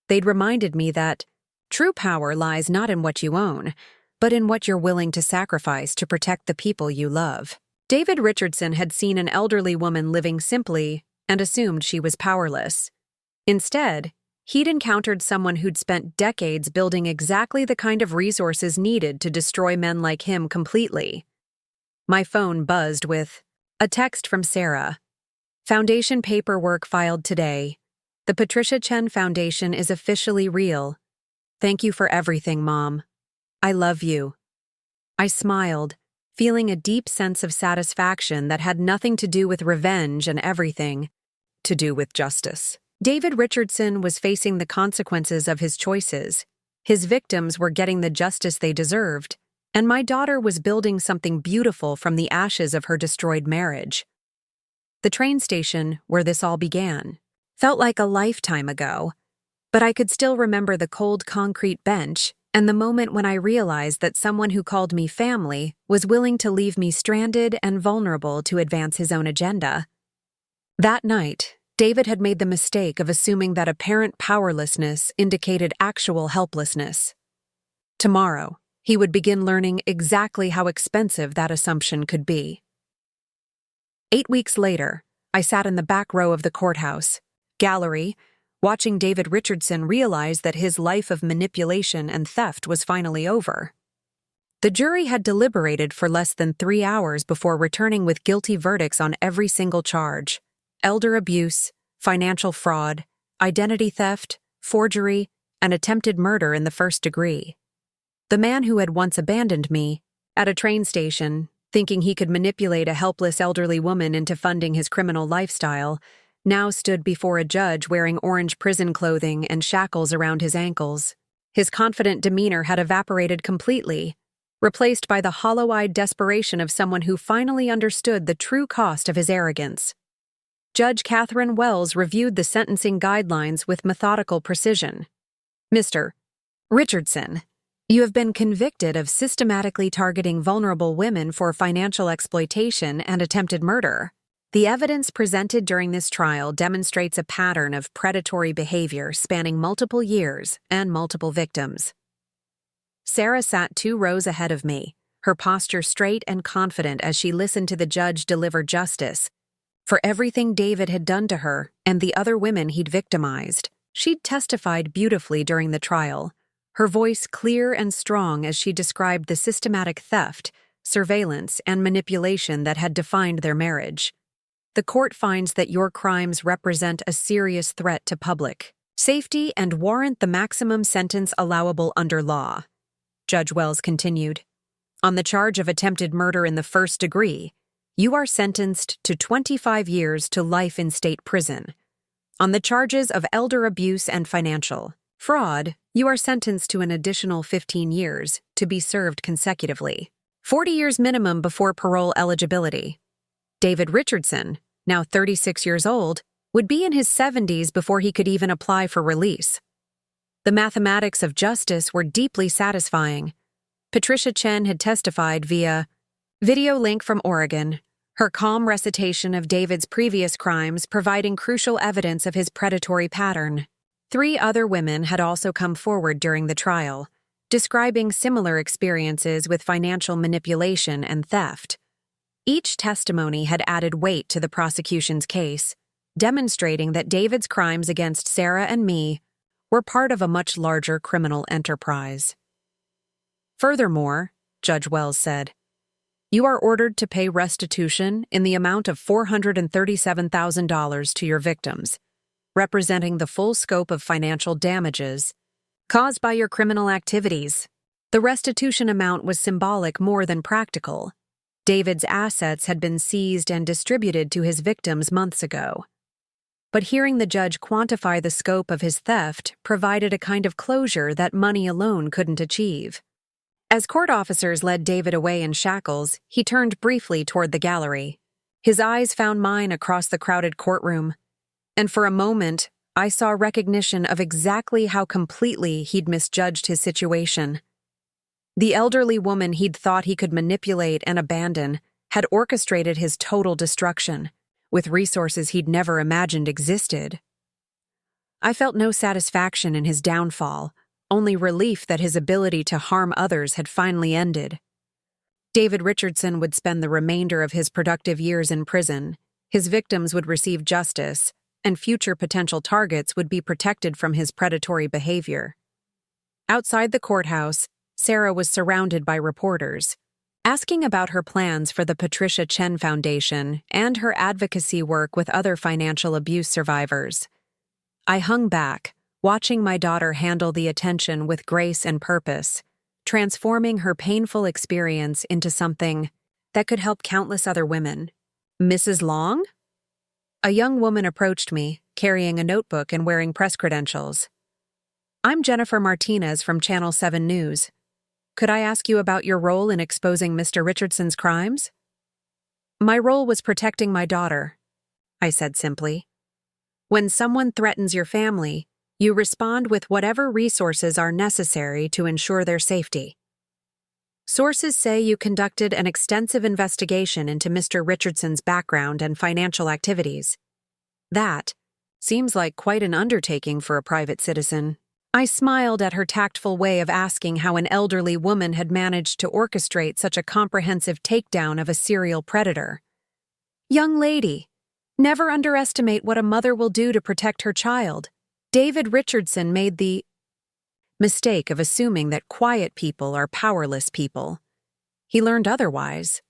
they'd reminded me that true power lies not in what you own, but in what you're willing to sacrifice to protect the people you love. David Richardson had seen an elderly woman living simply and assumed she was powerless. Instead, he'd encountered someone who'd spent decades building exactly the kind of resources needed to destroy men like him completely. My phone buzzed with a text from Sarah. Foundation paperwork filed today. The Patricia Chen Foundation is officially real. Thank you for everything, Mom. I love you. I smiled, feeling a deep sense of satisfaction that had nothing to do with revenge and everything to do with justice. David Richardson was facing the consequences of his choices, His victims were getting the justice they deserved, and my daughter was building something beautiful from the ashes of her destroyed marriage. The train station, where this all began, felt like a lifetime ago, but I could still remember the cold concrete bench and the moment when I realized that someone who called me family was willing to leave me stranded and vulnerable to advance his own agenda. That night, David had made the mistake of assuming that apparent powerlessness indicated actual helplessness. Tomorrow, he would begin learning exactly how expensive that assumption could be. 8 weeks later, I sat in the back row of the courthouse gallery, watching David Richardson realize that his life of manipulation and theft was finally over. The jury had deliberated for less than 3 hours before returning with guilty verdicts on every single charge: elder abuse, financial fraud, identity theft, forgery, and attempted murder in the first degree. The man who had once abandoned me, at a train station, thinking he could manipulate a helpless elderly woman into funding his criminal lifestyle, now stood before a judge wearing orange prison clothing and shackles around his ankles. His confident demeanor had evaporated completely, replaced by the hollow-eyed desperation of someone who finally understood the true cost of his arrogance. Judge Catherine Wells reviewed the sentencing guidelines with methodical precision. "Mr. Richardson, you have been convicted of systematically targeting vulnerable women for financial exploitation and attempted murder. The evidence presented during this trial demonstrates a pattern of predatory behavior spanning multiple years and multiple victims." Sarah sat 2 rows ahead of me, her posture straight and confident as she listened to the judge deliver justice. For everything David had done to her and the other women he'd victimized, she'd testified beautifully during the trial, her voice clear and strong as she described the systematic theft, surveillance, and manipulation that had defined their marriage. "The court finds that your crimes represent a serious threat to public safety and warrant the maximum sentence allowable under law," Judge Wells continued. "On the charge of attempted murder in the first degree, you are sentenced to 25 years to life in state prison. On the charges of elder abuse and financial fraud, you are sentenced to an additional 15 years to be served consecutively. 40 years minimum before parole eligibility. David Richardson, now 36 years old, would be in his 70s before he could even apply for release." The mathematics of justice were deeply satisfying. Patricia Chen had testified via video link from Oregon, her calm recitation of David's previous crimes providing crucial evidence of his predatory pattern. 3 other women had also come forward during the trial, describing similar experiences with financial manipulation and theft. Each testimony had added weight to the prosecution's case, demonstrating that David's crimes against Sarah and me were part of a much larger criminal enterprise. "Furthermore," Judge Wells said, "you are ordered to pay restitution in the amount of $437,000 to your victims, representing the full scope of financial damages caused by your criminal activities." The restitution amount was symbolic more than practical. David's assets had been seized and distributed to his victims months ago. But hearing the judge quantify the scope of his theft provided a kind of closure that money alone couldn't achieve. As court officers led David away in shackles, he turned briefly toward the gallery. His eyes found mine across the crowded courtroom, and for a moment, I saw recognition of exactly how completely he'd misjudged his situation. The elderly woman he'd thought he could manipulate and abandon had orchestrated his total destruction, with resources he'd never imagined existed. I felt no satisfaction in his downfall, only relief that his ability to harm others had finally ended. David Richardson would spend the remainder of his productive years in prison, his victims would receive justice, and future potential targets would be protected from his predatory behavior. Outside the courthouse, Sarah was surrounded by reporters, asking about her plans for the Patricia Chen Foundation and her advocacy work with other financial abuse survivors. I hung back, watching my daughter handle the attention with grace and purpose, transforming her painful experience into something that could help countless other women. "Mrs. Long?" A young woman approached me, carrying a notebook and wearing press credentials. I'm Jennifer Martinez from Channel 7 News. Could I ask you about your role in exposing Mr. Richardson's crimes? My role was protecting my daughter, I said simply. When someone threatens your family, you respond with whatever resources are necessary to ensure their safety. Sources say you conducted an extensive investigation into Mr. Richardson's background and financial activities. That seems like quite an undertaking for a private citizen. I smiled at her tactful way of asking how an elderly woman had managed to orchestrate such a comprehensive takedown of a serial predator. Young lady, never underestimate what a mother will do to protect her child. David Richardson made the mistake of assuming that quiet people are powerless people. He learned otherwise.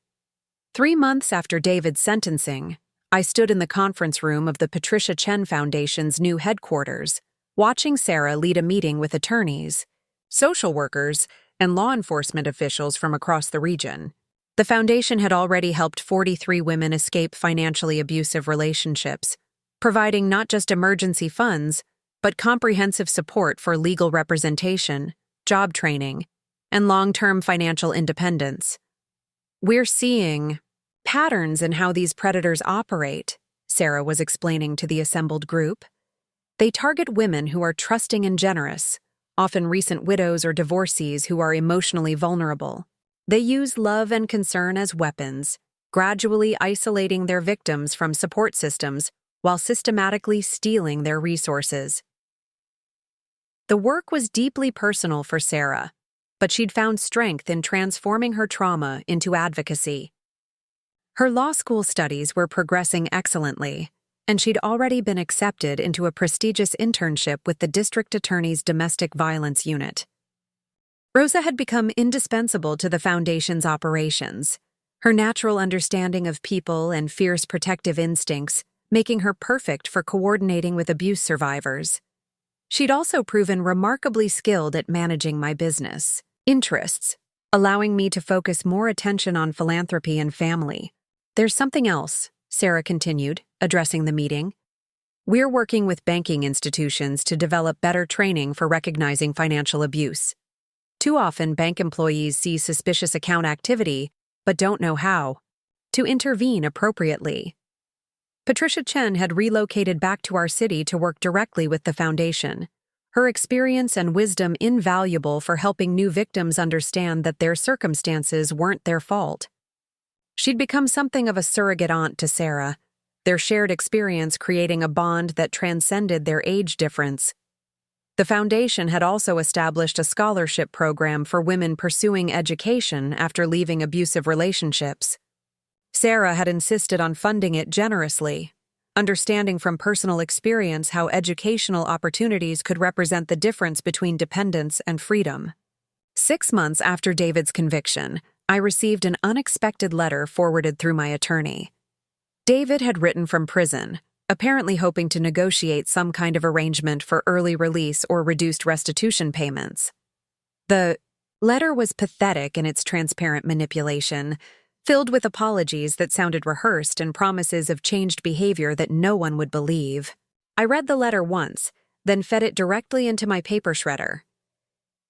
3 months after David's sentencing, I stood in the conference room of the Patricia Chen Foundation's new headquarters, watching Sarah lead a meeting with attorneys, social workers, and law enforcement officials from across the region. The foundation had already helped 43 women escape financially abusive relationships, providing not just emergency funds, but comprehensive support for legal representation, job training, and long-term financial independence. We're seeing patterns in how these predators operate, Sarah was explaining to the assembled group. They target women who are trusting and generous, often recent widows or divorcees who are emotionally vulnerable. They use love and concern as weapons, gradually isolating their victims from support systems while systematically stealing their resources. The work was deeply personal for Sarah, but she'd found strength in transforming her trauma into advocacy. Her law school studies were progressing excellently, and she'd already been accepted into a prestigious internship with the district attorney's domestic violence unit. Rosa had become indispensable to the foundation's operations, her natural understanding of people and fierce protective instincts making her perfect for coordinating with abuse survivors. She'd also proven remarkably skilled at managing my business interests, allowing me to focus more attention on philanthropy and family. There's something else, Sarah continued, addressing the meeting. We're working with banking institutions to develop better training for recognizing financial abuse. Too often, bank employees see suspicious account activity, but don't know how to intervene appropriately. Patricia Chen had relocated back to our city to work directly with the foundation, her experience and wisdom invaluable for helping new victims understand that their circumstances weren't their fault. She'd become something of a surrogate aunt to Sarah, their shared experience creating a bond that transcended their age difference. The foundation had also established a scholarship program for women pursuing education after leaving abusive relationships. Sarah had insisted on funding it generously, understanding from personal experience how educational opportunities could represent the difference between dependence and freedom. 6 months after David's conviction, I received an unexpected letter forwarded through my attorney. David had written from prison, apparently hoping to negotiate some kind of arrangement for early release or reduced restitution payments. The letter was pathetic in its transparent manipulation, filled with apologies that sounded rehearsed and promises of changed behavior that no one would believe. I read the letter once, then fed it directly into my paper shredder.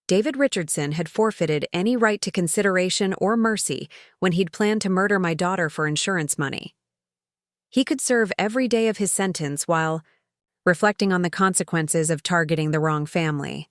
David Richardson had forfeited any right to consideration or mercy when he'd planned to murder my daughter for insurance money. He could serve every day of his sentence while reflecting on the consequences of targeting the wrong family.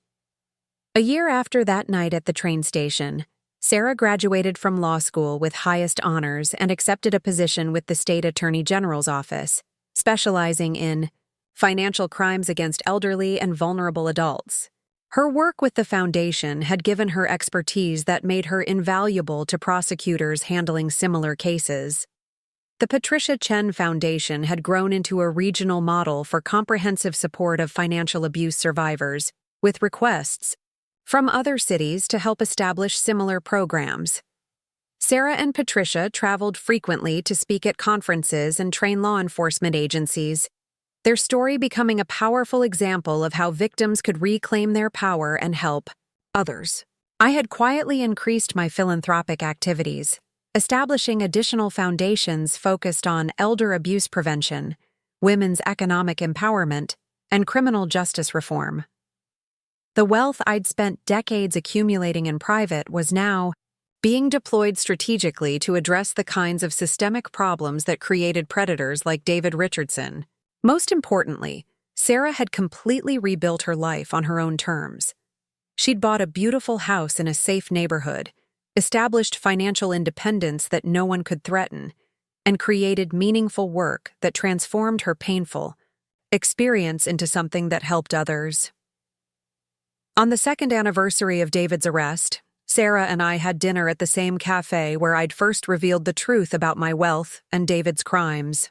A year after that night at the train station, Sarah graduated from law school with highest honors and accepted a position with the State Attorney General's office, specializing in financial crimes against elderly and vulnerable adults. Her work with the foundation had given her expertise that made her invaluable to prosecutors handling similar cases. The Patricia Chen Foundation had grown into a regional model for comprehensive support of financial abuse survivors, with requests from other cities to help establish similar programs. Sarah and Patricia traveled frequently to speak at conferences and train law enforcement agencies, their story becoming a powerful example of how victims could reclaim their power and help others. I had quietly increased my philanthropic activities, establishing additional foundations focused on elder abuse prevention, women's economic empowerment, and criminal justice reform. The wealth I'd spent decades accumulating in private was now being deployed strategically to address the kinds of systemic problems that created predators like David Richardson. Most importantly, Sarah had completely rebuilt her life on her own terms. She'd bought a beautiful house in a safe neighborhood, established financial independence that no one could threaten, and created meaningful work that transformed her painful experience into something that helped others. On the second anniversary of David's arrest, Sarah and I had dinner at the same cafe where I'd first revealed the truth about my wealth and David's crimes.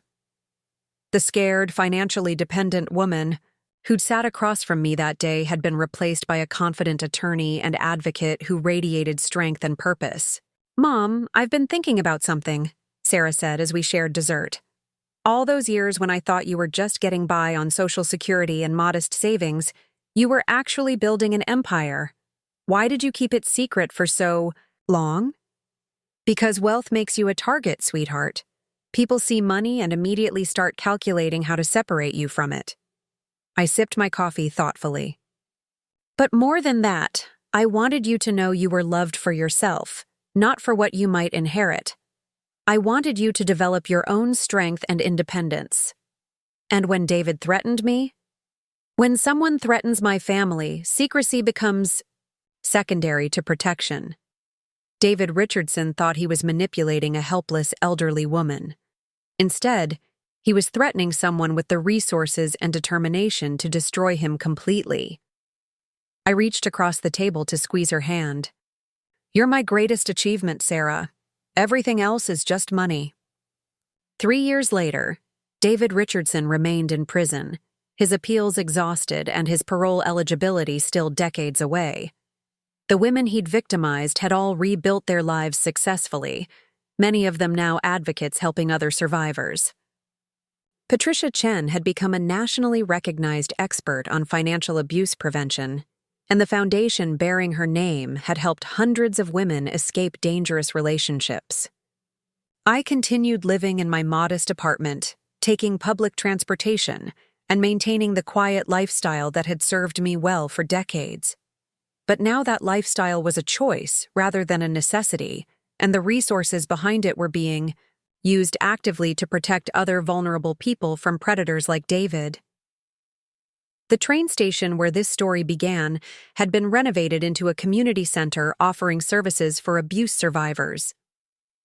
The scared, financially dependent woman who'd sat across from me that day had been replaced by a confident attorney and advocate who radiated strength and purpose. "Mom, I've been thinking about something," Sarah said as we shared dessert. "All those years when I thought you were just getting by on Social Security and modest savings, you were actually building an empire. Why did you keep it secret for so long?" "Because wealth makes you a target, sweetheart. People see money and immediately start calculating how to separate you from it." I sipped my coffee thoughtfully. "But more than that, I wanted you to know you were loved for yourself, not for what you might inherit. I wanted you to develop your own strength and independence. And when David threatened me? When someone threatens my family, secrecy becomes secondary to protection. David Richardson thought he was manipulating a helpless elderly woman. Instead, he was threatening someone with the resources and determination to destroy him completely. I reached across the table to squeeze her hand. "You're my greatest achievement, Sarah. Everything else is just money." 3 years later, David Richardson remained in prison, his appeals exhausted and his parole eligibility still decades away. The women he'd victimized had all rebuilt their lives successfully, many of them now advocates helping other survivors. Patricia Chen had become a nationally recognized expert on financial abuse prevention, and the foundation bearing her name had helped hundreds of women escape dangerous relationships. I continued living in my modest apartment, taking public transportation, and maintaining the quiet lifestyle that had served me well for decades. But now that lifestyle was a choice rather than a necessity, and the resources behind it were being used actively to protect other vulnerable people from predators like David. The train station where this story began had been renovated into a community center offering services for abuse survivors.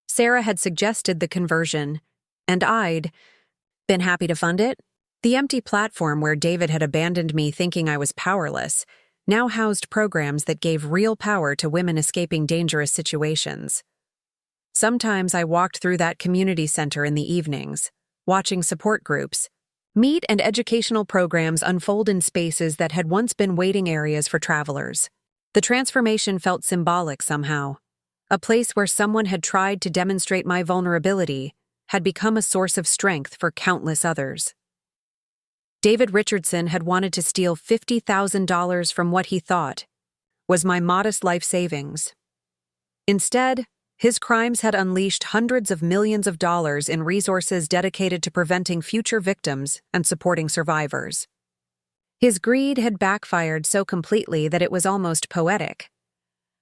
Sarah had suggested the conversion, and I'd been happy to fund it. The empty platform where David had abandoned me thinking I was powerless now housed programs that gave real power to women escaping dangerous situations. Sometimes I walked through that community center in the evenings, watching support groups, meet and educational programs unfold in spaces that had once been waiting areas for travelers. The transformation felt symbolic somehow. A place where someone had tried to demonstrate my vulnerability had become a source of strength for countless others. David Richardson had wanted to steal $50,000 from what he thought was my modest life savings. Instead, his crimes had unleashed hundreds of millions of dollars in resources dedicated to preventing future victims and supporting survivors. His greed had backfired so completely that it was almost poetic.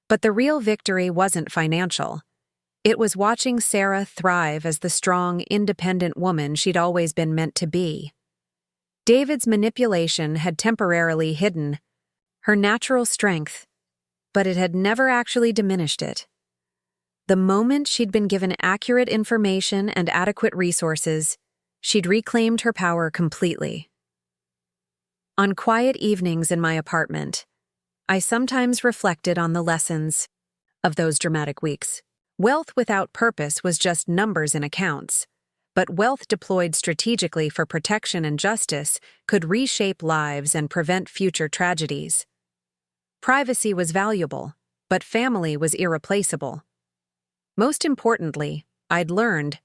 But the real victory wasn't financial. It was watching Sarah thrive as the strong, independent woman she'd always been meant to be. David's manipulation had temporarily hidden her natural strength, but it had never actually diminished it. The moment she'd been given accurate information and adequate resources, she'd reclaimed her power completely. On quiet evenings in my apartment, I sometimes reflected on the lessons of those dramatic weeks. Wealth without purpose was just numbers in accounts, but wealth deployed strategically for protection and justice could reshape lives and prevent future tragedies. Privacy was valuable, but family was irreplaceable. Most importantly, I'd learned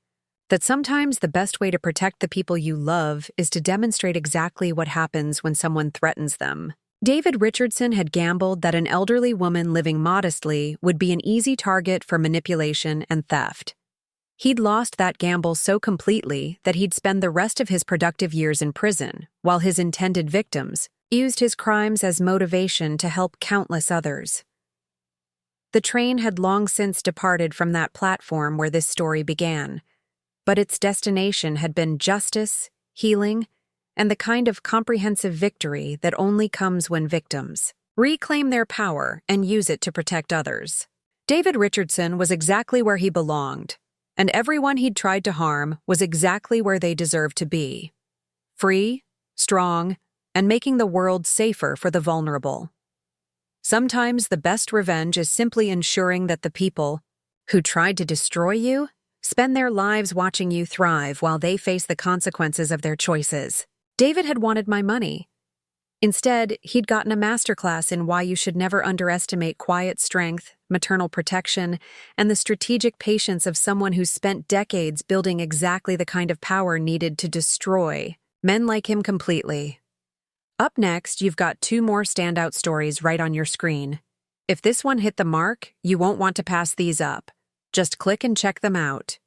that sometimes the best way to protect the people you love is to demonstrate exactly what happens when someone threatens them. David Richardson had gambled that an elderly woman living modestly would be an easy target for manipulation and theft. He'd lost that gamble so completely that he'd spend the rest of his productive years in prison, while his intended victims used his crimes as motivation to help countless others. The train had long since departed from that platform where this story began, but its destination had been justice, healing, and the kind of comprehensive victory that only comes when victims reclaim their power and use it to protect others. David Richardson was exactly where he belonged, and everyone he'd tried to harm was exactly where they deserved to be: free, strong, and making the world safer for the vulnerable. Sometimes the best revenge is simply ensuring that the people who tried to destroy you spend their lives watching you thrive while they face the consequences of their choices. David had wanted my money. Instead, he'd gotten a masterclass in why you should never underestimate quiet strength, maternal protection, and the strategic patience of someone who's spent decades building exactly the kind of power needed to destroy men like him completely. Up next, you've got 2 more standout stories right on your screen. If this one hit the mark, you won't want to pass these up. Just click and check them out.